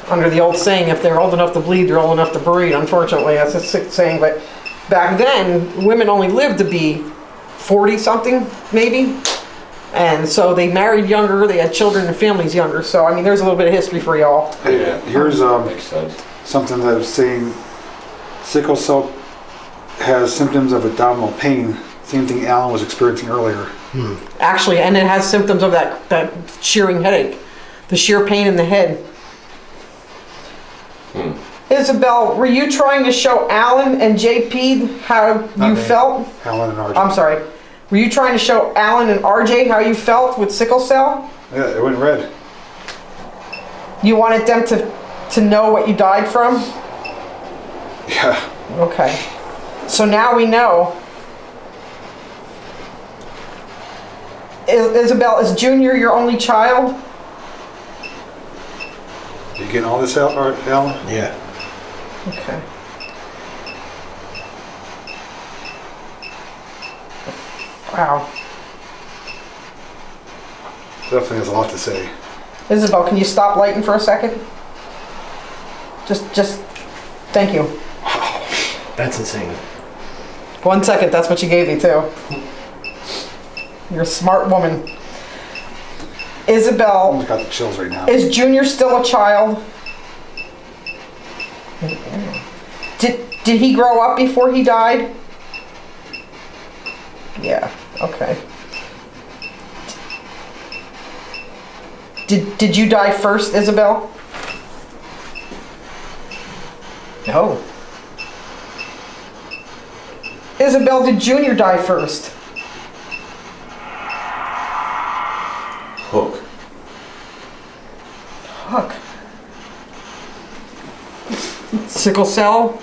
Under the old saying, if they're old enough to bleed, they're old enough to breed. Unfortunately, that's a sick saying. But back then, women only lived to be 40-something, maybe. And so they married younger, they had children and families younger. So, I mean, there's a little bit of history for y'all. Hey, here's makes sense. Something that was saying sickle cell has symptoms of abdominal pain. Same thing Alan was experiencing earlier. Actually, and it has symptoms of that shearing headache. The sheer pain in the head. Isabel, were you trying to show Alan and JP how Not you me. felt? Alan and RJ. I'm sorry. Were you trying to show Alan and RJ how you felt with sickle cell? Yeah, it went red. You wanted them to know what you died from? Yeah. Okay. So now we know. Isabel, is Junior your only child? You getting all this out, Alan? Yeah. Okay. Wow. Definitely has a lot to say. Isabel, can you stop lighting for a second? Just, thank you. That's insane. 1 second, that's what you gave me too. You're a smart woman. Isabel, I've got the chills right now. is Junior still a child? Did he grow up before he died? Yeah, okay. Did you die first, Isabel? No. Isabel, did Junior die first? Hook. Fuck. Sickle cell?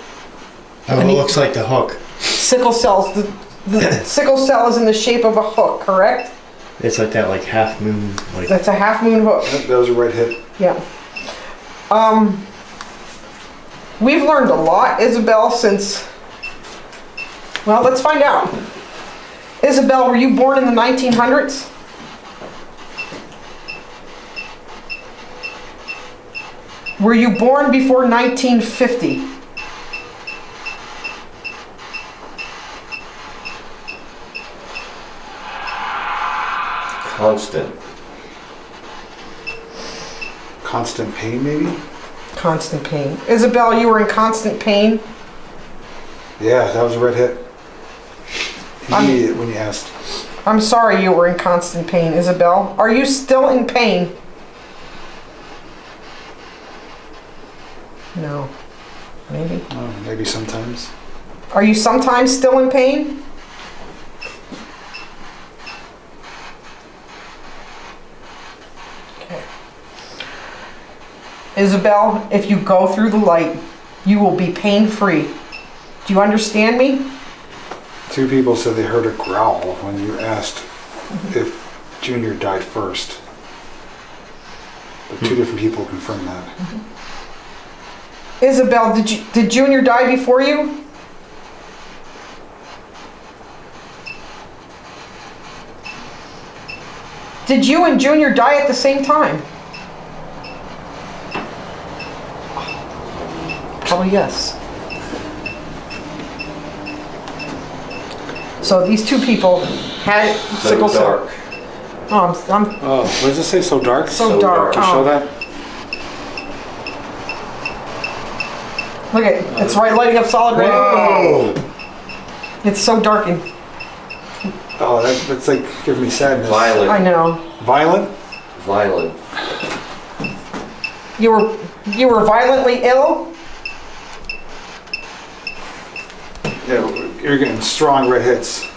Oh, it looks like the hook. Sickle cells, the sickle cell is in the shape of a hook, correct? It's like that, like half moon, like. That's a half moon hook. That was a red hit. Yeah. We've learned a lot, Isabel, since... Well, let's find out. Isabel, were you born in the 1900s? Were you born before 1950? Constant. Constant pain, maybe? Constant pain. Isabel, you were in constant pain? Yeah, that was a red hit. Immediate when you asked. I'm sorry you were in constant pain, Isabel. Are you still in pain? No. Maybe. Maybe sometimes. Are you sometimes still in pain? Okay. Isabel, if you go through the light, you will be pain-free. Do you understand me? 2 people said they heard a growl when you asked if Junior died first. But 2 different people confirmed that. Isabel, did Junior die before you? Did you and Junior die at the same time? Probably yes. So these 2 people had sickle cell. Dark. Oh, Oh, what does it say? So dark? So dark. To show that? Look at it. It's right lighting up solid red. Whoa! It's so darkened. Oh, that's like giving me sadness. Violent. I know. Violent? Violent. You were violently ill? Yeah, you're getting strong red hits.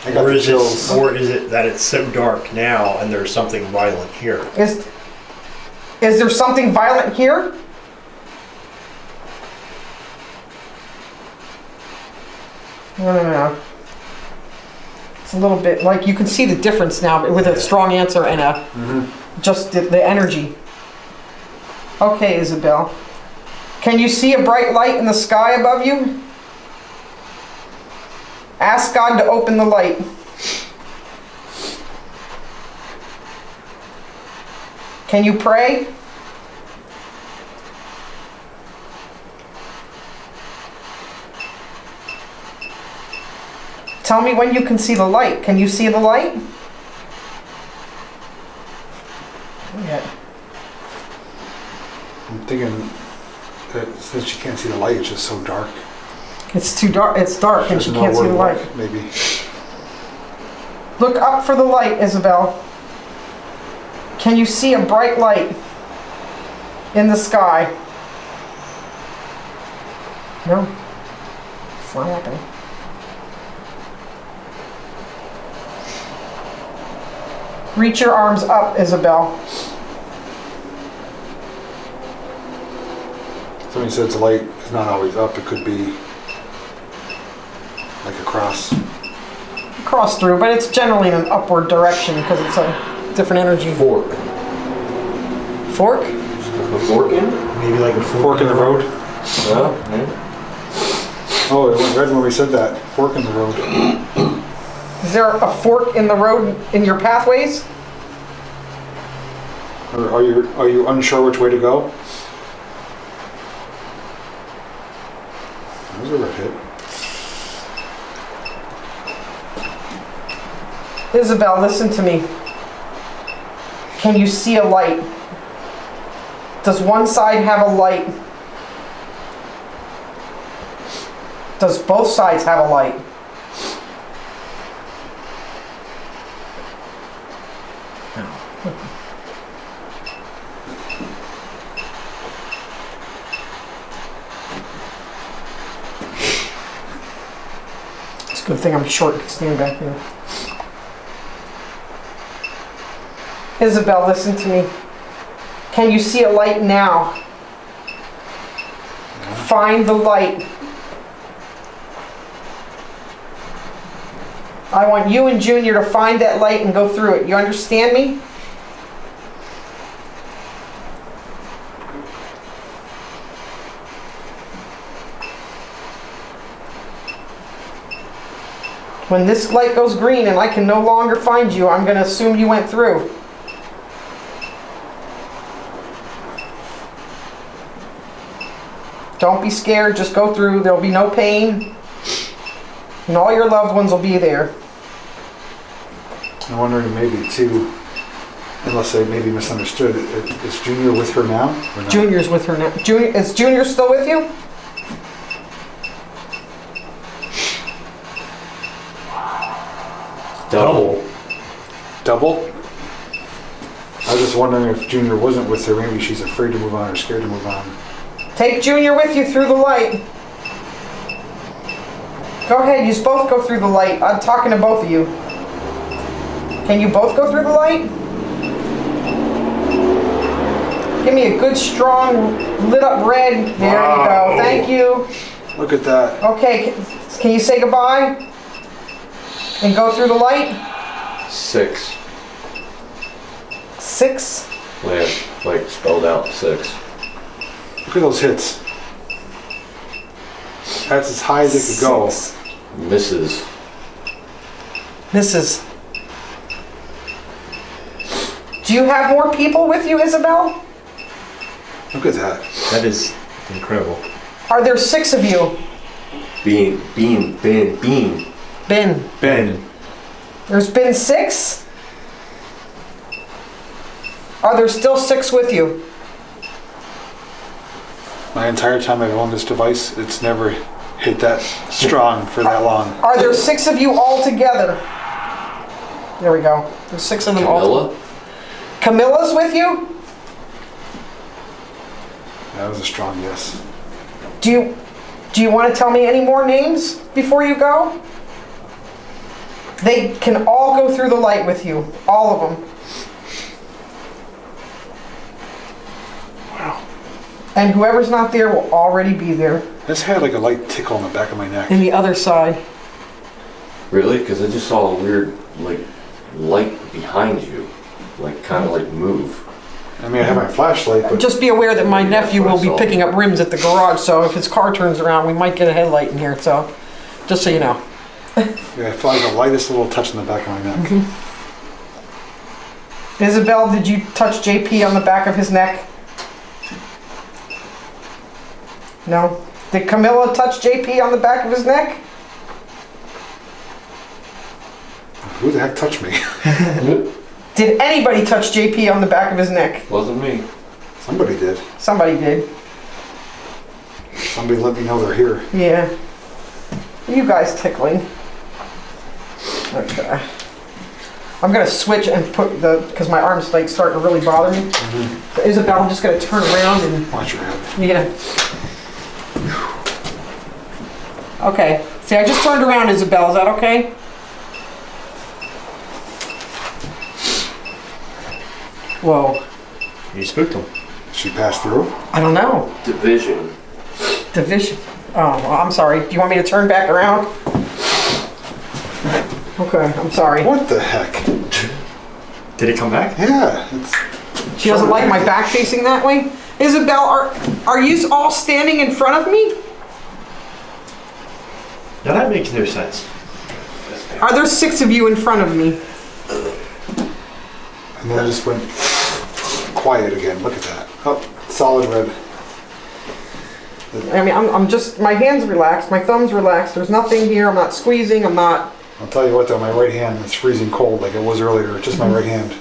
I got the chills. Or is it that it's so dark now and there's something violent here? Is there something violent here? No. It's a little bit like you can see the difference now with a strong answer and a just the energy. Okay, Isabel. Can you see a bright light in the sky above you? Ask God to open the light. Can you pray? Tell me when you can see the light. Can you see the light? Yeah. I'm thinking that since you can't see the light, it's just so dark. It's too dark. It's dark and she There's can't no see the word light. look, maybe. Look up for the light, Isabel. Can you see a bright light? in the sky. No, it's not happening. Reach your arms up, Isabel. Somebody said the light is not always up. It could be like a cross. Cross through, but it's generally in an upward direction because it's a different energy. Fork. Fork? A fork in? Maybe like a fork in the road. Yeah. Oh, it went red when we said that. Fork in the road. Is there a fork in the road in your pathways? Or are you unsure which way to go? That was a red hit. Isabel, listen to me. Can you see a light? Does one side have a light? Does both sides have a light? It's a good thing I'm short and stand back here. Isabel, listen to me. Can you see a light now? Find the light. I want you and Junior to find that light and go through it. You understand me? When this light goes green and I can no longer find you, I'm going to assume you went through. Don't be scared, just go through. There'll be no pain. And all your loved ones will be there. I'm wondering maybe too, unless I maybe misunderstood, is Junior with her now? Or not? Junior's with her now. Is Junior still with you? Double. Double? I was just wondering if Junior wasn't with her, maybe she's afraid to move on or scared to move on. Take Junior with you through the light. Go ahead, you both go through the light. I'm talking to both of you. Can you both go through the light? Give me a good, strong, lit up red. There you go. Thank you. Look at that. Okay, can you say goodbye? And go through the light? 6. 6? Like spelled out 6. Look at those hits. That's as high as it could go. 6. Misses. Misses. Do you have more people with you, Isabel? Look at that. That is incredible. Are there 6 of you? Bean. Ben. There's been 6? Are there still 6 with you? My entire time I've owned this device, it's never hit that strong for that long. Are there 6 of you all together? There we go. There's 6 of them all. Camilla? Camilla's with you? That was a strong yes. Do you want to tell me any more names before you go? They can all go through the light with you. All of them. Wow. And whoever's not there will already be there. This had like a light tickle on the back of my neck. And the other side. Really? Because I just saw a weird, like, light behind you. Like, kind of like move. I mean, I have my flashlight, but Just be aware that my Yeah, nephew that's what will I be saw. picking up rims at the garage, so if his car turns around, we might get a headlight in here, so just so you know. yeah, I felt like the lightest little touch in the back of my neck. Isabel, did you touch JP on the back of his neck? No? Did Camilla touch JP on the back of his neck? Who the heck touched me? Did anybody touch JP on the back of his neck? Wasn't me. Somebody did. Somebody did. Somebody let me know they're here. Yeah. You guys tickling. Okay. I'm gonna switch and put because my arm's like starting to really bother me. So Isabel, I'm just gonna turn around and Watch your head. you're gonna. Okay. See, I just turned around, Isabel. Is that okay? Whoa. You spooked him. She passed through? I don't know. Division. Division. Oh, well, I'm sorry. Do you want me to turn back around? Okay, I'm sorry. What the heck? Did it come back? Yeah. It's, She doesn't like my back facing that way? Isabel, are you all standing in front of me? Now that makes no sense. Are there 6 of you in front of me? and then it just went quiet again. Look at that. Oh, solid red. I mean, I'm just, my hand's relaxed, my thumb's relaxed, there's nothing here, I'm not squeezing, I'm not... I'll tell you what though, my right hand is freezing cold like it was earlier. Just my right hand.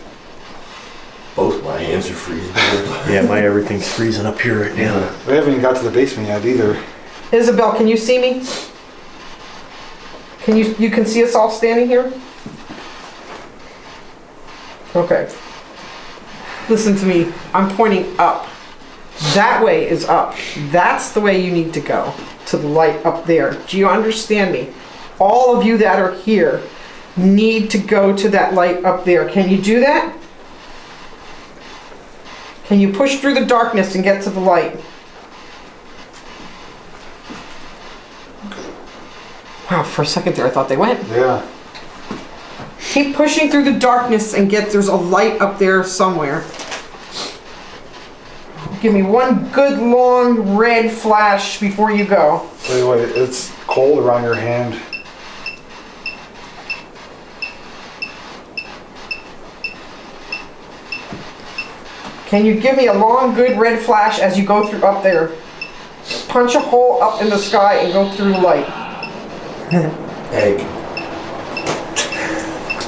Both my hands are freezing. Yeah, everything's freezing up here right now. We haven't even got to the basement yet either. Isabel, can you see me? Can you can see us all standing here? Okay. Listen to me, I'm pointing up. That way is up. That's the way you need to go, to the light up there. Do you understand me? All of you that are here need to go to that light up there. Can you do that? Can you push through the darkness and get to the light? Wow, for a second there I thought they went. Yeah. Keep pushing through the darkness and there's a light up there somewhere. Give me one good long red flash before you go. Tell you what, it's cold around your hand. Can you give me a long good red flash as you go through up there? Punch a hole up in the sky and go through the light. Egg.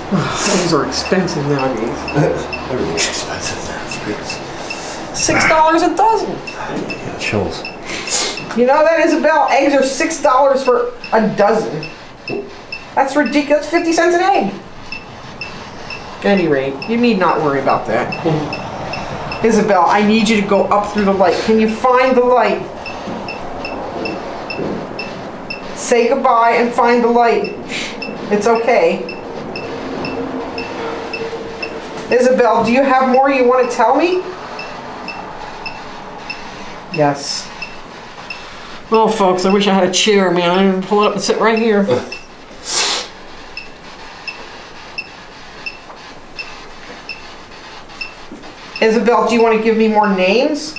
Things are expensive nowadays. Everything's expensive now. $6 a dozen. Chills. You know that, Isabel? Eggs are $6 for a dozen. That's ridiculous. 50 cents an egg. At any rate, you need not worry about that. Isabel, I need you to go up through the light. Can you find the light? Say goodbye and find the light. It's okay. Isabel, do you have more you want to tell me? Yes. Well, folks, I wish I had a chair, man. I didn't pull it up and sit right here. Isabel, do you want to give me more names?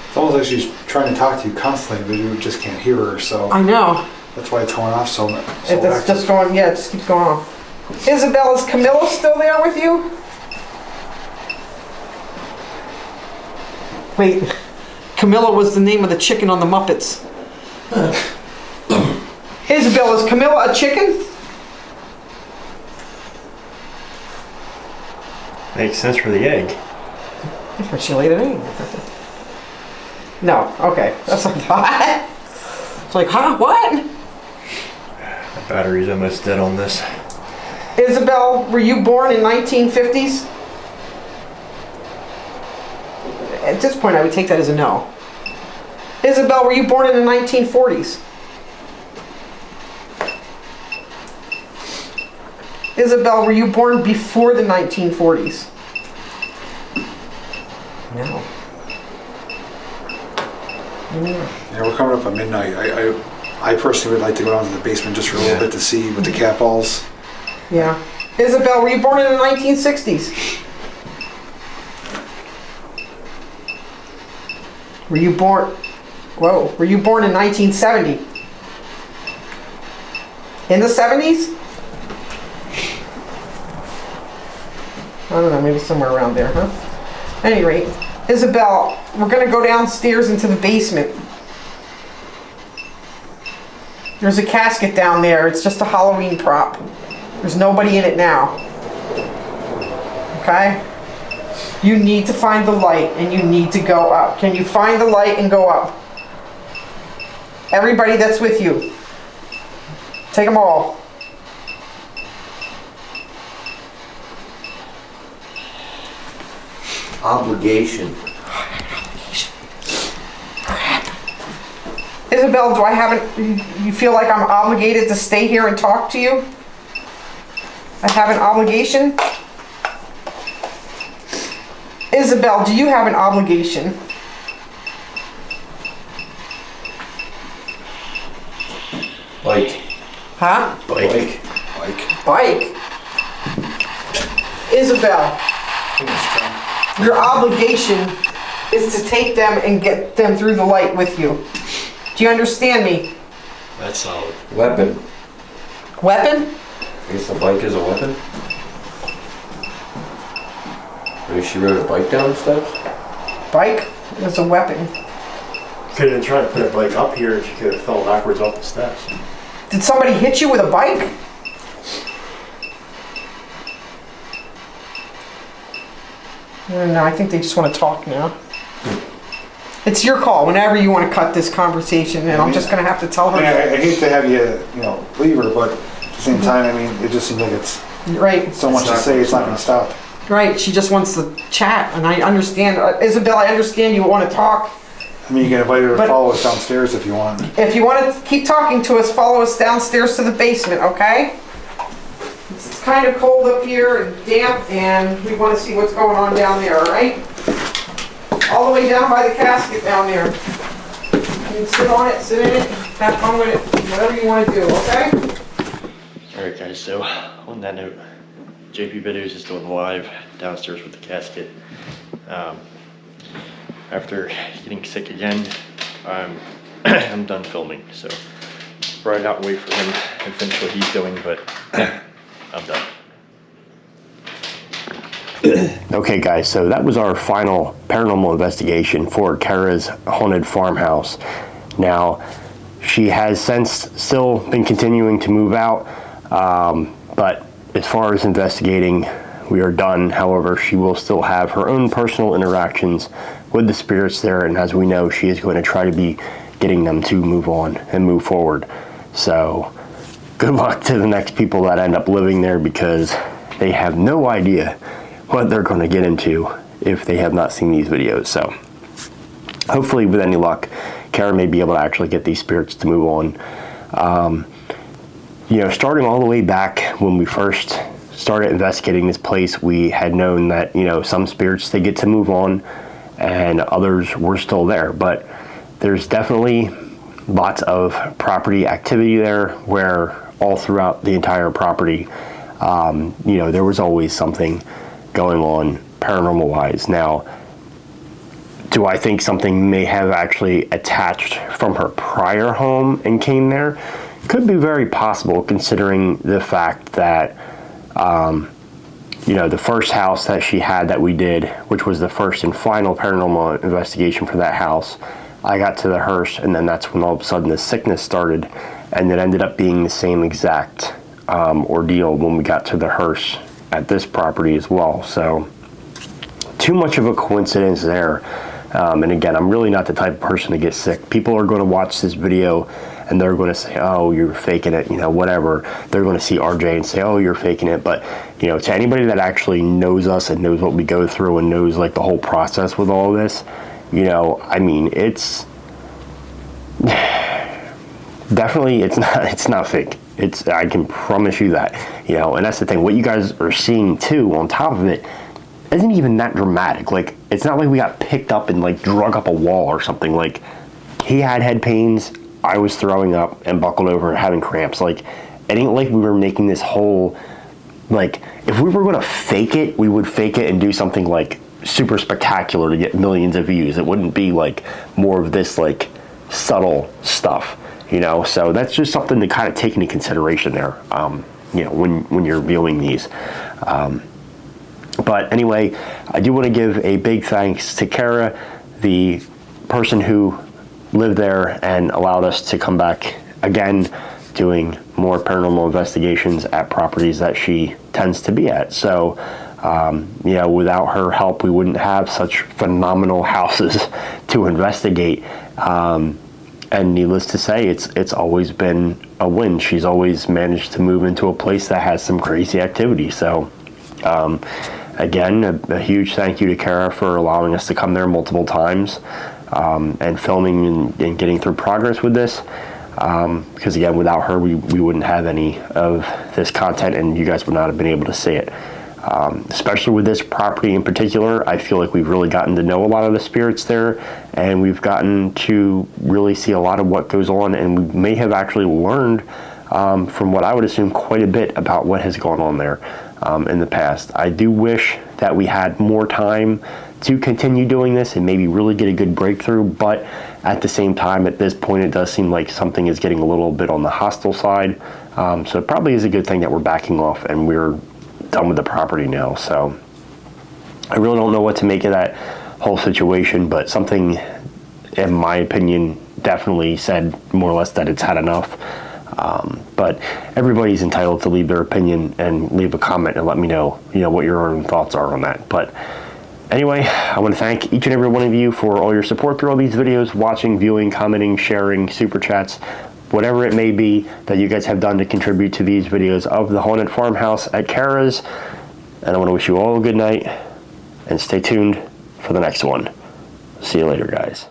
It's almost like she's trying to talk to you constantly, but you just can't hear her, so I know. that's why it's going off so much. It's just going, yeah, it just keeps going off. Isabel, is Camilla still there with you? Wait, Camilla was the name of the chicken on the Muppets. Isabel, is Camilla a chicken? Makes sense for the egg. But she laid it in. No, okay, that's what I thought. It's like, huh, what? The battery's almost dead on this. Isabel, were you born in 1950s? At this point, I would take that as a no. Isabel, were you born in the 1940s? Isabel, were you born before the 1940s? No. Yeah, we're coming up at midnight. I personally would like to go down to the basement just for a little bit to see with the cat balls. Yeah. Isabel, were you born in the 1960s? Were you born... Whoa. Were you born in 1970? In the 70s? I don't know, maybe somewhere around there, huh? At any rate, Isabel, we're going to go downstairs into the basement. There's a casket down there. It's just a Halloween prop. There's nobody in it now. Okay? You need to find the light and you need to go up. Can you find the light and go up? Everybody that's with you. Take them all. Obligation. Isabel, do I haven't, you feel like I'm obligated to stay here and talk to you? I have an obligation? Isabel, do you have an obligation? Bike. Huh? Bike. Bike? Isabel, your obligation is to take them and get them through the light with you. Do you understand me? That's solid. Weapon. Weapon? I guess the bike is a weapon? Maybe she rode a bike down the steps? Bike is a weapon. Could have been trying to put a bike up here and she could have fell backwards off the steps. Did somebody hit you with a bike? No, I think they just want to talk now. It's your call whenever you want to cut this conversation, and I'm just going to have to tell I mean, her. I hate to have you, leave her, but at the same time, I mean, it just seems like it's Right, so much to say, it's not going to stop. right. She just wants to chat, and I understand. Isabel, I understand you want to talk. I mean, you can invite her to But- follow us downstairs if you want. If you want to keep talking to us, follow us downstairs to the basement, okay? It's kind of cold up here and damp, and we want to see what's going on down there, all right? All the way down by the casket down there. You can sit on it, sit in it, have fun with it, whatever you want to do, okay? Alright guys, so on that note, JP Videos is doing live downstairs with the casket. After getting sick again, I'm done filming, so ride out and wait for him and finish what he's doing, but I'm done. Okay guys, so that was our final paranormal investigation for Cara's haunted farmhouse. Now, she has since still been continuing to move out, but as far as investigating, we are done. However, she will still have her own personal interactions with the spirits there, and as we know, she is going to try to be getting them to move on and move forward. So, good luck to the next people that end up living there, because they have no idea what they're going to get into if they have not seen these videos. So, hopefully with any luck, Cara may be able to actually get these spirits to move on. Starting all the way back when we first started investigating this place, we had known that, some spirits, they get to move on and others were still there. But there's definitely lots of property activity there where all throughout the entire property, there was always something going on paranormal wise. Now, do I think something may have actually attached from her prior home and came there? Could be very possible, considering the fact that the first house that she had that we did, which was the first and final paranormal investigation for that house, I got to the hearse, and then that's when all of a sudden the sickness started, and it ended up being the same exact ordeal when we got to the hearse at this property as well. So, too much of a coincidence there. And again, I'm really not the type of person to get sick. People are going to watch this video and they're going to say, oh, you're faking it, whatever. They're going to see RJ and say, oh, you're faking it. But, to anybody that actually knows us and knows what we go through and knows like the whole process with all of this, it's definitely, it's not fake. I can promise you that, and that's the thing. What you guys are seeing too, on top of it, isn't even that dramatic. Like, it's not like we got picked up and like drug up a wall or something. Like, he had head pains, I was throwing up and buckled over having cramps. Like, it ain't like we were making this whole, like, if we were gonna fake it, we would fake it and do something like super spectacular to get millions of views. It wouldn't be like more of this like subtle stuff, so that's just something to kind of take into consideration there, when you're viewing these. But anyway, I do want to give a big thanks to Cara, the person who lived there and allowed us to come back again, doing more paranormal investigations at properties that she tends to be at. So, without her help, we wouldn't have such phenomenal houses to investigate. And needless to say, it's always been a win. She's always managed to move into a place that has some crazy activity. So, again, a huge thank you to Cara for allowing us to come there multiple times and filming and getting through progress with this. Because again, without her, we wouldn't have any of this content, and you guys would not have been able to see it. Especially with this property in particular, I feel like we've really gotten to know a lot of the spirits there, and we've gotten to really see a lot of what goes on, and we may have actually learned from what I would assume quite a bit about what has gone on there in the past. I do wish that we had more time to continue doing this and maybe really get a good breakthrough, but at the same time, at this point, it does seem like something is getting a little bit on the hostile side. So it probably is a good thing that we're backing off and we're done with the property now. So I really don't know what to make of that whole situation, but something, in my opinion, definitely said more or less that it's had enough. But everybody's entitled to leave their opinion and leave a comment and let me know, what your own thoughts are on that. But anyway, I want to thank each and every one of you for all your support through all these videos, watching, viewing, commenting, sharing, super chats, whatever it may be that you guys have done to contribute to these videos of the haunted farmhouse at Cara's. And I want to wish you all a good night and stay tuned for the next one. See you later, guys.